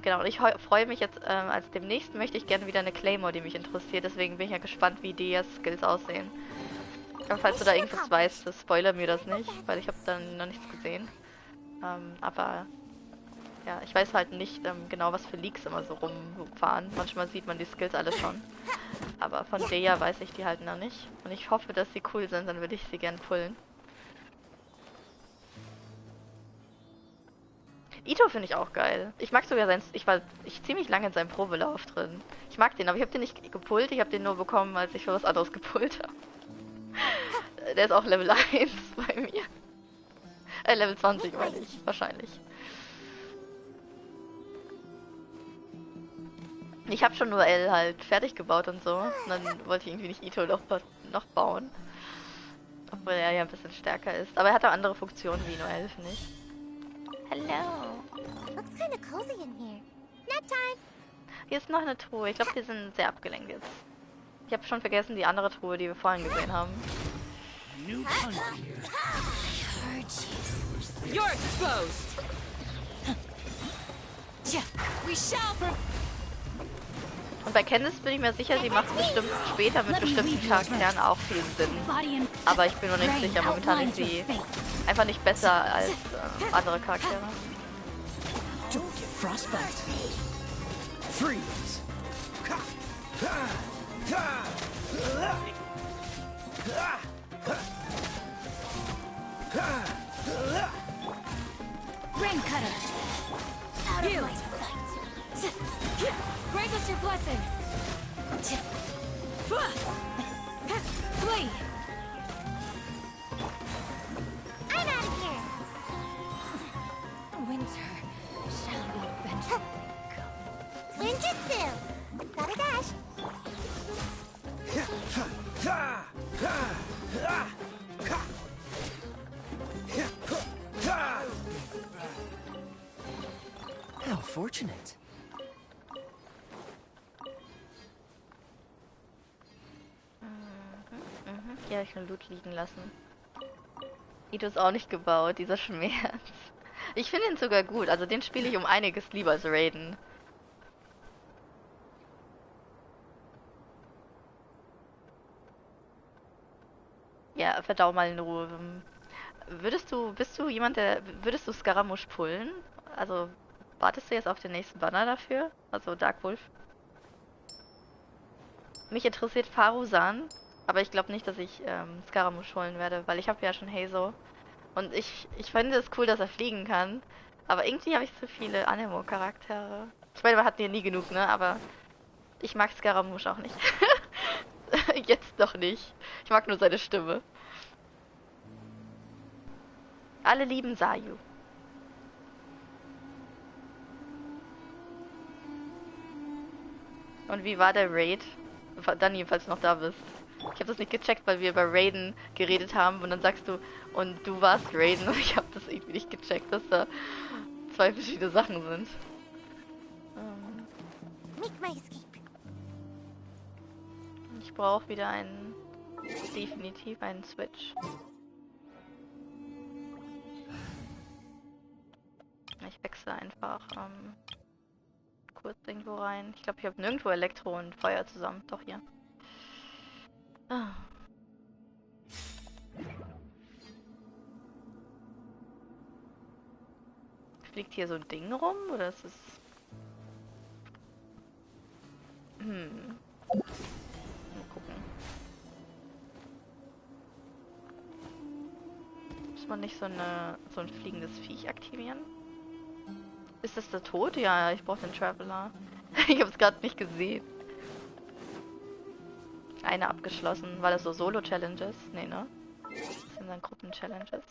Genau, und ich freue mich jetzt, als demnächst möchte ich gerne wieder eine Claymore, die mich interessiert, deswegen bin ich ja gespannt, wie die Skills aussehen. Aber falls du da irgendwas weißt, spoiler mir das nicht, weil ich habe dann noch nichts gesehen. Aber ja, ich weiß halt nicht genau, was für Leaks immer so rumfahren. Manchmal sieht man die Skills alle schon. Aber von Deja weiß ich die halt noch nicht. Und ich hoffe, dass sie cool sind, dann würde ich sie gern pullen. Ito finde ich auch geil. Ich mag sogar ich war ziemlich lange in seinem Probelauf drin. Ich mag den, aber ich habe den nicht gepullt. Ich habe den nur bekommen, als ich für was anderes gepullt habe. Der ist auch Level 1 bei mir. Level 20 meine ich, wahrscheinlich. Ich habe schon nur L halt fertig gebaut und so. Und dann wollte ich irgendwie nicht Ito noch bauen. Obwohl er ja ein bisschen stärker ist. Aber er hat auch andere Funktionen wie nur L, finde ich. Hello. Looks kind of cozy in here. Nap time. Hier ist noch eine Truhe. Ich glaube, die sind sehr abgelenkt jetzt. Ich habe schon vergessen die andere Truhe, die wir vorhin gesehen haben. You're exposed. We shall. Und bei Candice bin ich mir sicher, sie macht bestimmt später mit bestimmten Charakteren auch viel Sinn. Aber ich bin mir nicht sicher. Momentan ist sie einfach nicht besser als andere Charaktere. Don't get frostbite. Freeze. Rain cutter. Out of my sight. Grant us your blessing. Flee. I'm out of here. Winter shall eventually come. Ninjutsu. Gotta dash. How fortunate. Hier habe ich einen Loot liegen lassen. Ito ist auch nicht gebaut, dieser Schmerz. Ich finde ihn sogar gut, also den spiele ich um einiges lieber als Raiden. Ja, verdau mal in Ruhe. Bist du jemand, würdest du Scaramouche pullen? Also, wartest du jetzt auf den nächsten Banner dafür? Also Dark Wolf. Mich interessiert Farusan Aber ich glaube nicht, dass ich Scaramouche holen werde, weil ich habe ja schon Hazo. Und ich finde es cool, dass er fliegen kann. Aber irgendwie habe ich zu viele Anemo-Charaktere. Ich meine, wir hatten hier nie genug, ne? Aber ich mag Scaramouche auch nicht. Jetzt noch nicht. Ich mag nur seine Stimme. Alle lieben Sayu. Und wie war der Raid? Dani, falls du noch da bist. Ich habe das nicht gecheckt, weil wir über Raiden geredet haben und dann sagst du, und du warst Raiden und ich habe das irgendwie nicht gecheckt, dass da zwei verschiedene Sachen sind. Ich brauche wieder definitiv einen Switch. Ich wechsle einfach kurz irgendwo rein. Ich glaube, ich habe nirgendwo Elektro und Feuer zusammen. Doch hier. Ah. Fliegt hier so ein Ding rum oder ist es... Mal gucken. Muss man nicht so ein fliegendes Viech aktivieren? Ist das der Tod? Ja, ich brauche den Traveler. Ich habe es gerade nicht gesehen. Eine abgeschlossen. War das so Solo-Challenges? Nee, ne? Das sind dann Gruppen-Challenges.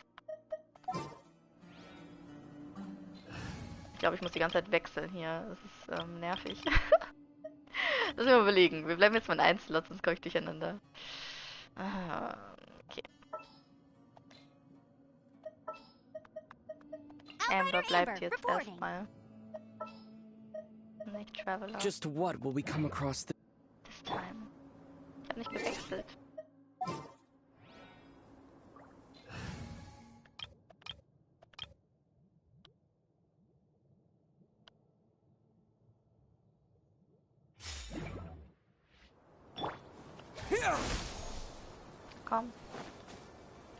Ich glaube, ich muss die ganze Zeit wechseln hier. Das ist nervig. Lass mich mal überlegen. Wir bleiben jetzt mal in 1 Slot, sonst komme ich durcheinander. Okay. Amber bleibt jetzt erstmal. Nicht Traveler. Just what will we come across this time? Ich habe nicht gewechselt. Komm.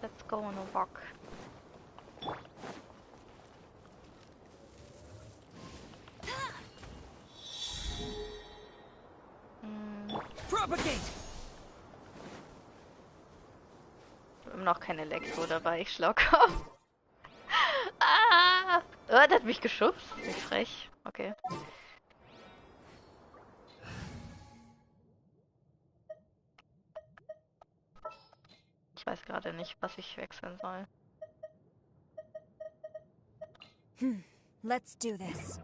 Let's go on a walk. Propagate! Immer noch kein Elektro dabei, ich Schlaukauf. Ah! Oh, der hat mich geschubst. Wie frech. Okay. Ich weiß gerade nicht, was ich wechseln soll. Let's do this.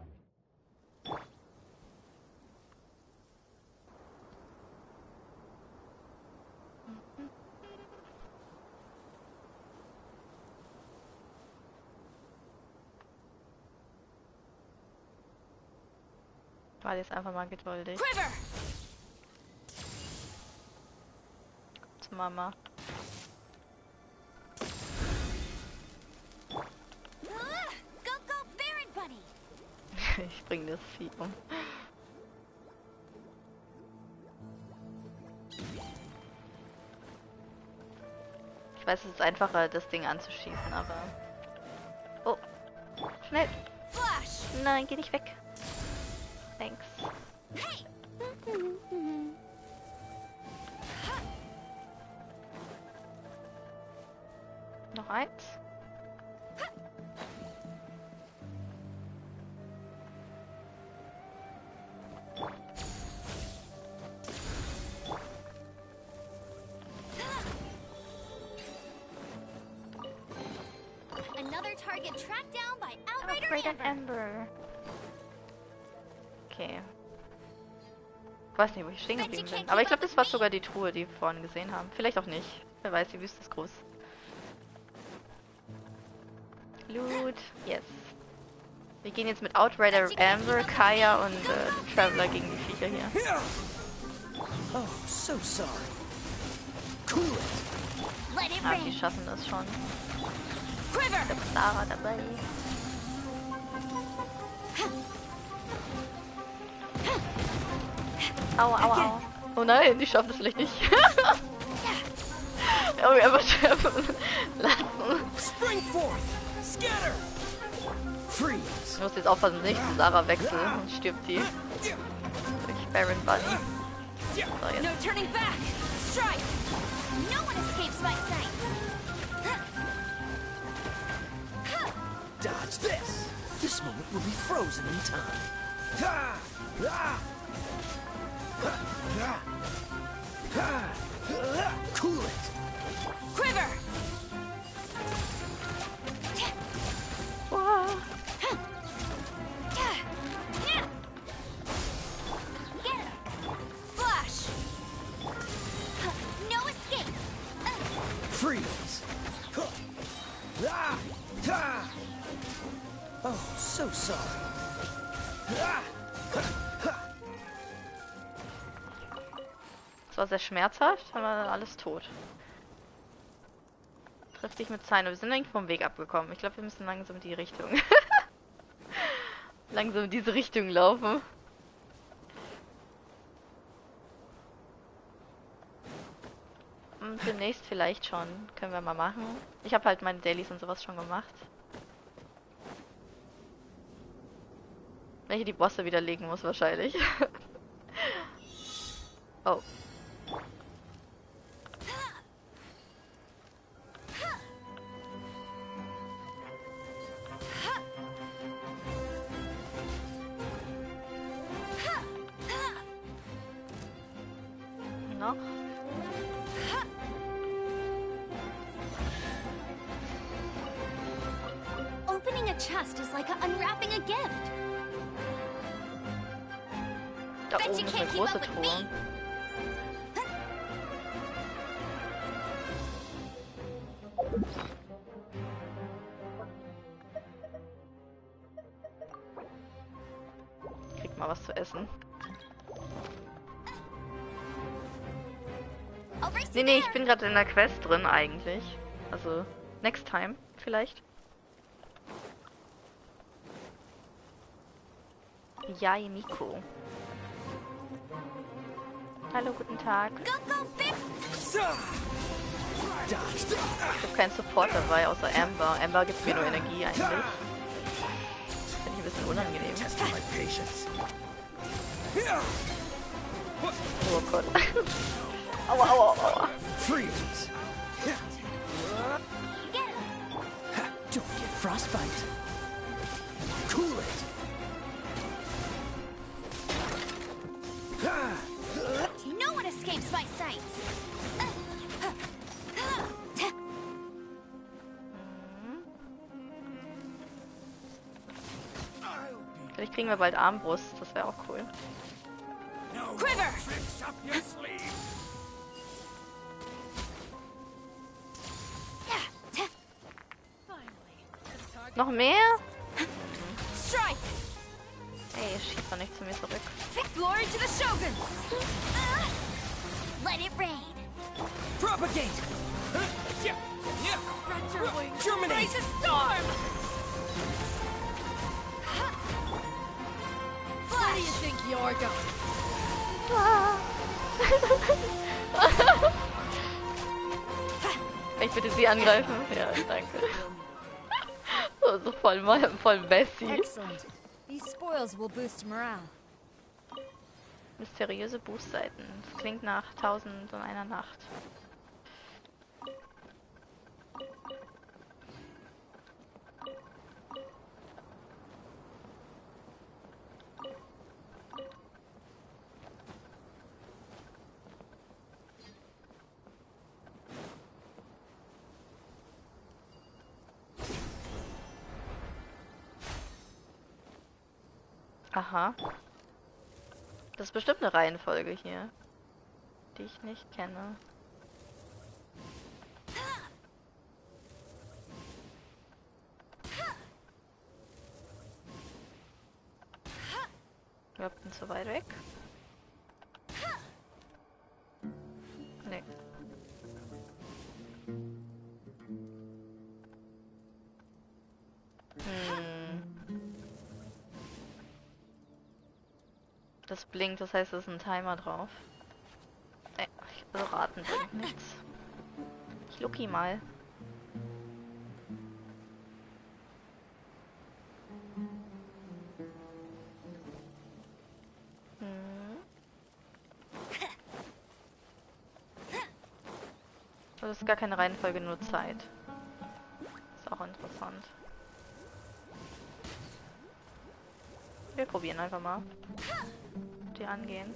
War jetzt einfach mal geduldig. Quiver! Zu Mama. Ich bring das Vieh um. Ich weiß, es ist einfacher, das Ding anzuschießen, aber... Oh, schnell! Flash! Nein, geh nicht weg. Thanks. Hey! Noch eins. Amber. Okay. Ich weiß nicht, wo ich stehen geblieben bin. Aber ich glaube, das war sogar die Truhe, die wir vorhin gesehen haben. Vielleicht auch nicht. Wer weiß, die Wüste ist groß. Loot. Yes. Wir gehen jetzt mit Outrider Amber, Kaya und Traveler gegen die Viecher hier. Oh, so sorry. Cool. Ah, die schaffen das schon. Ich hab Sarah dabei. Aua, aua, aua. Oh nein, die schaffen das vielleicht nicht. Ja, wir einfach schaffen lassen. Ich muss jetzt aufpassen, nicht zu Sarah wechseln, sonst stirbt die. Durch Baron Bunny. So, jetzt. frozen in time. Cool it. Quiver! Wow. Flash! No escape! Freeze. Oh, so sorry. Das war sehr schmerzhaft, aber alles tot. Triff dich mit Cyno. Wir sind eigentlich vom Weg abgekommen. Ich glaube, wir müssen langsam in die Richtung. Langsam in diese Richtung laufen. Und demnächst vielleicht schon. Können wir mal machen. Ich habe halt meine Dailies und sowas schon gemacht. Wenn ich die Bosse widerlegen muss, wahrscheinlich. Oh. Noch. Opening a chest is like unwrapping a gift. Da Bet oben you ist eine can't keep große up with Truhe. me. Krieg mal was zu essen. I'll race Nee, you nee, ich there. bin gerade in der Quest drin eigentlich. Also, next time vielleicht. Yai Miko. Hallo, guten Tag. Go, go, big. Ich habe keinen Support dabei, außer Amber. Amber gibt mir nur Energie eigentlich. Finde ich ein bisschen unangenehm. Testing my patience. Oh Gott. Aua, aua, aua. Freeze. Don't get frostbite. Cool it. No one escapes my sights. Vielleicht kriegen wir bald Armbrust, das wäre auch cool. Quiver! Noch mehr? Strike! Ey, schieß doch nicht zu mir zurück. Glory to the Shogun! Let it rain. Propagate. Spread your wings! Germinate. Raise a storm! Where do you think you're going? Kann ich bitte sie angreifen? Ja, danke. So voll Bessie. Excellent. These spoils will boost morale. Mysteriöse Buchseiten. Das klingt nach 1001 Nacht. Aha. Das ist bestimmt eine Reihenfolge hier, die ich nicht kenne. Wir sind zu weit weg. Nee. Das blinkt, das heißt, es ist ein Timer drauf. Also raten bringt nichts. Ich lucki mal. Das ist gar keine Reihenfolge, nur Zeit. Ist auch interessant. Wir probieren einfach mal. Die angehen.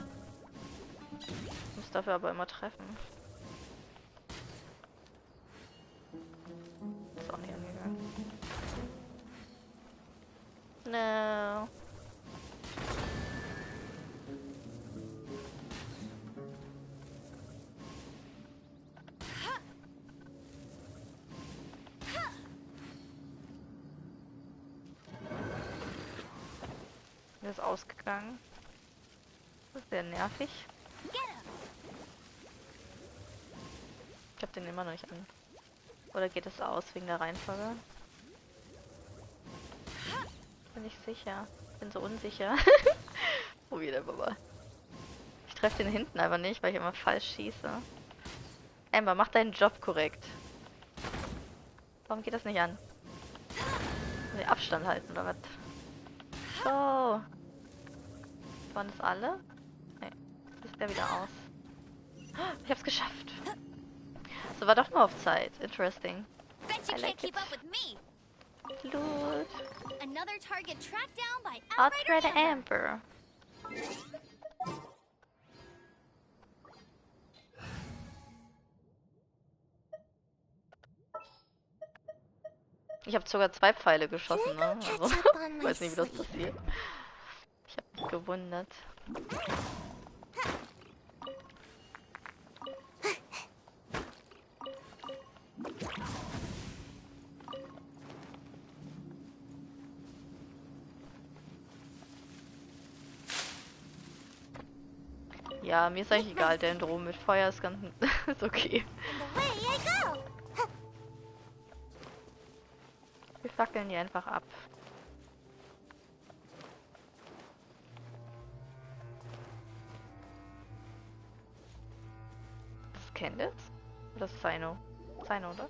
Muss dafür aber immer treffen. Ist auch nicht angegangen. No. Der ist ausgegangen. Das ist sehr nervig. Ich hab den immer noch nicht an. Oder geht es aus wegen der Reihenfolge? Bin ich sicher. Bin so unsicher. Probier einfach mal. Ich treffe den hinten aber nicht, weil ich immer falsch schieße. Amber, mach deinen Job korrekt. Warum geht das nicht an? Den Abstand halten oder was? Oh. Waren das alle? Nee. Ist der wieder aus. Ich hab's geschafft. So, war doch nur auf Zeit. Interesting. I like it. Loot. Another target tracked down by Outrider Amber. Ich habe sogar 2 Pfeile geschossen, ne? Also, ich weiß nicht, wie das passiert. Ich habe mich gewundert. Ja, mir ist eigentlich egal, der Drohung mit Feuer ist ganz ist okay. Wir fackeln die einfach ab. Das ist Candice? Oder das ist CYNO? CYNO, oder?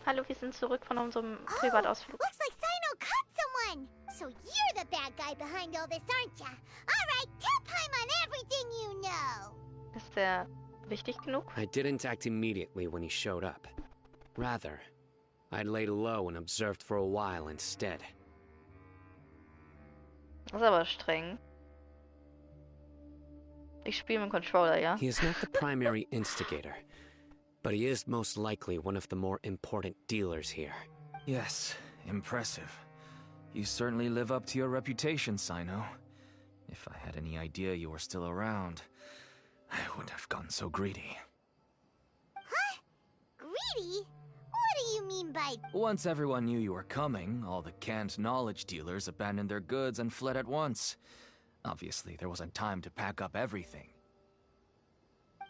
Hallo, wir sind zurück von unserem Privatausflug. Looks like CYNO caught someone! So you're the bad guy behind all this, aren't ya? Alright, tell Paimon everything you know! Ist der wichtig genug? I didn't act immediately when he showed up. Rather, I'd laid low and observed for a while instead. Das ist aber streng. Ich spiele mit dem Controller, ja? He is not the primary instigator, but he is most likely one of the more important dealers here. Yes, impressive. You certainly live up to your reputation, CYNO. If I had any idea you were still around, I wouldn't have gotten so greedy. Huh? Greedy? What do you mean by... Once everyone knew you were coming, all the canned knowledge dealers abandoned their goods and fled at once. Obviously, there wasn't time to pack up everything.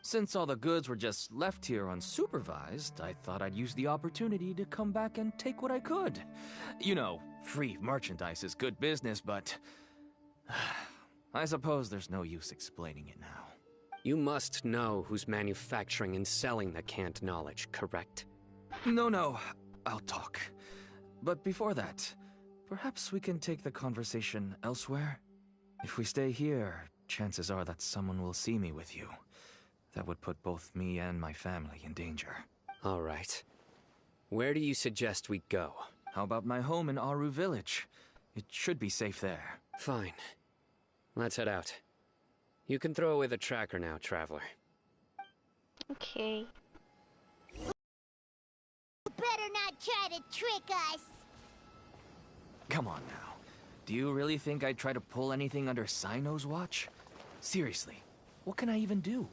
Since all the goods were just left here unsupervised, I thought I'd use the opportunity to come back and take what I could. You know, free merchandise is good business, but... I suppose there's no use explaining it now. You must know who's manufacturing and selling the canned knowledge, correct? No, I'll talk. But before that, perhaps we can take the conversation elsewhere? If we stay here, chances are that someone will see me with you. That would put both me and my family in danger. All right. Where do you suggest we go? How about my home in Aru Village? It should be safe there. Fine. Let's head out. You can throw away the tracker now, traveler. Okay. Better not try to trick us! Come on now. Do you really think I'd try to pull anything under CYNO's watch? Seriously, what can I even do?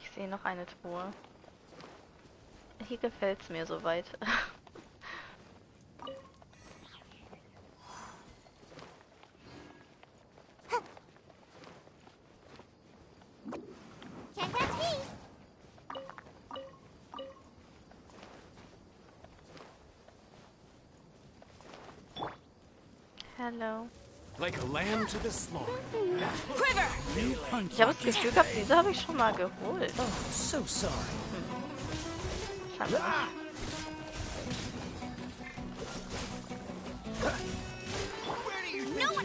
Ich sehe noch eine Truhe. Hier gefällt's mir soweit. Hello. Like a lamb to the slaughter. Ich habe das Gefühl gehabt, diese habe ich schon mal geholt. Oh, so sorry. Schade.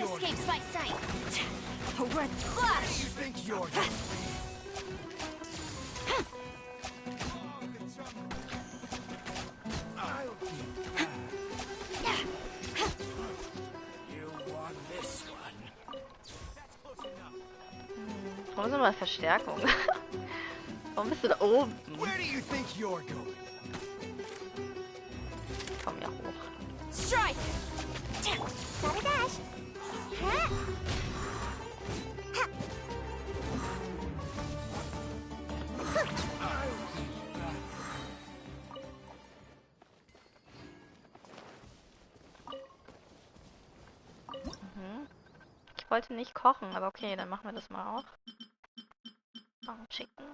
escapes my sight. A red flash! You think you're doing? I'll keep that. You want this one? That's close enough. Warum ist immer Verstärkung? Warum bist du da oben? Where do you think you're going? Komm ja hoch. Strike! Gotta dash. Huh? Ha. Ich wollte nicht kochen, aber okay, dann machen wir das mal auch. Chicken.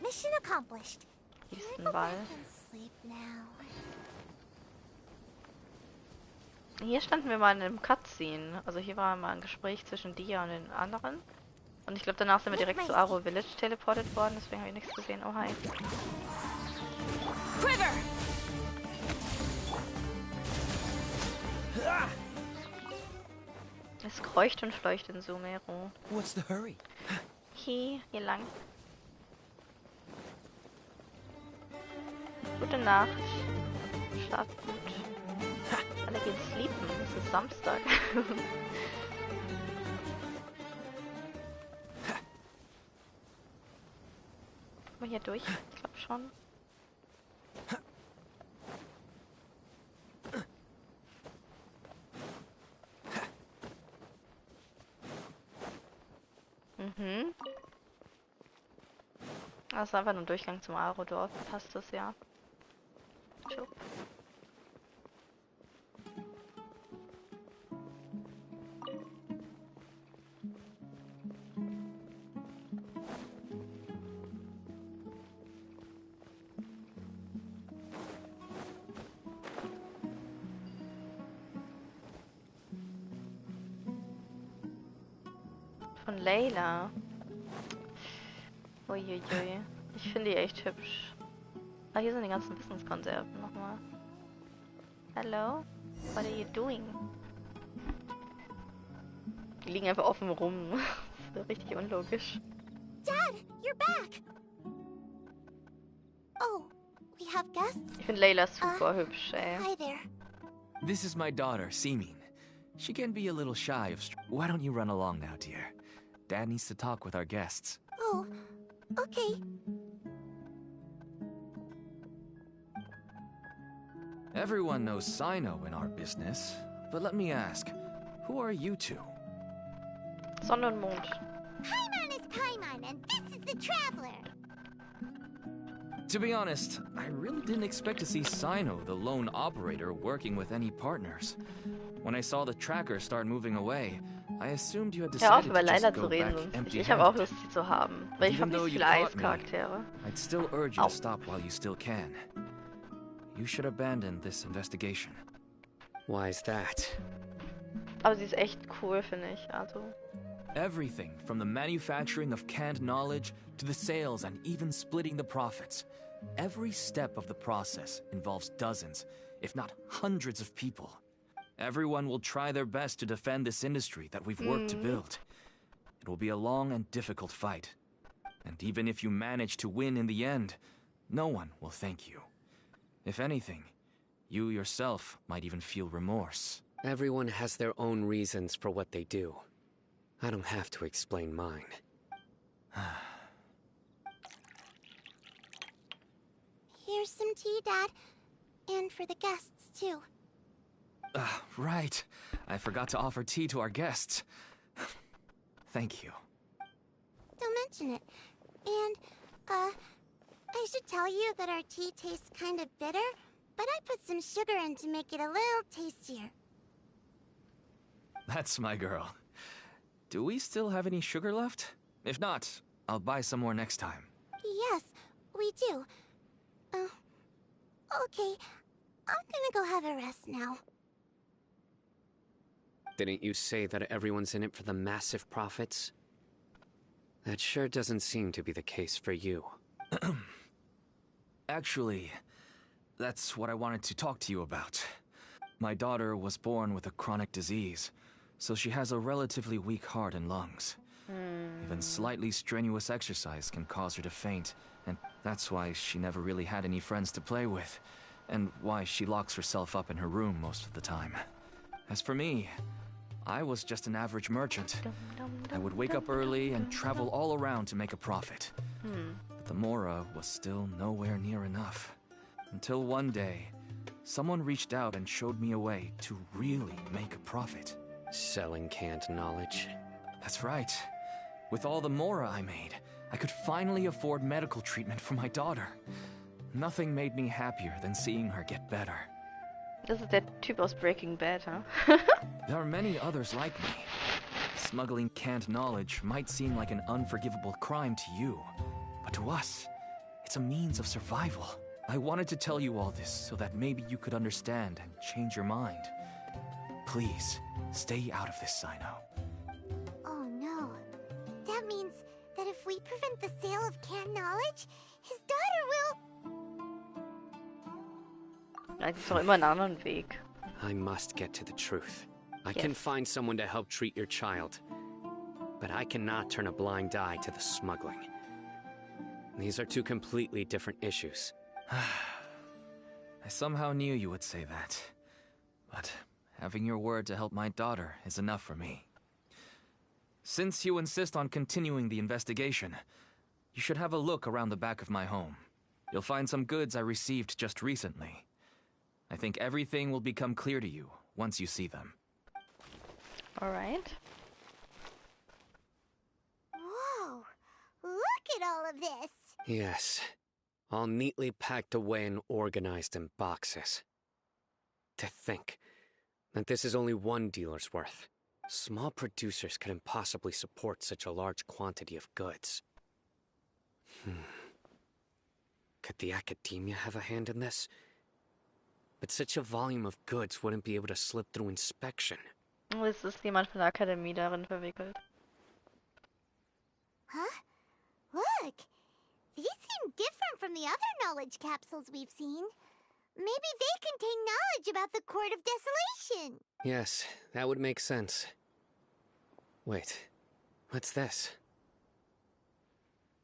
Mission accomplished. Wüstenball. Can sleep now. Hier standen wir mal in einem Cutscene. Also hier war mal ein Gespräch zwischen dir und den anderen. Und ich glaube, danach sind wir direkt zu Aro Village teleportet worden, deswegen habe ich nichts gesehen. Oh, hi. Quiver! Es kreucht und fleucht in Sumeru. What's the hurry? Hier lang. Gute Nacht. Schlaf gut. Alle gehen sleepen. Es ist Samstag. Mal hier durch? Ich glaube schon. Mhm. Das ist einfach nur ein Durchgang zum Aro-Dorf. Passt das ja. Schau. Von Layla. Uiuiui. Ich finde die echt hübsch. Ah, hier sind die ganzen Wissenskonserven nochmal. Hello? What are you doing? Die liegen einfach offen rum. Das ist richtig unlogisch. Dad, you're back. Oh, we have guests? Ich finde Layla super hübsch, ey. Hi there. This is my daughter, Seeming. She can be a little shy of Why don't you run along now, dear? Dad needs to talk with our guests. Oh, okay. Everyone knows CYNO in our business, but let me ask, who are you two? Sonne und Mond. Paimon is Paimon, and this is the Traveler. To be honest, I really didn't expect to see CYNO, the lone operator, working with any partners. When I saw the tracker start moving away, I assumed you had Hör auf, decided über to just Layla go zu reden, back sonst ich habe auch empty-handed. Lust, sie zu haben. Weil ich Even habe though nicht you viele caught me, Eischaraktere. I'd still urge you Au. to stop while you still can. You should abandon this investigation. Why is that? Aber sie ist echt cool, finde ich. Also. Everything from the manufacturing of canned knowledge to the sales and even splitting the profits. Every step of the process involves dozens, if not hundreds of people. Everyone will try their best to defend this industry that we've worked to build. It will be a long and difficult fight. And even if you manage to win in the end, no one will thank you. If anything, you yourself might even feel remorse. Everyone has their own reasons for what they do. I don't have to explain mine. Here's some tea, Dad. And for the guests, too. Right. I forgot to offer tea to our guests. Thank you. Don't mention it. And, I should tell you that our tea tastes kind of bitter, but I put some sugar in to make it a little tastier. That's my girl. Do we still have any sugar left? If not, I'll buy some more next time. Yes, we do. Okay. I'm gonna go have a rest now. Didn't you say that everyone's in it for the massive profits? That sure doesn't seem to be the case for you. Actually, that's what I wanted to talk to you about. My daughter was born with a chronic disease, so she has a relatively weak heart and lungs. Even slightly strenuous exercise can cause her to faint, and that's why she never really had any friends to play with, and why she locks herself up in her room most of the time. As for me, I was just an average merchant. I would wake up early and travel all around to make a profit. But the Mora was still nowhere near enough. Until one day, someone reached out and showed me a way to really make a profit. Selling canned knowledge? That's right. With all the Mora I made, I could finally afford medical treatment for my daughter. Nothing made me happier than seeing her get better. Das ist der Typ aus Breaking Bad, huh? There are many others like me. Smuggling canned knowledge might seem like an unforgivable crime to you, but to us, it's a means of survival. I wanted to tell you all this so that maybe you could understand and change your mind. Please, stay out of this, Cyno. Oh no. That means that if we prevent the sale of canned knowledge, his daughter will... Da gibt's doch immer einen anderen Weg. I must get to the truth. I can find someone to help treat your child, but I cannot turn a blind eye to the smuggling. These are two completely different issues. I somehow knew you would say that. But having your word to help my daughter is enough for me. Since you insist on continuing the investigation, you should have a look around the back of my home. You'll find some goods I received just recently. I think everything will become clear to you once you see them. Alright. Whoa! Look at all of this! Yes. All neatly packed away and organized in boxes. To think that this is only one dealer's worth. Small producers couldn't possibly support such a large quantity of goods. Could the Academia have a hand in this? But such a volume of goods wouldn't be able to slip through inspection. Es ist jemand von der Akademie darin verwickelt. Huh? Look! These seem different from the other knowledge capsules we've seen. Maybe they contain knowledge about the Court of Desolation. Yes, that would make sense. Wait, what's this?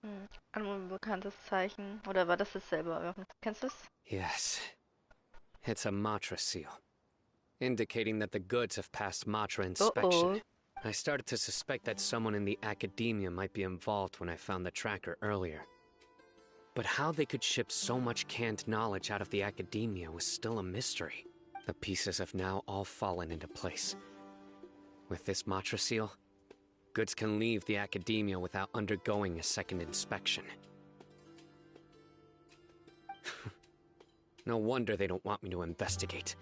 Ein unbekanntes Zeichen. Oder war das dasselbe? Kennst du es? Yes. It's a Matra seal, indicating that the goods have passed Matra inspection. I started to suspect that someone in the Academia might be involved when I found the tracker earlier. But how they could ship so much canned knowledge out of the Academia was still a mystery. The pieces have now all fallen into place. With this Matra seal, goods can leave the Academia without undergoing a second inspection. No wonder they don't want me to investigate.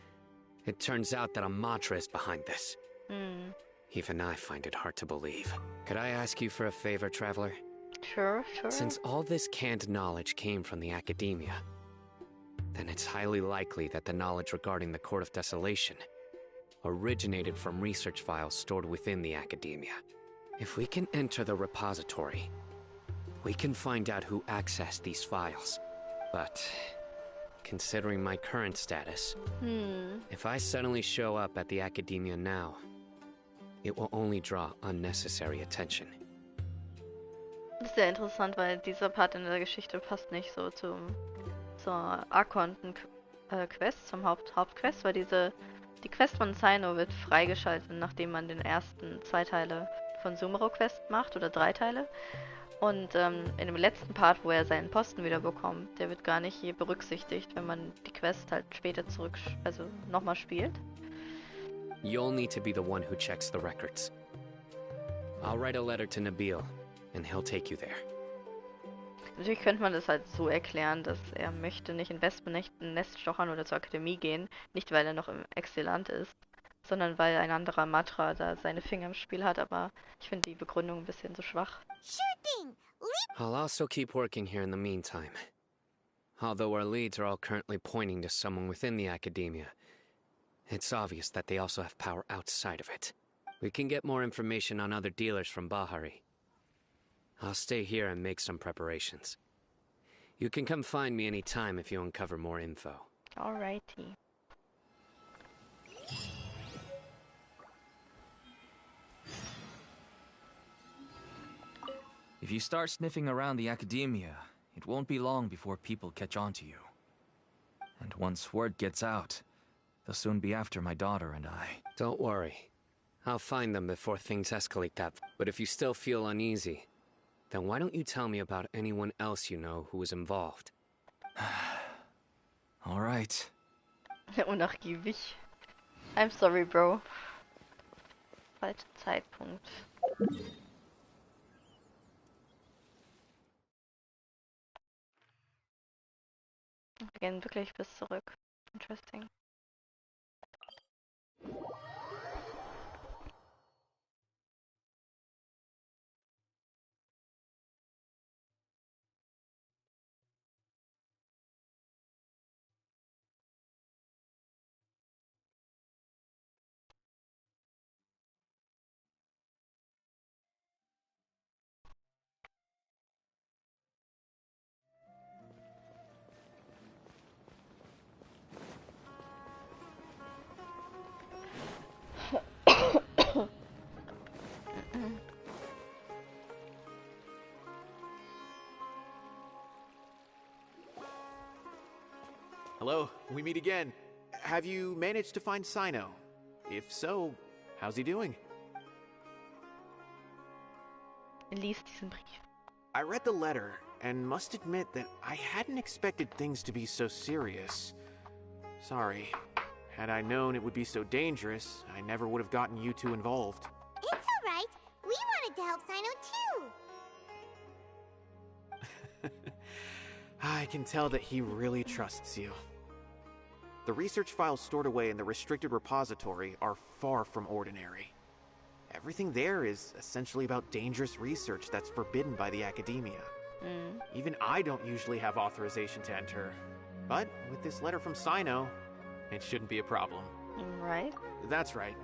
It turns out that a Matra is behind this. Even I find it hard to believe. Could I ask you for a favor, Traveler? Sure. Since all this canned knowledge came from the Academia, then it's highly likely that the knowledge regarding the Court of Desolation originated from research files stored within the Academia. If we can enter the repository, we can find out who accessed these files. But considering my current status, if I suddenly show up at the Academia now, it will only draw unnecessary attention. Das ist sehr interessant, weil dieser Part in der Geschichte passt nicht so zur Archonten-Quest, zum Hauptquest, weil die Quest von Cyno wird freigeschaltet, nachdem man den ersten 2 Teile von Sumeru Quest macht, oder 3 Teile. Und in dem letzten Part, wo er seinen Posten wieder bekommt, der wird gar nicht je berücksichtigt, wenn man die Quest halt später nochmal spielt. You'll need to be the one who checks the records. I'll write a letter to Nabil, and he'll take you there. Natürlich könnte man das halt so erklären, dass er möchte nicht in Wespennest stochern oder zur Akademie gehen, nicht weil er noch im Exzellent ist, sondern weil ein anderer Matra da seine Finger im Spiel hat, aber ich finde die Begründung ein bisschen so schwach. Sure thing! I'll also keep working here in the meantime. Although our leads are all currently pointing to someone within the Academia, it's obvious that they also have power outside of it. We can get more information on other dealers from Bahari. I'll stay here and make some preparations. You can come find me anytime if you uncover more info. Alrighty. If you start sniffing around the academia, it won't be long before people catch on to you. And once word gets out, they'll soon be after my daughter and I. Don't worry. I'll find them before things escalate that. But if you still feel uneasy, then why don't you tell me about anyone else you know who was involved? All right. Unnachgiebig. I'm sorry, bro. Falscher Zeitpunkt. Wir gehen wirklich bis zurück. Interesting. Hello, we meet again. Have you managed to find CYNO? If so, how's he doing? Lies diesen Brief. I read the letter and must admit that I hadn't expected things to be so serious. Sorry. Had I known it would be so dangerous, I never would have gotten you two involved. It's alright. We wanted to help CYNO too. I can tell that he really trusts you. The research files stored away in the restricted repository are far from ordinary. Everything there is essentially about dangerous research that's forbidden by the academia. Even I don't usually have authorization to enter. But with this letter from CYNO, it shouldn't be a problem. Right? That's right.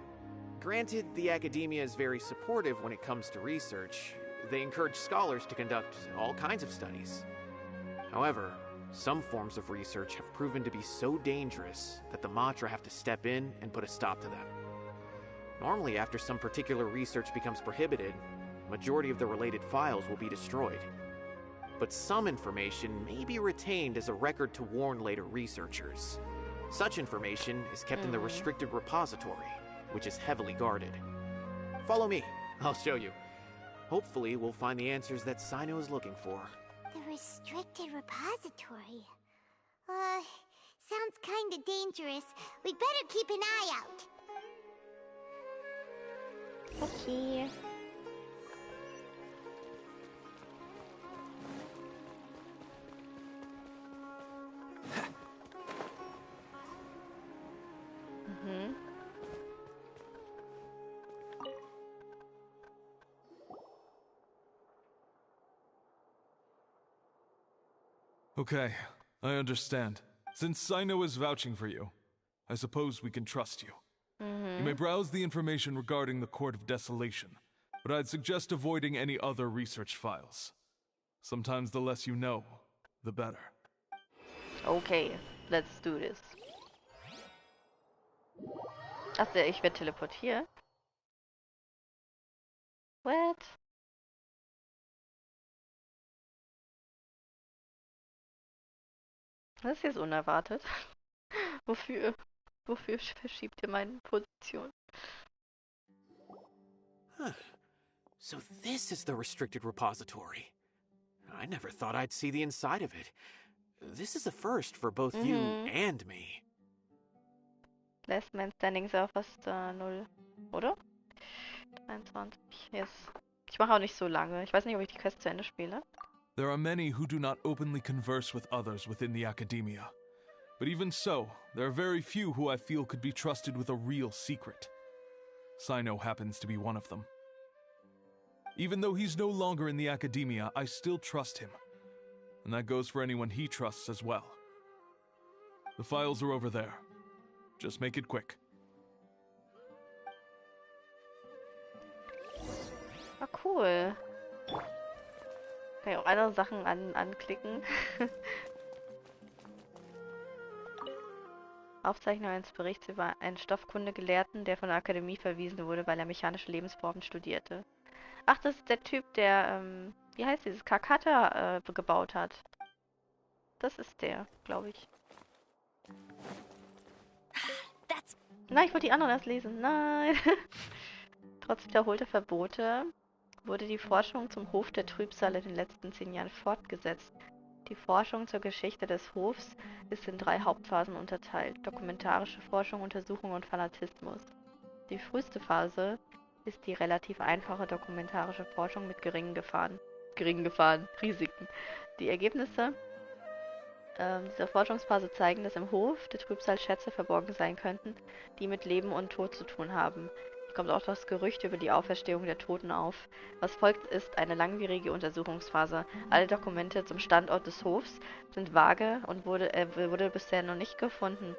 Granted, the academia is very supportive when it comes to research. They encourage scholars to conduct all kinds of studies. However, some forms of research have proven to be so dangerous that the Matra have to step in and put a stop to them. Normally, after some particular research becomes prohibited, the majority of the related files will be destroyed. But some information may be retained as a record to warn later researchers. Such information is kept in the restricted repository, which is heavily guarded. Follow me, I'll show you. Hopefully, we'll find the answers that CYNO is looking for. The restricted repository. Sounds kinda dangerous. We'd better keep an eye out. Okay. Okay, I understand. Since CYNO is vouching for you, I suppose we can trust you. You may browse the information regarding the Court of Desolation, but I'd suggest avoiding any other research files. Sometimes the less you know, the better. Okay, let's do this. Ach, ich werde teleportiert. What? Das ist jetzt unerwartet. Wofür verschiebt ihr meine Position? Huh. So this is the restricted repository. I never thought I'd see the inside of it. This is a first for both you and me. Last Man Standing ist auch fast 0, oder? 23. Yes. Ich mache auch nicht so lange. Ich weiß nicht, ob ich die Quest zu Ende spiele. There are many who do not openly converse with others within the academia. But even so, there are very few who I feel could be trusted with a real secret. CYNO happens to be one of them. Even though he's no longer in the academia, I still trust him. And that goes for anyone he trusts as well. The files are over there. Just make it quick. Ah, cool. Kann ich auch andere Sachen anklicken. Aufzeichnung eines Berichts über einen Stoffkunde-Gelehrten, der von der Akademie verwiesen wurde, weil er mechanische Lebensformen studierte. Ach, das ist der Typ, der, wie heißt dieses, Kakata gebaut hat. Das ist der, glaube ich. Nein, ich wollte die anderen erst lesen. Nein. Trotz wiederholter Verbote wurde die Forschung zum Hof der Trübsal in den letzten 10 Jahren fortgesetzt. Die Forschung zur Geschichte des Hofs ist in 3 Hauptphasen unterteilt: dokumentarische Forschung, Untersuchung und Fanatismus. Die früheste Phase ist die relativ einfache dokumentarische Forschung mit geringen Gefahren, Risiken. Die Ergebnisse dieser Forschungsphase zeigen, dass im Hof der Trübsal Schätze verborgen sein könnten, die mit Leben und Tod zu tun haben. Hier kommt auch das Gerücht über die Auferstehung der Toten auf. Was folgt, ist eine langwierige Untersuchungsphase. Alle Dokumente zum Standort des Hofs sind vage und wurde bisher noch nicht gefunden.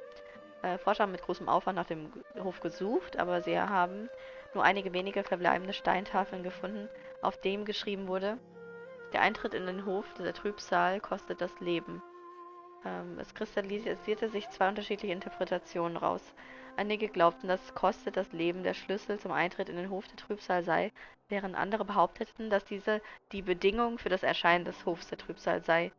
Forscher haben mit großem Aufwand nach dem Hof gesucht, aber sie haben nur einige wenige verbleibende Steintafeln gefunden, auf dem geschrieben wurde: Der Eintritt in den Hof der Trübsal kostet das Leben. Es kristallisierte sich 2 unterschiedliche Interpretationen raus. Einige glaubten, dass kostet das Leben der Schlüssel zum Eintritt in den Hof der Trübsal sei, während andere behaupteten, dass diese die Bedingung für das Erscheinen des Hofs der Trübsal sei.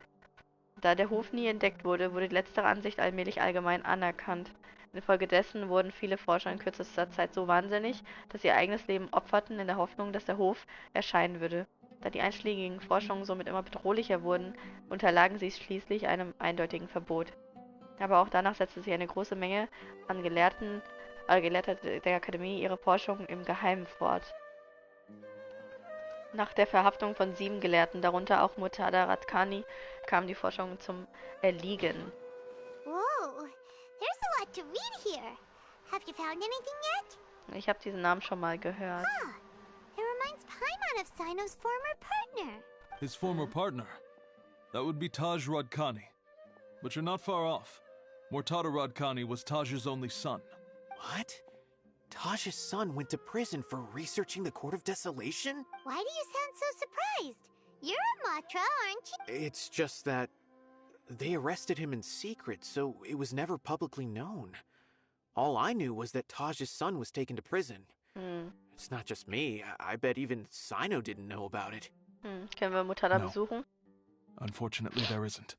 Da der Hof nie entdeckt wurde, wurde die letztere Ansicht allmählich allgemein anerkannt. Infolgedessen wurden viele Forscher in kürzester Zeit so wahnsinnig, dass sie ihr eigenes Leben opferten in der Hoffnung, dass der Hof erscheinen würde. Da die einschlägigen Forschungen somit immer bedrohlicher wurden, unterlagen sie schließlich einem eindeutigen Verbot. Aber auch danach setzte sich eine große Menge an Gelehrter der Akademie ihre Forschungen im Geheimen fort. Nach der Verhaftung von 7 Gelehrten, darunter auch Murtada Radkani, kamen die Forschungen zum Erliegen. Whoa, there's a lot to read here. Have you found anything yet? Ich habe diesen Namen schon mal gehört. It reminds Paimon of Cyno's former partner. His former partner? That would be Taj Radkani. But you're not far off. Murtada Radkani was Taj's only son. What? Taj's son went to prison for researching the Court of Desolation? Why do you sound so surprised? You're a Matra, aren't you? It's just that they arrested him in secret, so it was never publicly known. All I knew was that Taj's son was taken to prison. It's not just me. I bet even Cyno didn't know about it. Können wir Murtada besuchen? Unfortunately, there isn't.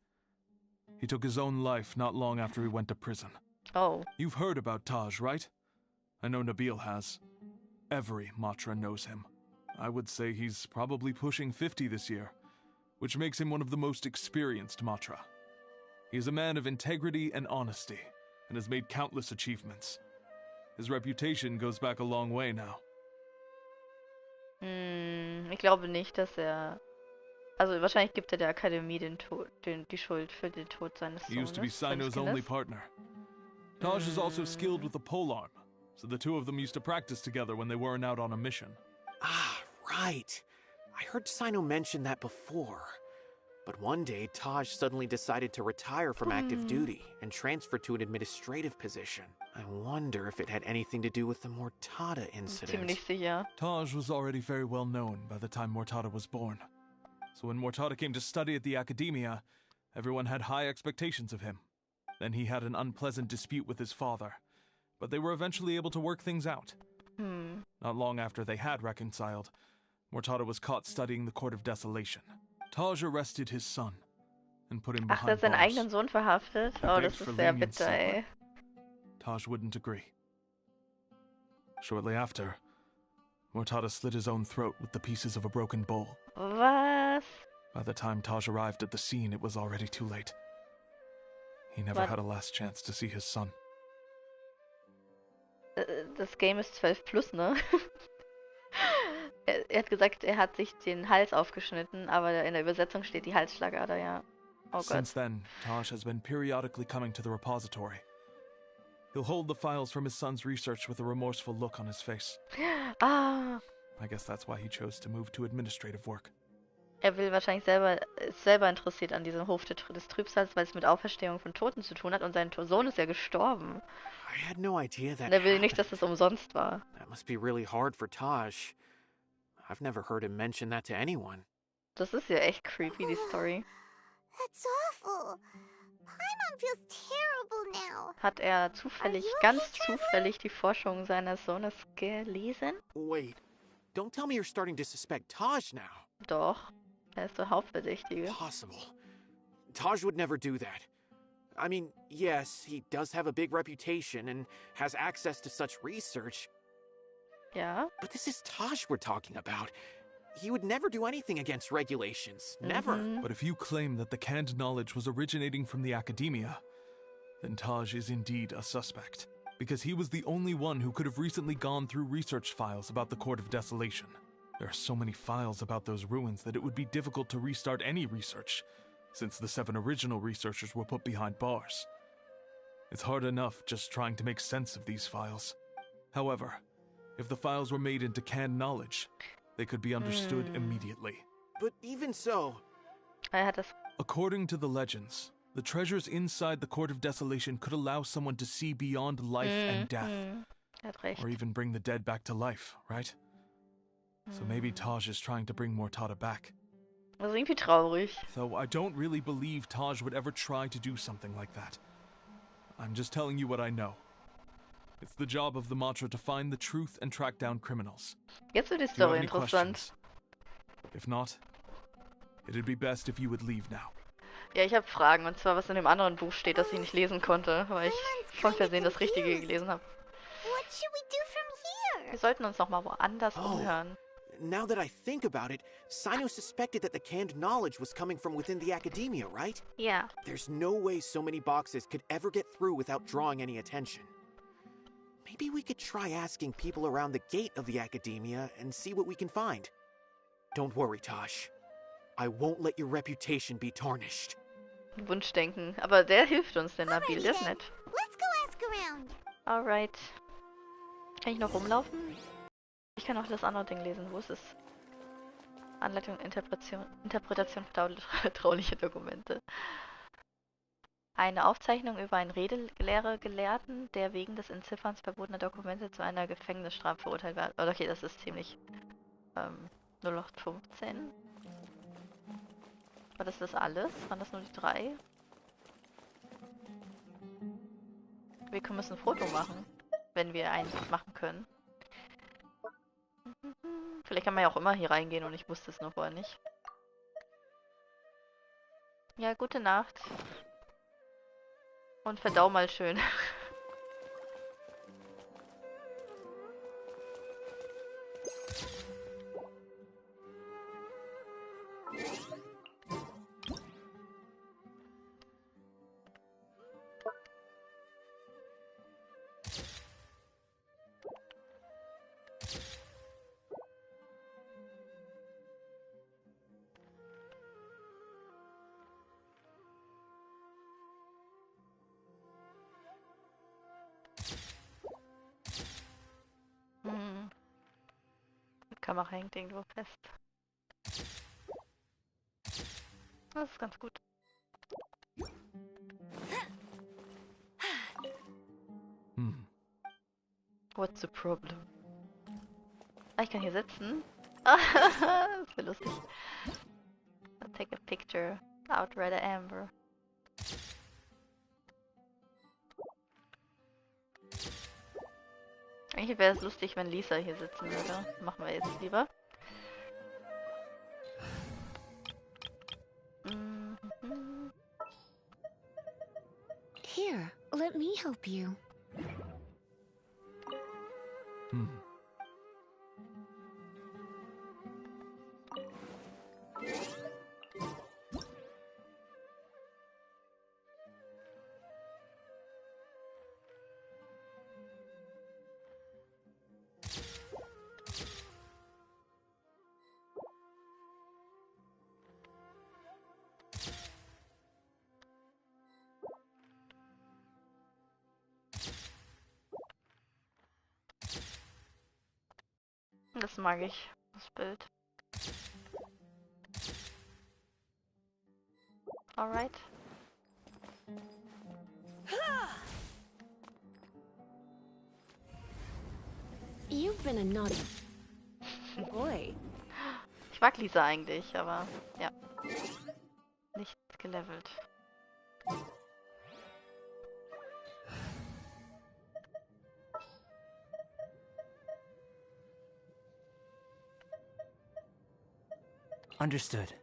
He took his own life not long after he went to prison. Oh. You've heard about Taj, right? I know Nabil has. Every Matra knows him. I would say he's probably pushing 50 this year, which makes him one of the most experienced Matra. He is a man of integrity and honesty, and has made countless achievements. His reputation goes back a long way now. Ich glaube nicht, dass er... Also wahrscheinlich gibt er der Akademie die Schuld für den Tod seines Sohnes. He used to be Cyno's only partner. Taj is also skilled with the polearm, so the 2 of them used to practice together when they weren't out on a mission. Ah, right. I heard Cyno mention that before. But one day, Taj suddenly decided to retire from active duty and transfer to an administrative position. I wonder if it had anything to do with the Murtada incident. Ziemlich sicher. Taj was already very well known by the time Murtada was born. So when Murtada came to study at the Academia, everyone had high expectations of him. Then he had an unpleasant dispute with his father, but they were eventually able to work things out. Not long after they had reconciled, Murtada was caught studying the Court of Desolation. Taj arrested his son and put him behind bars. Ach, der hat seinen eigenen Sohn verhaftet? Oh, das ist sehr bitter, ey. Taj wouldn't agree. Shortly after, Murtada slit his own throat with the pieces of a broken bowl. Was? By the time Taj arrived at the scene, it was already too late. He never had a last chance to see his son. Das Game ist 12+, ne? Er hat gesagt, er hat sich den Hals aufgeschnitten, aber in der Übersetzung steht die Halsschlagader, ja. Oh Gott. Since then, Taj has been periodically coming to the repository. He'll hold the files from his son's research with a remorseful look on his face. Ah. I guess that's why he chose to move to administrative work. Er will wahrscheinlich selber interessiert an diesem Hof des Trübsals, weil es mit Auferstehung von Toten zu tun hat, und sein Sohn ist ja gestorben. I had no idea that. Und er will nicht, dass das umsonst war. That must be really hard for Taj. I've never heard him mention that to anyone. Das ist ja echt creepy, die Story. That's awful. Paimon feels terrible now. Hat er zufällig, ganz zufällig die Forschung seines Sohnes gelesen? Wait, don't tell me you're starting to suspect Taj now. Doch, er ist der Hauptverdächtige. Possible. Taj would never do that. I mean, yes, he does have a big reputation and has access to such research. Ja. But this is Taj we're talking about. He would never do anything against regulations. Never. But if you claim that the canned knowledge was originating from the academia, then Taj is indeed a suspect. Because he was the only one who could have recently gone through research files about the Court of Desolation. There are so many files about those ruins that it would be difficult to restart any research, since the 7 original researchers were put behind bars. It's hard enough just trying to make sense of these files. However, if the files were made into canned knowledge, they could be understood immediately. But even so... According to the legends, the treasures inside the Court of Desolation could allow someone to see beyond life and death. Or even bring the dead back to life, right? So maybe Taj is trying to bring Mortada back. Das ist irgendwie traurig. Though I don't really believe Taj would ever try to do something like that. I'm just telling you what I know. It's the job of the Matra to find the truth and track down criminals. Jetzt wird die Do you have Story any interessant. questions? If not, it'd be best if you would leave now. Ja, ich habe Fragen, und zwar was in dem anderen Buch steht, das ich nicht lesen konnte, weil ich von Versehen das Richtige gelesen habe. What should we do from here? Wir sollten uns noch mal woanders umhören. Now that I think about it, Cyno suspected that the canned knowledge was coming from within the academia, right? Yeah. There's no way so many boxes could ever get through without drawing any attention. Maybe we could try asking people around the gate of the academia and see what we can find. Don't worry, Taj. I won't let your reputation be tarnished. Wunschdenken. Aber der hilft uns, der Nabil, der ist nett. Let's go ask around. Alright. Kann ich noch rumlaufen? Ich kann auch das andere Ding lesen. Wo ist es? Anleitung, Interpretation vertraulicher Dokumente. Eine Aufzeichnung über einen Gelehrten, der wegen des Entzifferns verbotener Dokumente zu einer Gefängnisstrafe verurteilt wird. Oh, okay, das ist ziemlich 0815. War das alles? Waren das nur die 3? Wir müssen ein Foto machen, wenn wir eins machen können. Vielleicht kann man ja auch immer hier reingehen und ich wusste es nur vorher nicht. Ja, gute Nacht. Und verdau mal schön. Die Kamera hängt irgendwo fest. Das ist ganz gut. What's the problem? Ah, ich kann hier sitzen. Das wäre lustig. I'll take a picture. Outrider Amber. Eigentlich wäre es lustig, wenn Lisa hier sitzen würde. Machen wir jetzt lieber. Here, let me help you. Das mag ich, das Bild. Alright. You've been a naughty boy. Ich mag mag Lisa eigentlich, aber ja. Nicht gelevelt. Understood.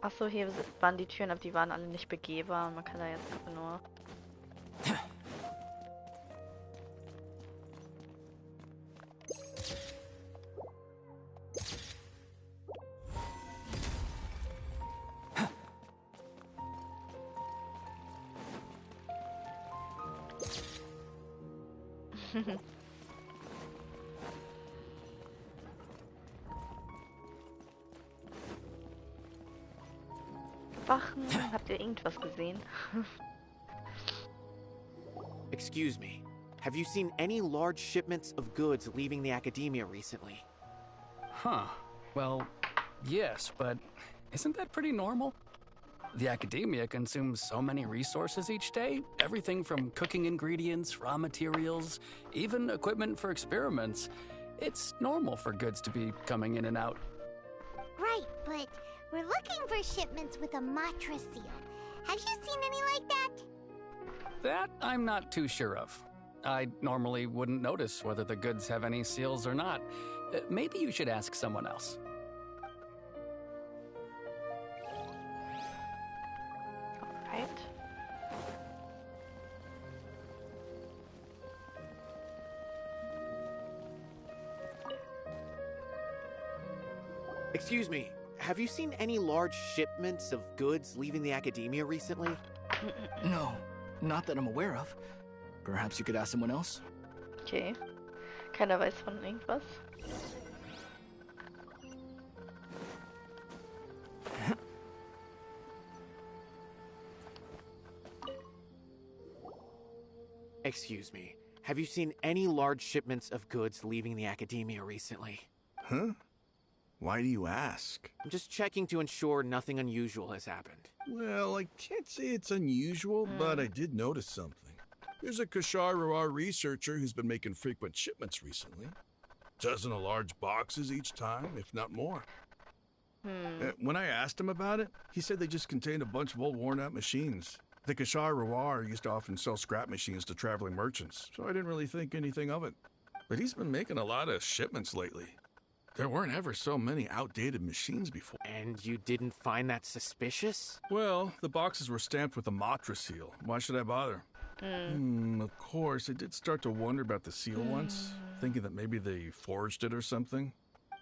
Achso, hier waren die Türen, aber die waren alle nicht begehbar. Man kann da jetzt einfach nur... Wachen, habt ihr irgendwas gesehen? Excuse me. Have you seen any large shipments of goods leaving the academia recently? Huh. Well, yes, but isn't that pretty normal? The academia consumes so many resources each day. Everything from cooking ingredients, raw materials, even equipment for experiments. It's normal for goods to be coming in and out. Right, but we're looking for shipments with a Matra seal. Have you seen any like that? That I'm not too sure of. I normally wouldn't notice whether the goods have any seals or not. Maybe you should ask someone else. Right. Excuse me, have you seen any large shipments of goods leaving the academia recently? No, not that I'm aware of. Perhaps you could ask someone else? Okay. Keiner weiß von irgendwas. Excuse me, have you seen any large shipments of goods leaving the academia recently? Huh? Why do you ask? I'm just checking to ensure nothing unusual has happened. Well, I can't say it's unusual, but I did notice something. There's a Kashar researcher who's been making frequent shipments recently. Dozen of large boxes each time, if not more. When I asked him about it, he said they just contained a bunch of old worn-out machines. The Kashar used to often sell scrap machines to traveling merchants, so I didn't really think anything of it. But he's been making a lot of shipments lately. There weren't ever so many outdated machines before. And you didn't find that suspicious? Well, the boxes were stamped with a Matra seal. Why should I bother? Of course, I did start to wonder about the seal once, thinking that maybe they forged it or something.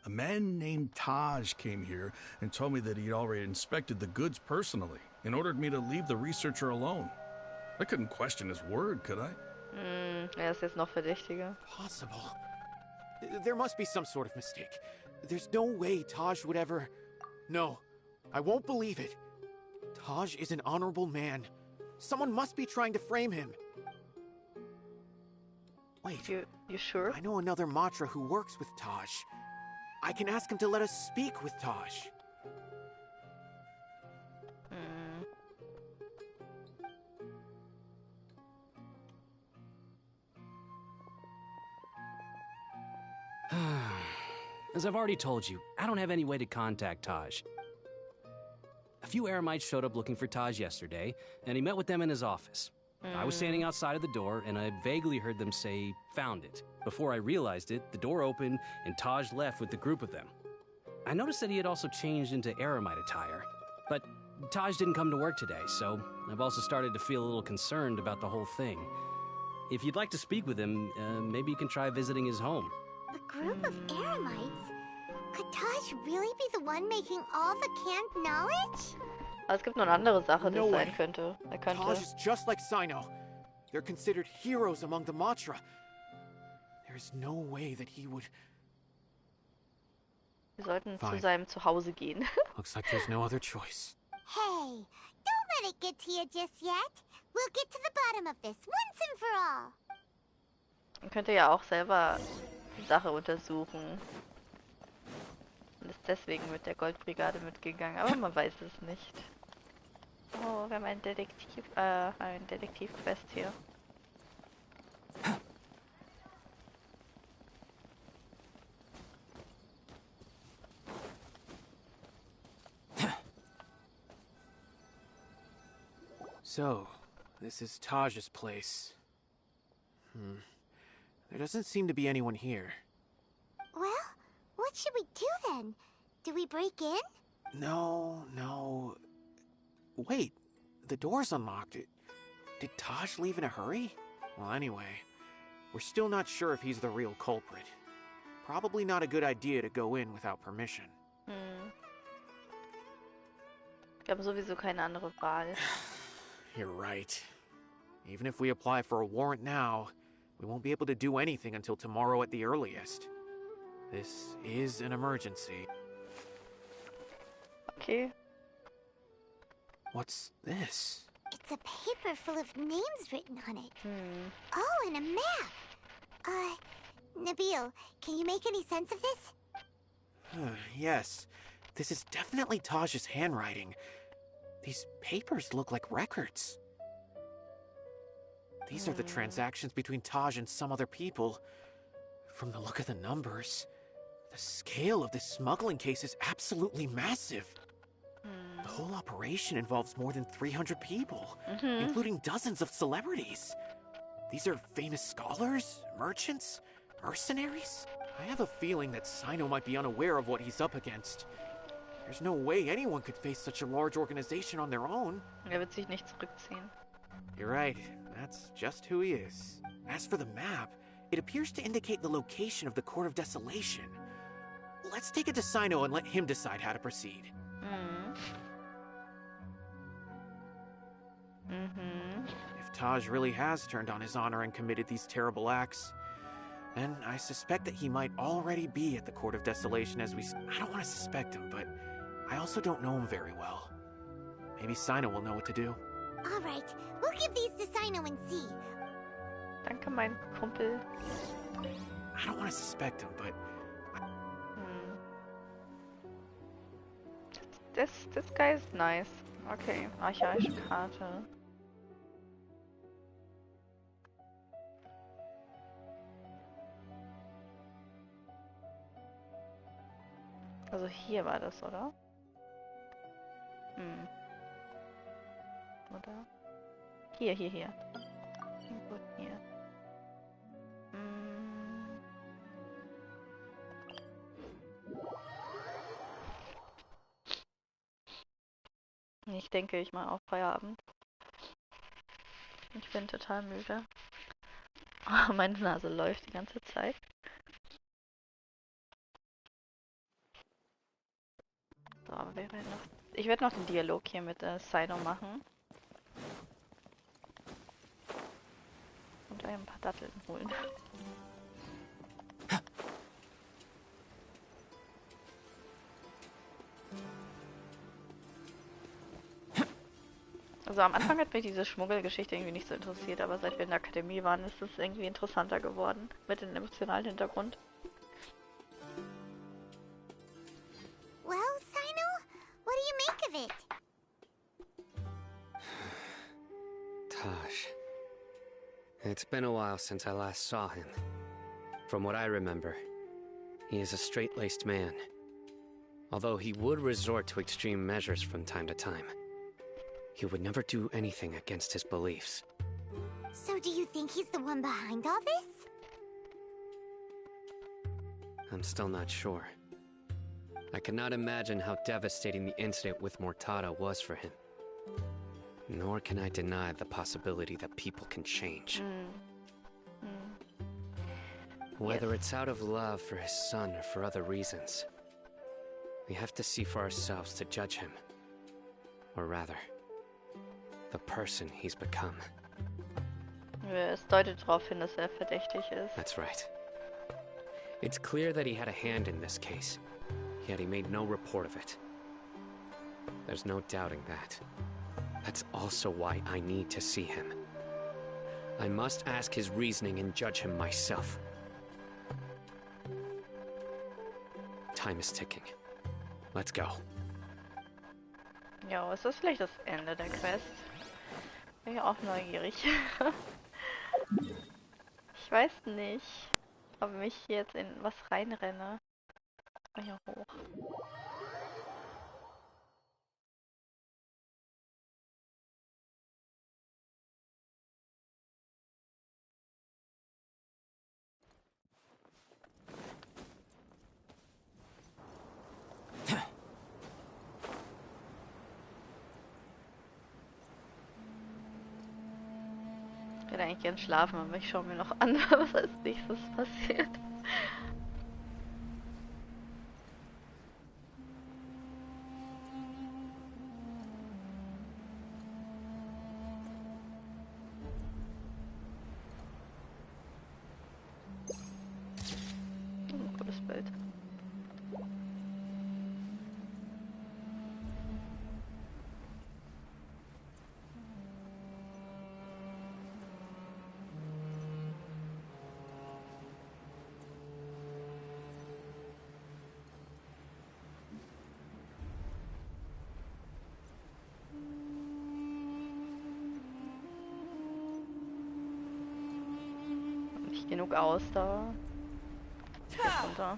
A man named Taj came here and told me that he'd already inspected the goods personally and ordered me to leave the researcher alone. I couldn't question his word, could I? Ist jetzt noch verdächtiger. Possible. There must be some sort of mistake. There's no way Taj would ever... No, I won't believe it. Taj is an honorable man. Someone must be trying to frame him. Wait. You sure? I know another Matra who works with Taj. I can ask him to let us speak with Taj. As I've already told you, I don't have any way to contact Taj. A few Eremites showed up looking for Taj yesterday, and he met with them in his office. I was standing outside of the door, and I vaguely heard them say, "Found it." Before I realized it, the door opened, and Taj left with the group of them. I noticed that he had also changed into Eremite attire. But Taj didn't come to work today, so I've also started to feel a little concerned about the whole thing. If you'd like to speak with him, maybe you can try visiting his home. A group of Eremites? Could Taj really be the one making all the canned knowledge? Aber es gibt noch eine andere Sache, die No es way. sein könnte. Er Taj könnte. is just like Cyno. They're considered heroes among the Matra. There's no way that he would... Wir sollten zu Fine. seinem Zuhause gehen. Looks like there's no other choice. Hey, don't let it get to you just yet. We'll get to the bottom of this once and for all. Man könnte ja auch selber die Sache untersuchen. Und ist deswegen mit der Goldbrigade mitgegangen, aber man weiß es nicht. Oh, wir haben ein Detektivquest hier. So, this is Taj's place. There doesn't seem to be anyone here. Well, what should we do then? Do we break in? No. Wait, the door's unlocked. Did Taj leave in a hurry? Well, anyway, we're still not sure if he's the real culprit. Probably not a good idea to go in without permission. Ich habe sowieso keine andere Wahl. You're right. Even if we apply for a warrant now, we won't be able to do anything until tomorrow at the earliest. This is an emergency. Okay. What's this? It's a paper full of names written on it. Oh, and a map. Nabil, can you make any sense of this? Yes. This is definitely Taj's handwriting. These papers look like records. These are the transactions between Taj and some other people. From the look of the numbers, the scale of this smuggling case is absolutely massive. The whole operation involves more than 300 people, including dozens of celebrities. These are famous scholars, merchants, mercenaries. I have a feeling that Cyno might be unaware of what he's up against. There's no way anyone could face such a large organization on their own. Wird sich nicht zurückziehen. You're right. That's just who he is. As for the map, it appears to indicate the location of the Court of Desolation. Let's take it to Cyno and let him decide how to proceed. If Taj really has turned on his honor and committed these terrible acts, then I suspect that he might already be at the Court of Desolation as we... I don't want to suspect him, but I also don't know him very well. Maybe Cyno will know what to do. All right, we'll give these to Cyno and see. Danke, mein Kumpel. I don't want to suspect him, but... This guy is nice. Okay, archaische Karte. Also hier war das, oder? Oder? Hier. Irgendwo hier. Ich denke, ich mache auch Feierabend. Ich bin total müde. Oh, meine Nase läuft die ganze Zeit. So, aber ich werde noch den Dialog hier mit Cyno machen. Und ein paar Datteln holen. Also am Anfang hat mich diese Schmuggelgeschichte irgendwie nicht so interessiert, aber seit wir in der Akademie waren, ist es irgendwie interessanter geworden mit dem emotionalen Hintergrund. Well, Cyno, what do you make of it? Taj. It's been a while since I last saw him. From what I remember, he is a straight-laced man. Although he would resort to extreme measures from time to time. He would never do anything against his beliefs. So do you think he's the one behind all this? I'm still not sure. I cannot imagine how devastating the incident with Mortada was for him. Nor can I deny the possibility that people can change. Whether it's out of love for his son or for other reasons, we have to see for ourselves to judge him. Or rather, the person he's become. Es deutet darauf hin, dass er verdächtig ist. That's right. It's clear that he had a hand in this case, yet he made no report of it. There's no doubting that. That's also why I need to see him. I must ask his reasoning and judge him myself. Time is ticking. Let's go. Ja, ist das vielleicht das Ende der Quest? Bin ja auch neugierig. Ich weiß nicht, ob ich jetzt in was reinrenne. Mal hier hoch. Ich würde eigentlich gern schlafen, aber ich schaue mir noch an, was als nächstes passiert. Cooles Bild. Nicht genug Ausdauer. Jetzt runter.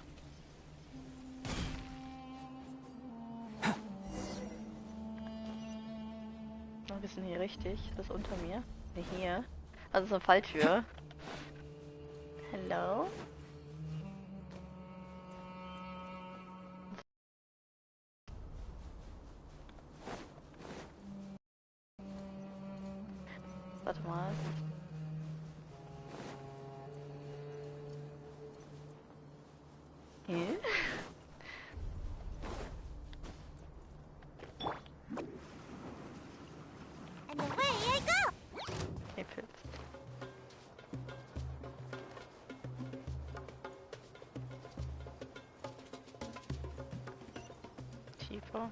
Noch ein bisschen hier richtig. Das ist unter mir. Ne, hier. Also so eine Falltür. Hello? Warte mal. Hier? And away I go! Hippels. Tiefer.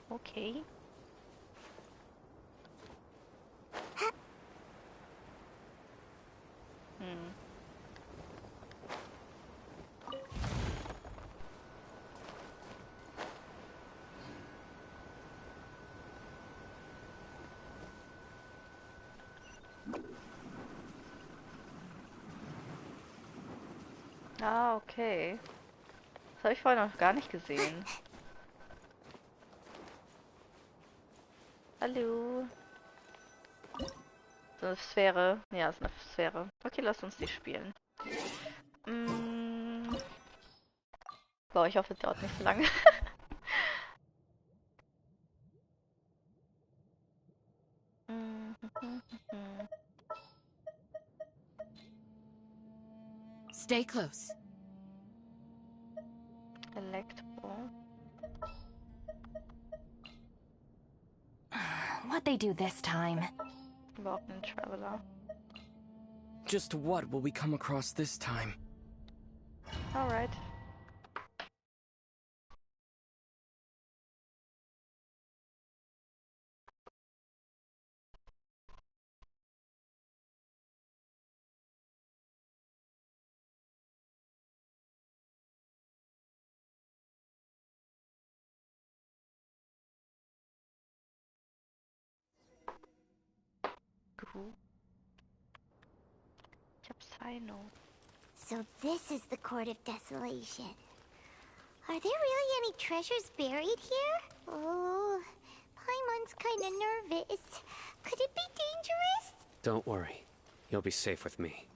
Okay. Ah, okay. Das habe ich vorher noch gar nicht gesehen. Hallo. So eine Sphäre. Ja, ist eine Sphäre. Okay, lasst uns die spielen. Boah, ich hoffe, es dauert nicht so lange. Stay close. Elektro. What'd they do this time? Überhaupt ein Traveler. Just what will we come across this time? Alright. CYNO. So this is the Court of Desolation. Are there really any treasures buried here? Oh, Paimon's kinda nervous. Could it be dangerous? Don't worry. You'll be safe with me.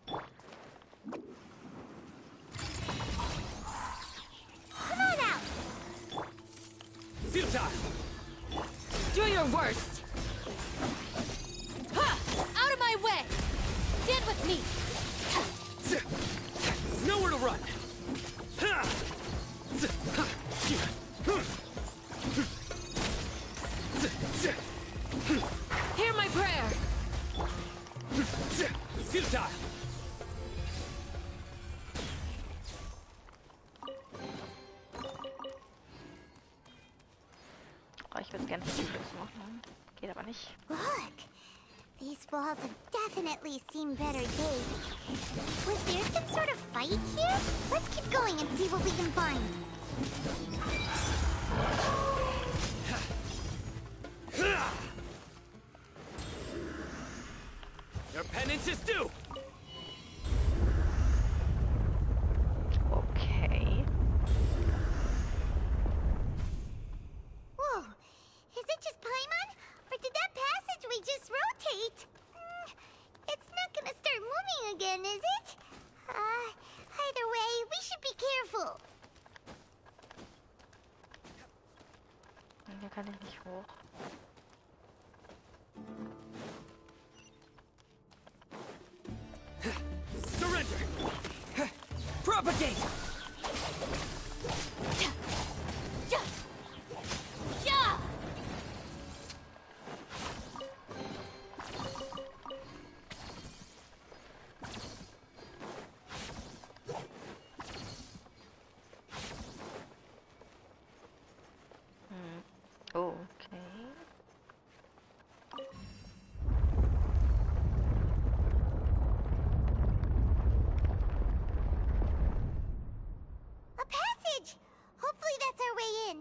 Come on out! Futile! Do your worst! Ha! Out of my way! Stand with me! Nowhere to run! Ich würde gerne Videos machen. Geht aber nicht. Look! These walls have definitely seen better days. Was there some sort of fight here? Let's keep going and see what we can find. Your penance is due! Okay. Whoa! Is it just Paimon? Or did that passageway just rotate? It's not gonna start moving again, is it? Either way, we should be careful. Hier kann ich nicht hoch. Surrender! Propagate! Yeah! Okay. A passage! Hopefully that's our way in.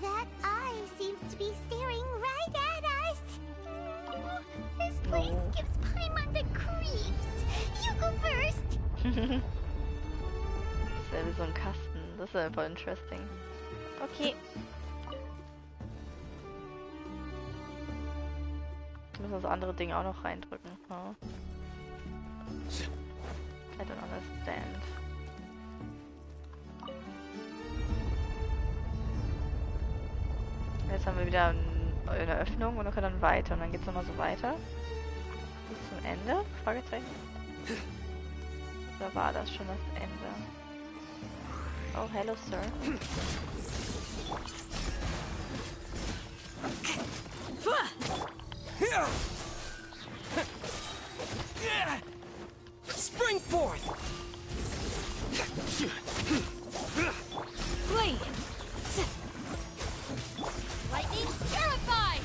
That eye seems to be staring right at us. This place gives Paimon the creeps. You go first. Das ist ja wie so ein Kasten. Das ist einfach interesting. Okay. Ich muss das andere Ding auch noch reindrücken. Huh? I don't understand. Jetzt haben wir wieder eine Öffnung und wir können dann weiter. Und dann geht es nochmal so weiter. Bis zum Ende? Fragezeichen. Oder war das schon das Ende? Oh, hello, Sir. Spring forth! Flee! Lightning terrified!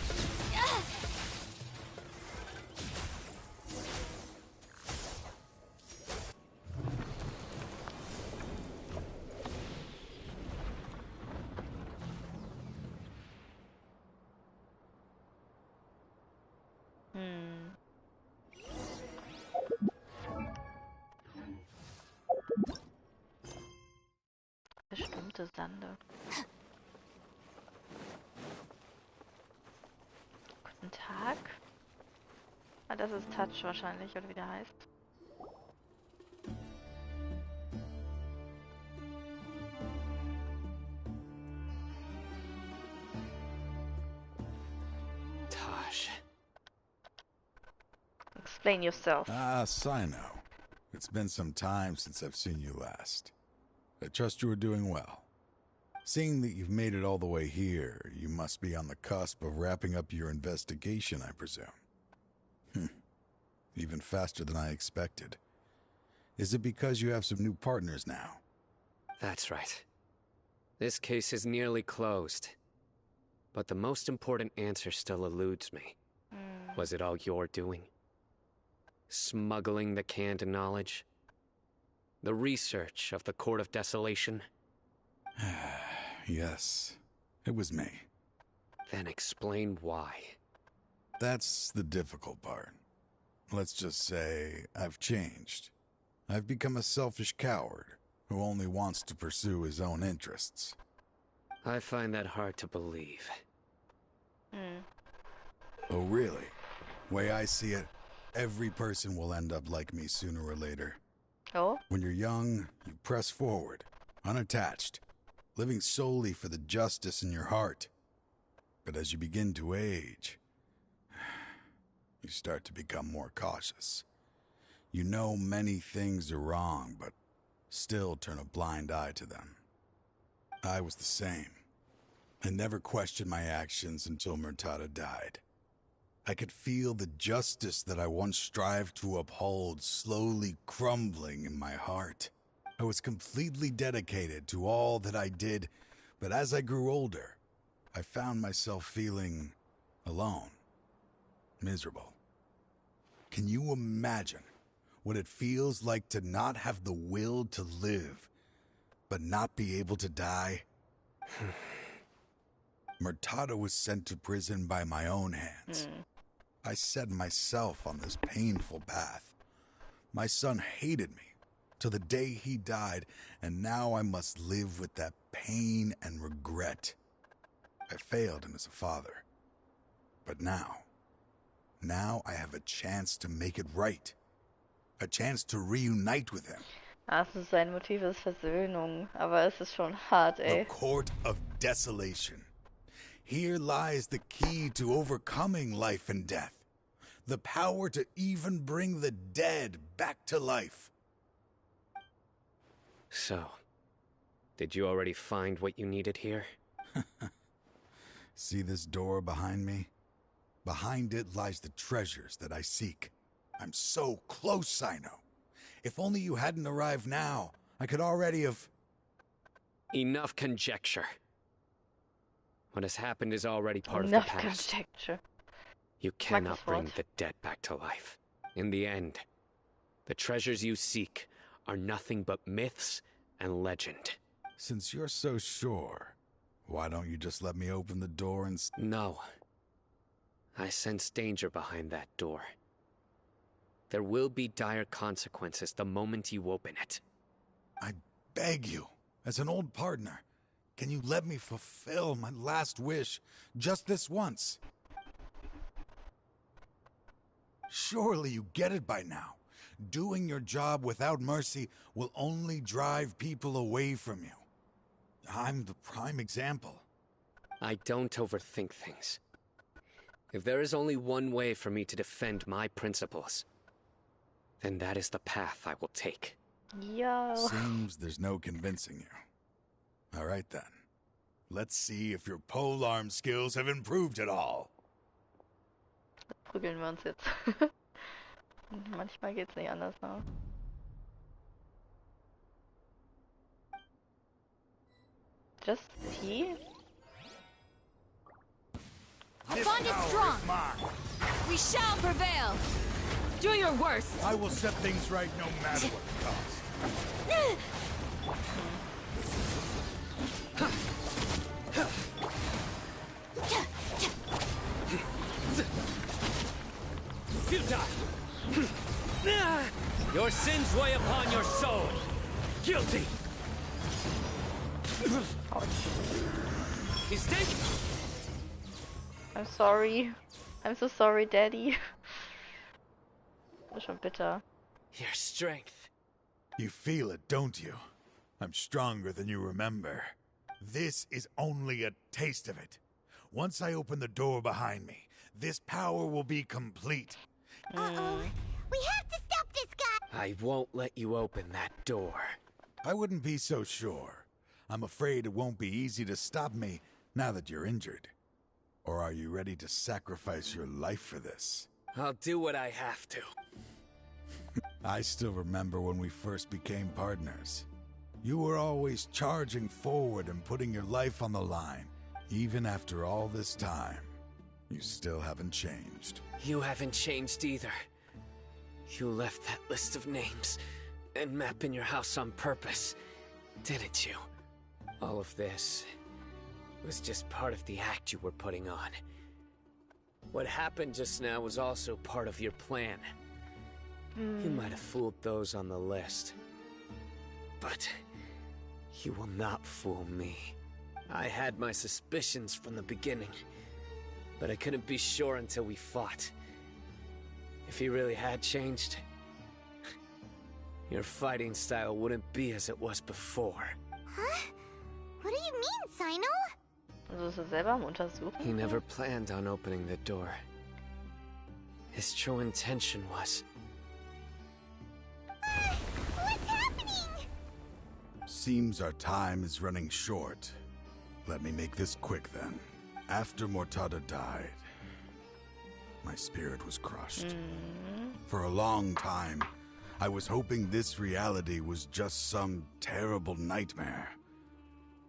Verstummte Sande. Guten Tag. Ah, das ist Touch wahrscheinlich, oder wie der heißt. Taj. Explain yourself. Ah, Cyno. It's been some time since I've seen you last. I trust you are doing well. Seeing that you've made it all the way here, you must be on the cusp of wrapping up your investigation, I presume. Even faster than I expected. Is it because you have some new partners now? That's right. This case is nearly closed. But the most important answer still eludes me. Was it all your doing? Smuggling the canned knowledge? The research of the Court of Desolation? Yes, it was me. Then explain why. That's the difficult part. Let's just say I've changed. I've become a selfish coward who only wants to pursue his own interests. I find that hard to believe. Oh, really? Way I see it, every person will end up like me sooner or later. Oh? When you're young, you press forward, unattached, living solely for the justice in your heart. But as you begin to age, you start to become more cautious. You know many things are wrong, but still turn a blind eye to them. I was the same. I never questioned my actions until Murtada died. I could feel the justice that I once strived to uphold slowly crumbling in my heart. I was completely dedicated to all that I did, but as I grew older, I found myself feeling alone, miserable. Can you imagine what it feels like to not have the will to live, but not be able to die? Murtada was sent to prison by my own hands. I set myself on this painful path. My son hated me till the day he died, and now I must live with that pain and regret. I failed him as a father. But now I have a chance to make it right. A chance to reunite with him. Also sein Motiv ist Versöhnung, aber es ist schon hart, ey. The Court of Desolation. Here lies the key to overcoming life and death. The power to even bring the dead back to life. So, did you already find what you needed here? See this door behind me? Behind it lies the treasures that I seek. I'm so close, Cyno. If only you hadn't arrived now, I could already have... Enough conjecture. What has happened is already part of the past. Enough conjecture. You cannot bring the dead back to life. In the end, the treasures you seek are nothing but myths and legend. Since you're so sure, why don't you just let me open the door and... No. I sense danger behind that door. There will be dire consequences the moment you open it. I beg you, as an old partner, can you let me fulfill my last wish just this once? Surely you get it by now. Doing your job without mercy will only drive people away from you. I'm the prime example. I don't overthink things. If there is only one way for me to defend my principles, then that is the path I will take. Yo. Seems there's no convincing you. All right then. Let's see if your polearm skills have improved at all. Prügeln wir uns jetzt. Manchmal geht's nicht anders, ne? Just he? Our bond is strong. We shall prevail. Do your worst. I will set things right no matter what it costs. Futile! Your sins weigh upon your soul. Guilty! Mistake? I'm sorry. I'm so sorry, Daddy. Das ist schon bitter. Your strength. You feel it, don't you? I'm stronger than you remember. This is only a taste of it. Once I open the door behind me, this power will be complete. Uh-oh. We have to stop this guy! I won't let you open that door. I wouldn't be so sure. I'm afraid it won't be easy to stop me now that you're injured. Or are you ready to sacrifice your life for this? I'll do what I have to. I still remember when we first became partners. You were always charging forward and putting your life on the line. Even after all this time, you still haven't changed. You haven't changed either. You left that list of names and map in your house on purpose, didn't you? All of this was just part of the act you were putting on. What happened just now was also part of your plan. You might have fooled those on the list, but you will not fool me. I had my suspicions from the beginning, but I couldn't be sure until we fought. If he really had changed, your fighting style wouldn't be as it was before. Huh? What do you mean, Cyno? Also ist er selber am Untersuchen? He never planned on opening the door. His true intention was... What's happening? Seems our time is running short. Let me make this quick then. After Murtada died, my spirit was crushed. For a long time, I was hoping this reality was just some terrible nightmare.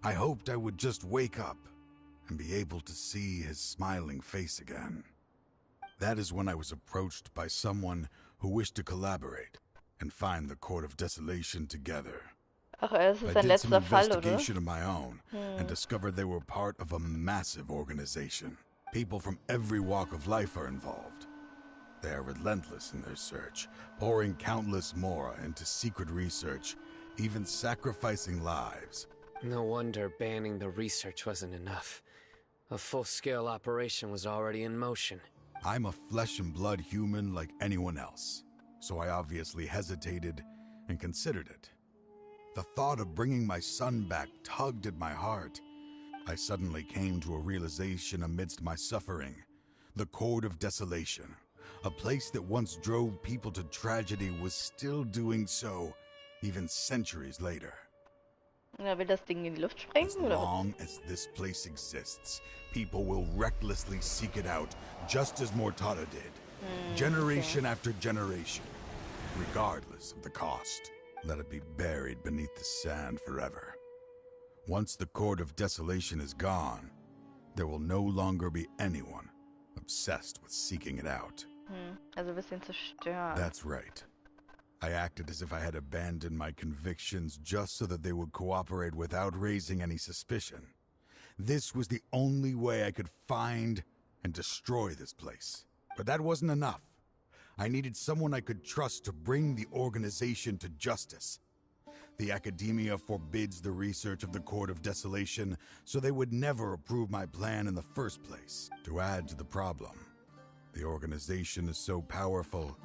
I hoped I would just wake up and be able to see his smiling face again. That is when I was approached by someone who wished to collaborate and find the Court of Desolation together. Ach, es ist I ein did some letzter Fall, oder? investigation of my own and discovered they were part of a massive organization. People from every walk of life are involved. They are relentless in their search, pouring countless mora into secret research, even sacrificing lives. No wonder banning the research wasn't enough. A full-scale operation was already in motion. I'm a flesh and blood human like anyone else, so I obviously hesitated and considered it. The thought of bringing my son back tugged at my heart. I suddenly came to a realization amidst my suffering. The Court of Desolation, a place that once drove people to tragedy, was still doing so, even centuries later. Will das Ding in die Luft sprengen, As oder? long as this place exists, people will recklessly seek it out, just as Mortada did. Generation after generation, regardless of the cost. Let it be buried beneath the sand forever. Once the Court of Desolation is gone, there will no longer be anyone obsessed with seeking it out. Also wir sind zerstört. That's right. I acted as if I had abandoned my convictions just so that they would cooperate without raising any suspicion. This was the only way I could find and destroy this place. But that wasn't enough. I needed someone I could trust to bring the organization to justice. The Academia forbids the research of the Court of Desolation, so they would never approve my plan in the first place. To add to the problem, the organization is so powerful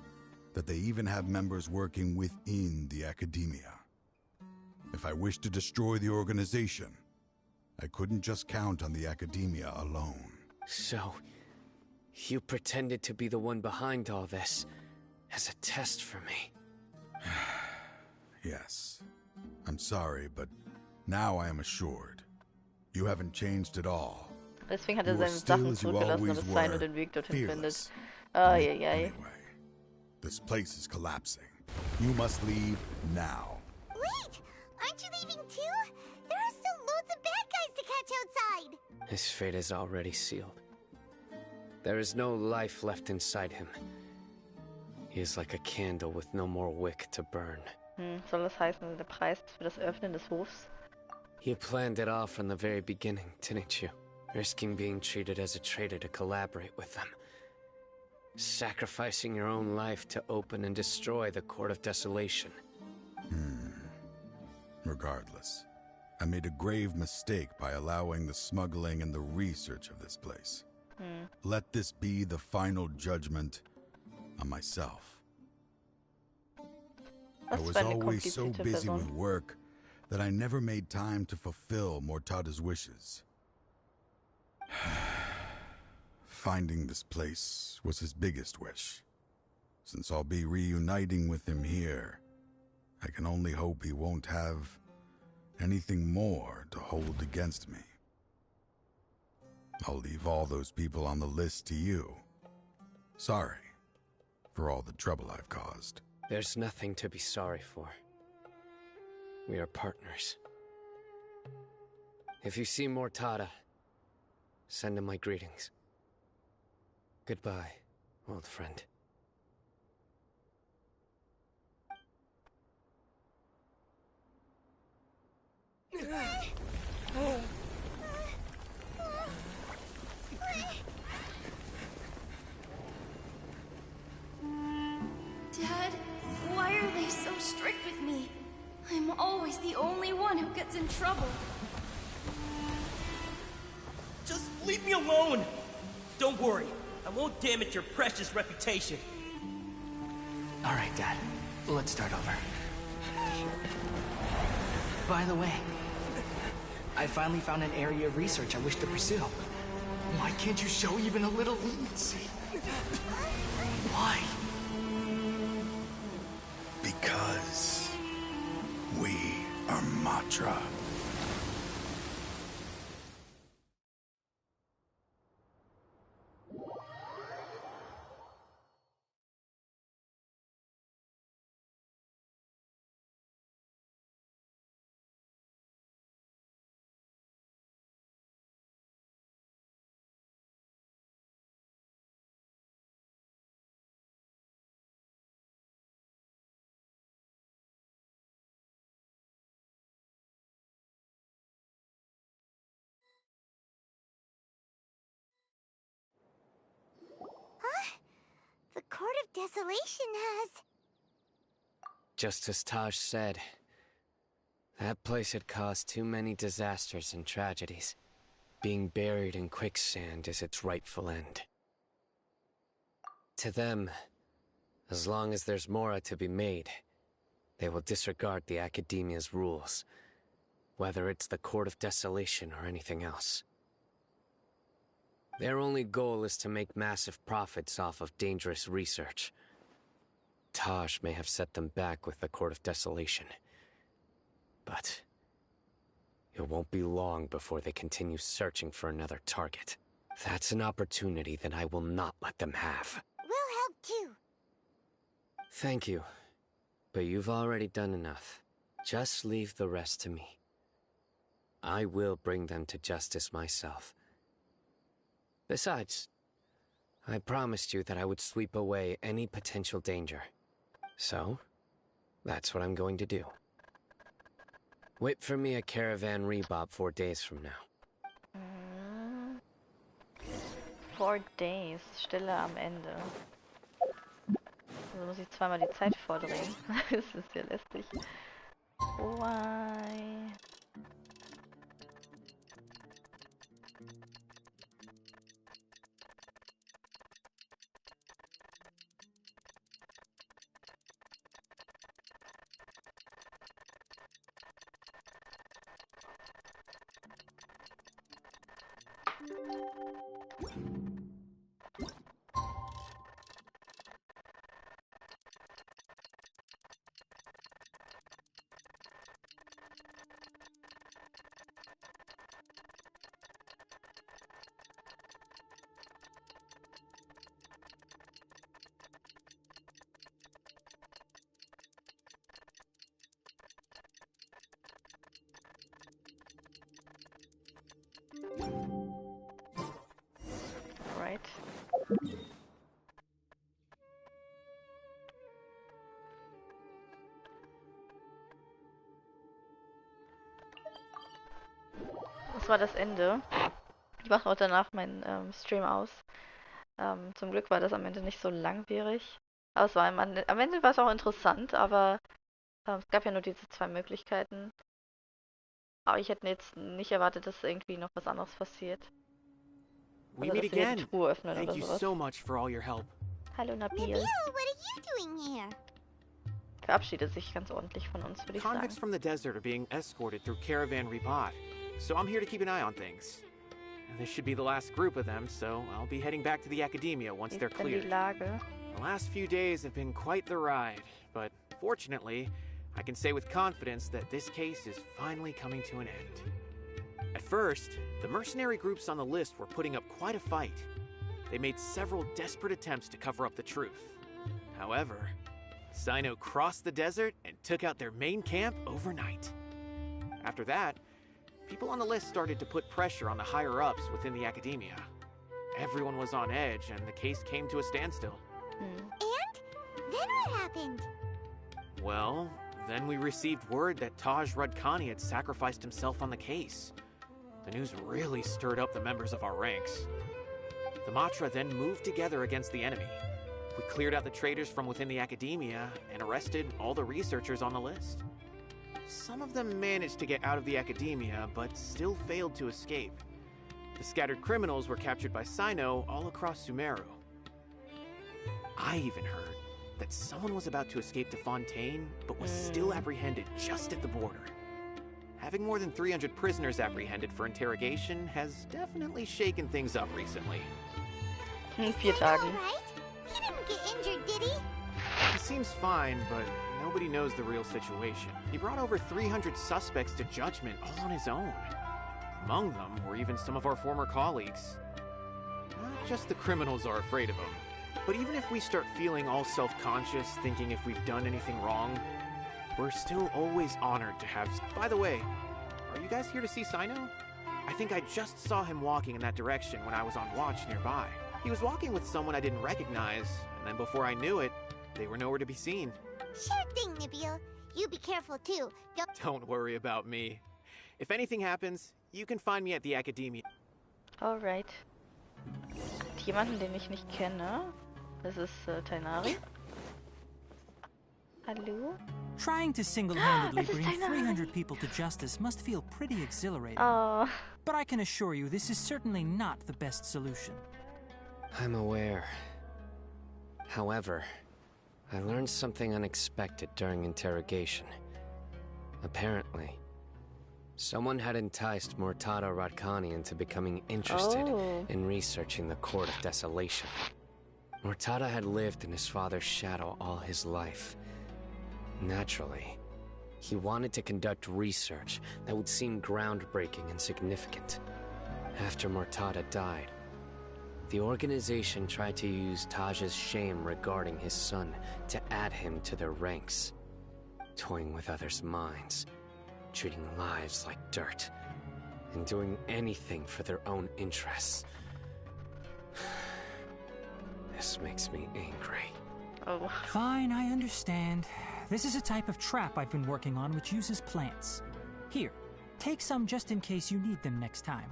that they even have members working within the Academia. If I wished to destroy the organization, I couldn't just count on the Academia alone. So, you pretended to be the one behind all this, as a test for me. Yes. I'm sorry, but now I am assured. You haven't changed at all. Deswegen hat You er are seine still Sachen as you zurückgelassen, always damit Cyno were, den Weg dorthin fearless. findet. Ai. Anyway, this place is collapsing. You must leave now. Wait! Aren't you leaving too? There are still loads of bad guys to catch outside! His fate is already sealed. There is no life left inside him. He is like a candle with no more wick to burn. Soll das heißen, der Preis für das Öffnen des Hofs? You planned it all from the very beginning, didn't you? Risking being treated as a traitor to collaborate with them. Sacrificing your own life to open and destroy the Court of Desolation. Regardless, I made a grave mistake by allowing the smuggling and the research of this place. Let this be the final judgment on myself. I was always so busy with work that I never made time to fulfill Mortada's wishes. Finding this place was his biggest wish. Since I'll be reuniting with him here, I can only hope he won't have anything more to hold against me. I'll leave all those people on the list to you. Sorry for all the trouble I've caused. There's nothing to be sorry for. We are partners. If you see Mortada, send him my greetings. Goodbye, old friend. Dad, why are they so strict with me? I'm always the only one who gets in trouble. Just leave me alone! Don't worry, I won't damage your precious reputation. Alright, Dad. Let's start over. By the way, I finally found an area of research I wish to pursue. Why can't you show even a little leniency? Why? Because we are Matra. Court of Desolation has. Just as Taj said, that place had caused too many disasters and tragedies. Being buried in quicksand is its rightful end. To them, as long as there's more to be made, they will disregard the Academia's rules, whether it's the Court of Desolation or anything else. Their only goal is to make massive profits off of dangerous research. Taj may have set them back with the Court of Desolation, but it won't be long before they continue searching for another target. That's an opportunity that I will not let them have. We'll help too. Thank you, but you've already done enough. Just leave the rest to me. I will bring them to justice myself. Besides, I promised you that I would sweep away any potential danger. So, that's what I'm going to do. Wait for me a caravan rebob 4 days from now. 4 days, Stille am Ende. Also muss ich zweimal die Zeit vordrehen. Das ist ja lästig. Why? Right. Das war das Ende. Ich mache auch danach meinen Stream aus. Zum Glück war das am Ende nicht so langwierig. Aber es war am Ende war es auch interessant, aber es gab ja nur diese 2 Möglichkeiten. Aber ich hätte jetzt nicht erwartet, dass irgendwie noch was anderes passiert. We Also, meet dass wir again. die Truhe öffnen Thank oder you sowas. so much for all your help. Hallo Nabil. Nabil, what are you doing here? Verabschiedet sich ganz ordentlich von uns, würde ich Convicts sagen. from the desert are being escorted through Caravan Rebot, so I'm here to keep an eye on things. And this should be the last group of them, so I'll be heading back to the Academia once they're Wie ist denn die cleared. Lage? The last few days have been quite the ride, but fortunately, I can say with confidence that this case is finally coming to an end. At first, the mercenary groups on the list were putting up quite a fight. They made several desperate attempts to cover up the truth. However, CYNO crossed the desert and took out their main camp overnight. After that, people on the list started to put pressure on the higher-ups within the Academia. Everyone was on edge, and the case came to a standstill. And? Then what happened? Well, then we received word that Taj Rudkani had sacrificed himself on the case. The news really stirred up the members of our ranks. The Matra then moved together against the enemy. We cleared out the traitors from within the Academia and arrested all the researchers on the list. Some of them managed to get out of the Academia, but still failed to escape. The scattered criminals were captured by CYNO all across Sumeru. I even heard that someone was about to escape to Fontaine, but was still apprehended just at the border. Having more than 300 prisoners apprehended for interrogation has definitely shaken things up recently. In 4 Tagen. Right? He didn't get injured, did he? He seems fine, but nobody knows the real situation. He brought over 300 suspects to judgment all on his own. Among them were even some of our former colleagues. Not just the criminals are afraid of him, but even if we start feeling all self-conscious, thinking if we've done anything wrong, we're still always honored to have... By the way, are you guys here to see CYNO? I think I just saw him walking in that direction when I was on watch nearby. He was walking with someone I didn't recognize, and then before I knew it, they were nowhere to be seen. Sure thing, Nabil. You be careful too. Don't worry about me. If anything happens, you can find me at the Academia. Alright. Jemanden, den ich nicht kenne. Das ist Tainari. Hallo? Trying to single-handedly bring 300 people to justice must feel pretty exhilarating. Oh. But I can assure you this is certainly not the best solution. I'm aware. However, I learned something unexpected during interrogation. Apparently, someone had enticed Murtada Radkani into becoming interested in researching the Court of Desolation. Murtada had lived in his father's shadow all his life. Naturally, he wanted to conduct research that would seem groundbreaking and significant. After Murtada died, the organization tried to use Taj's shame regarding his son to add him to their ranks, toying with others' minds, treating lives like dirt, and doing anything for their own interests. This makes me angry. Oh. Fine, I understand. This is a type of trap I've been working on which uses plants. Here, take some just in case you need them next time.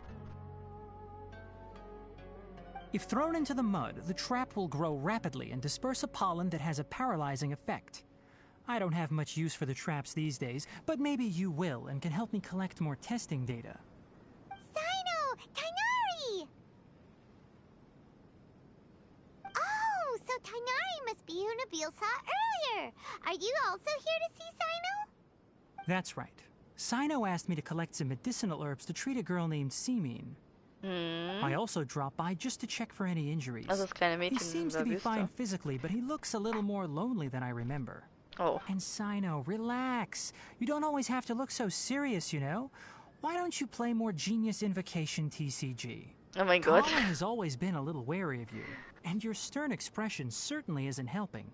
If thrown into the mud, the trap will grow rapidly and disperse a pollen that has a paralyzing effect. I don't have much use for the traps these days, but maybe you will and can help me collect more testing data. Cyno! Tainari! Oh, so Tainari must be who Nabil saw earlier. Are you also here to see Cyno? That's right. Cyno asked me to collect some medicinal herbs to treat a girl named Simin. I also dropped by just to check for any injuries. Also das kleine Mädchen He seems to be fine physically, but he looks a little more lonely than I remember. Oh. And Cyno, relax. You don't always have to look so serious, you know? Why don't you play more Genius Invocation TCG? Oh my god. Kala has always been a little wary of you, and your stern expression certainly isn't helping.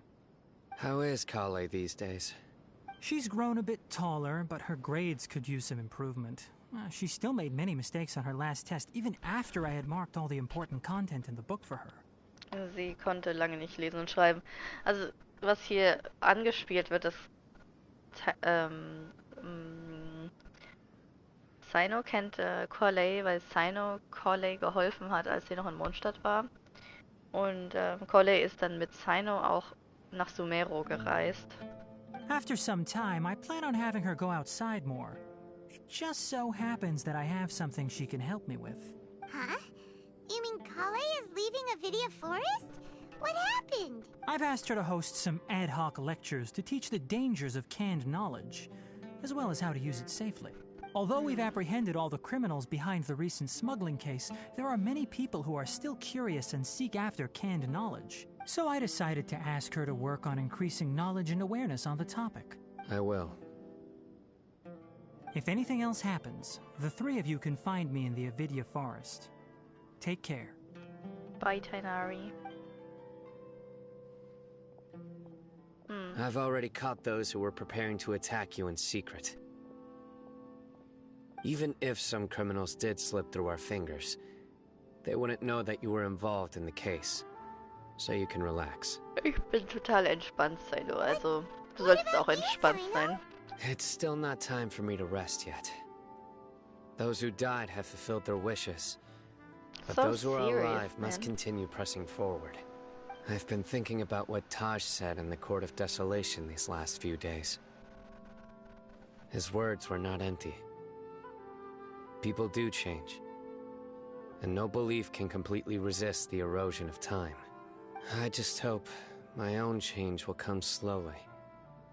How is Kale these days? She's grown a bit taller, but her grades could use some improvement. She still made many mistakes on her last test, even after I had marked all the important content in the book for her. Sie konnte lange nicht lesen und schreiben. Also, was hier angespielt wird, dass Cyno kennt Corley, weil Cyno Corley geholfen hat, als sie noch in Mondstadt war. Und Corley ist dann mit Cyno auch nach Sumeru gereist. After some time, I plan on having her go outside more. It just so happens that I have something she can help me with. Huh? You mean Kale is leaving a video forest? What happened? I've asked her to host some ad hoc lectures to teach the dangers of canned knowledge, as well as how to use it safely. Although we've apprehended all the criminals behind the recent smuggling case, there are many people who are still curious and seek after canned knowledge. So I decided to ask her to work on increasing knowledge and awareness on the topic. I will. If anything else happens, the three of you can find me in the Avidya forest. Take care. Bye, Tainari. I've already caught those who were preparing to attack you in secret. Even if some criminals did slip through our fingers, they wouldn't know that you were involved in the case. So you can relax. Ich bin total entspannt, Cyno. Also, du solltest auch entspannt sein. It's still not time for me to rest yet. Those who died have fulfilled their wishes. But So those who are serious, alive must man. continue pressing forward. I've been thinking about what Taj said in the Court of Desolation these last few days. His words were not empty. People do change. And no belief can completely resist the erosion of time. I just hope my own change will come slowly,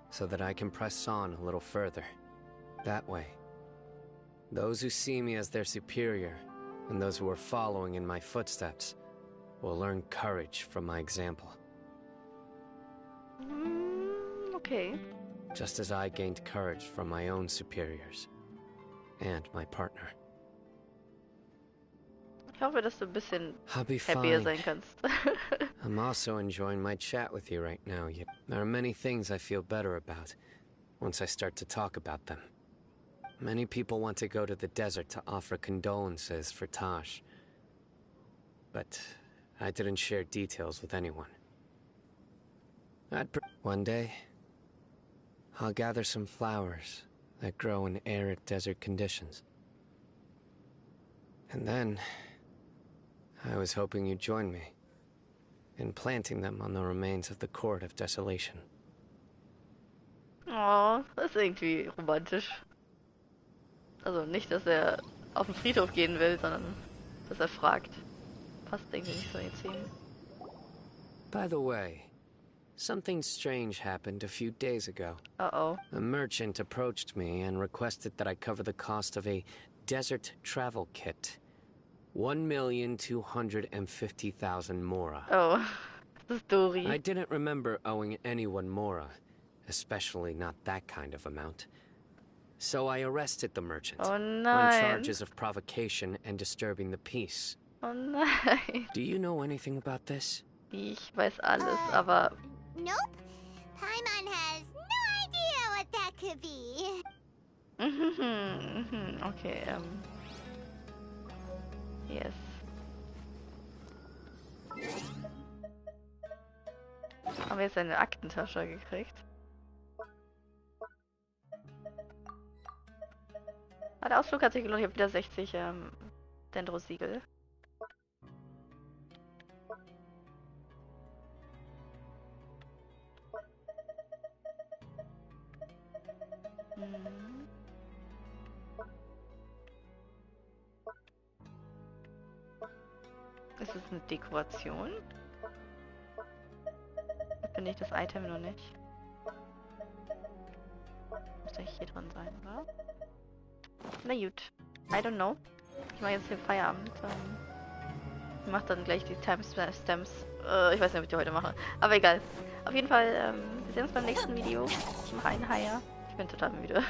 so that I can press on a little further. That way, those who see me as their superior, and those who are following in my footsteps, will learn courage from my example. Okay. Just as I gained courage from my own superiors, and my partner. Ich hoffe, dass du ein bisschen I'll be happier fine. sein kannst. I'm also enjoying my chat with you right now. Yet there are many things I feel better about once I start to talk about them. Many people want to go to the desert to offer condolences for Taj. But I didn't share details with anyone. One day, I'll gather some flowers that grow in arid desert conditions. And then, I was hoping you'd join me. and planting them on the remains of the Court of Desolation. Oh, das ist irgendwie romantisch. Also nicht, dass er auf den Friedhof gehen will, sondern dass er fragt. Passt irgendwie nicht so in die Szene. By the way, something strange happened a few days ago. Uh-oh. A merchant approached me and requested that I cover the cost of a desert travel kit. 1,250,000 mora. Oh, das ist Dori. I didn't remember owing anyone mora, especially not that kind of amount. So I arrested the merchant on charges of provocation and disturbing the peace. Oh nein. Do you know anything about this? Ich weiß alles, aber... Nope. Paimon has no idea what that could be. Okay, yes. Haben wir jetzt eine Aktentasche gekriegt? Ah, der Ausflug hat sich gelohnt. Ich habe wieder 60 Dendrosiegel. Ist es eine Dekoration? Finde ich das Item noch nicht. Muss eigentlich hier drin sein, oder? Na gut. I don't know. Ich mache jetzt hier Feierabend. Ich mache dann gleich die Timestamps. Ich weiß nicht, ob ich die heute mache. Aber egal. Auf jeden Fall, wir sehen uns beim nächsten Video. Ich mache einen Haier. Ich bin total müde.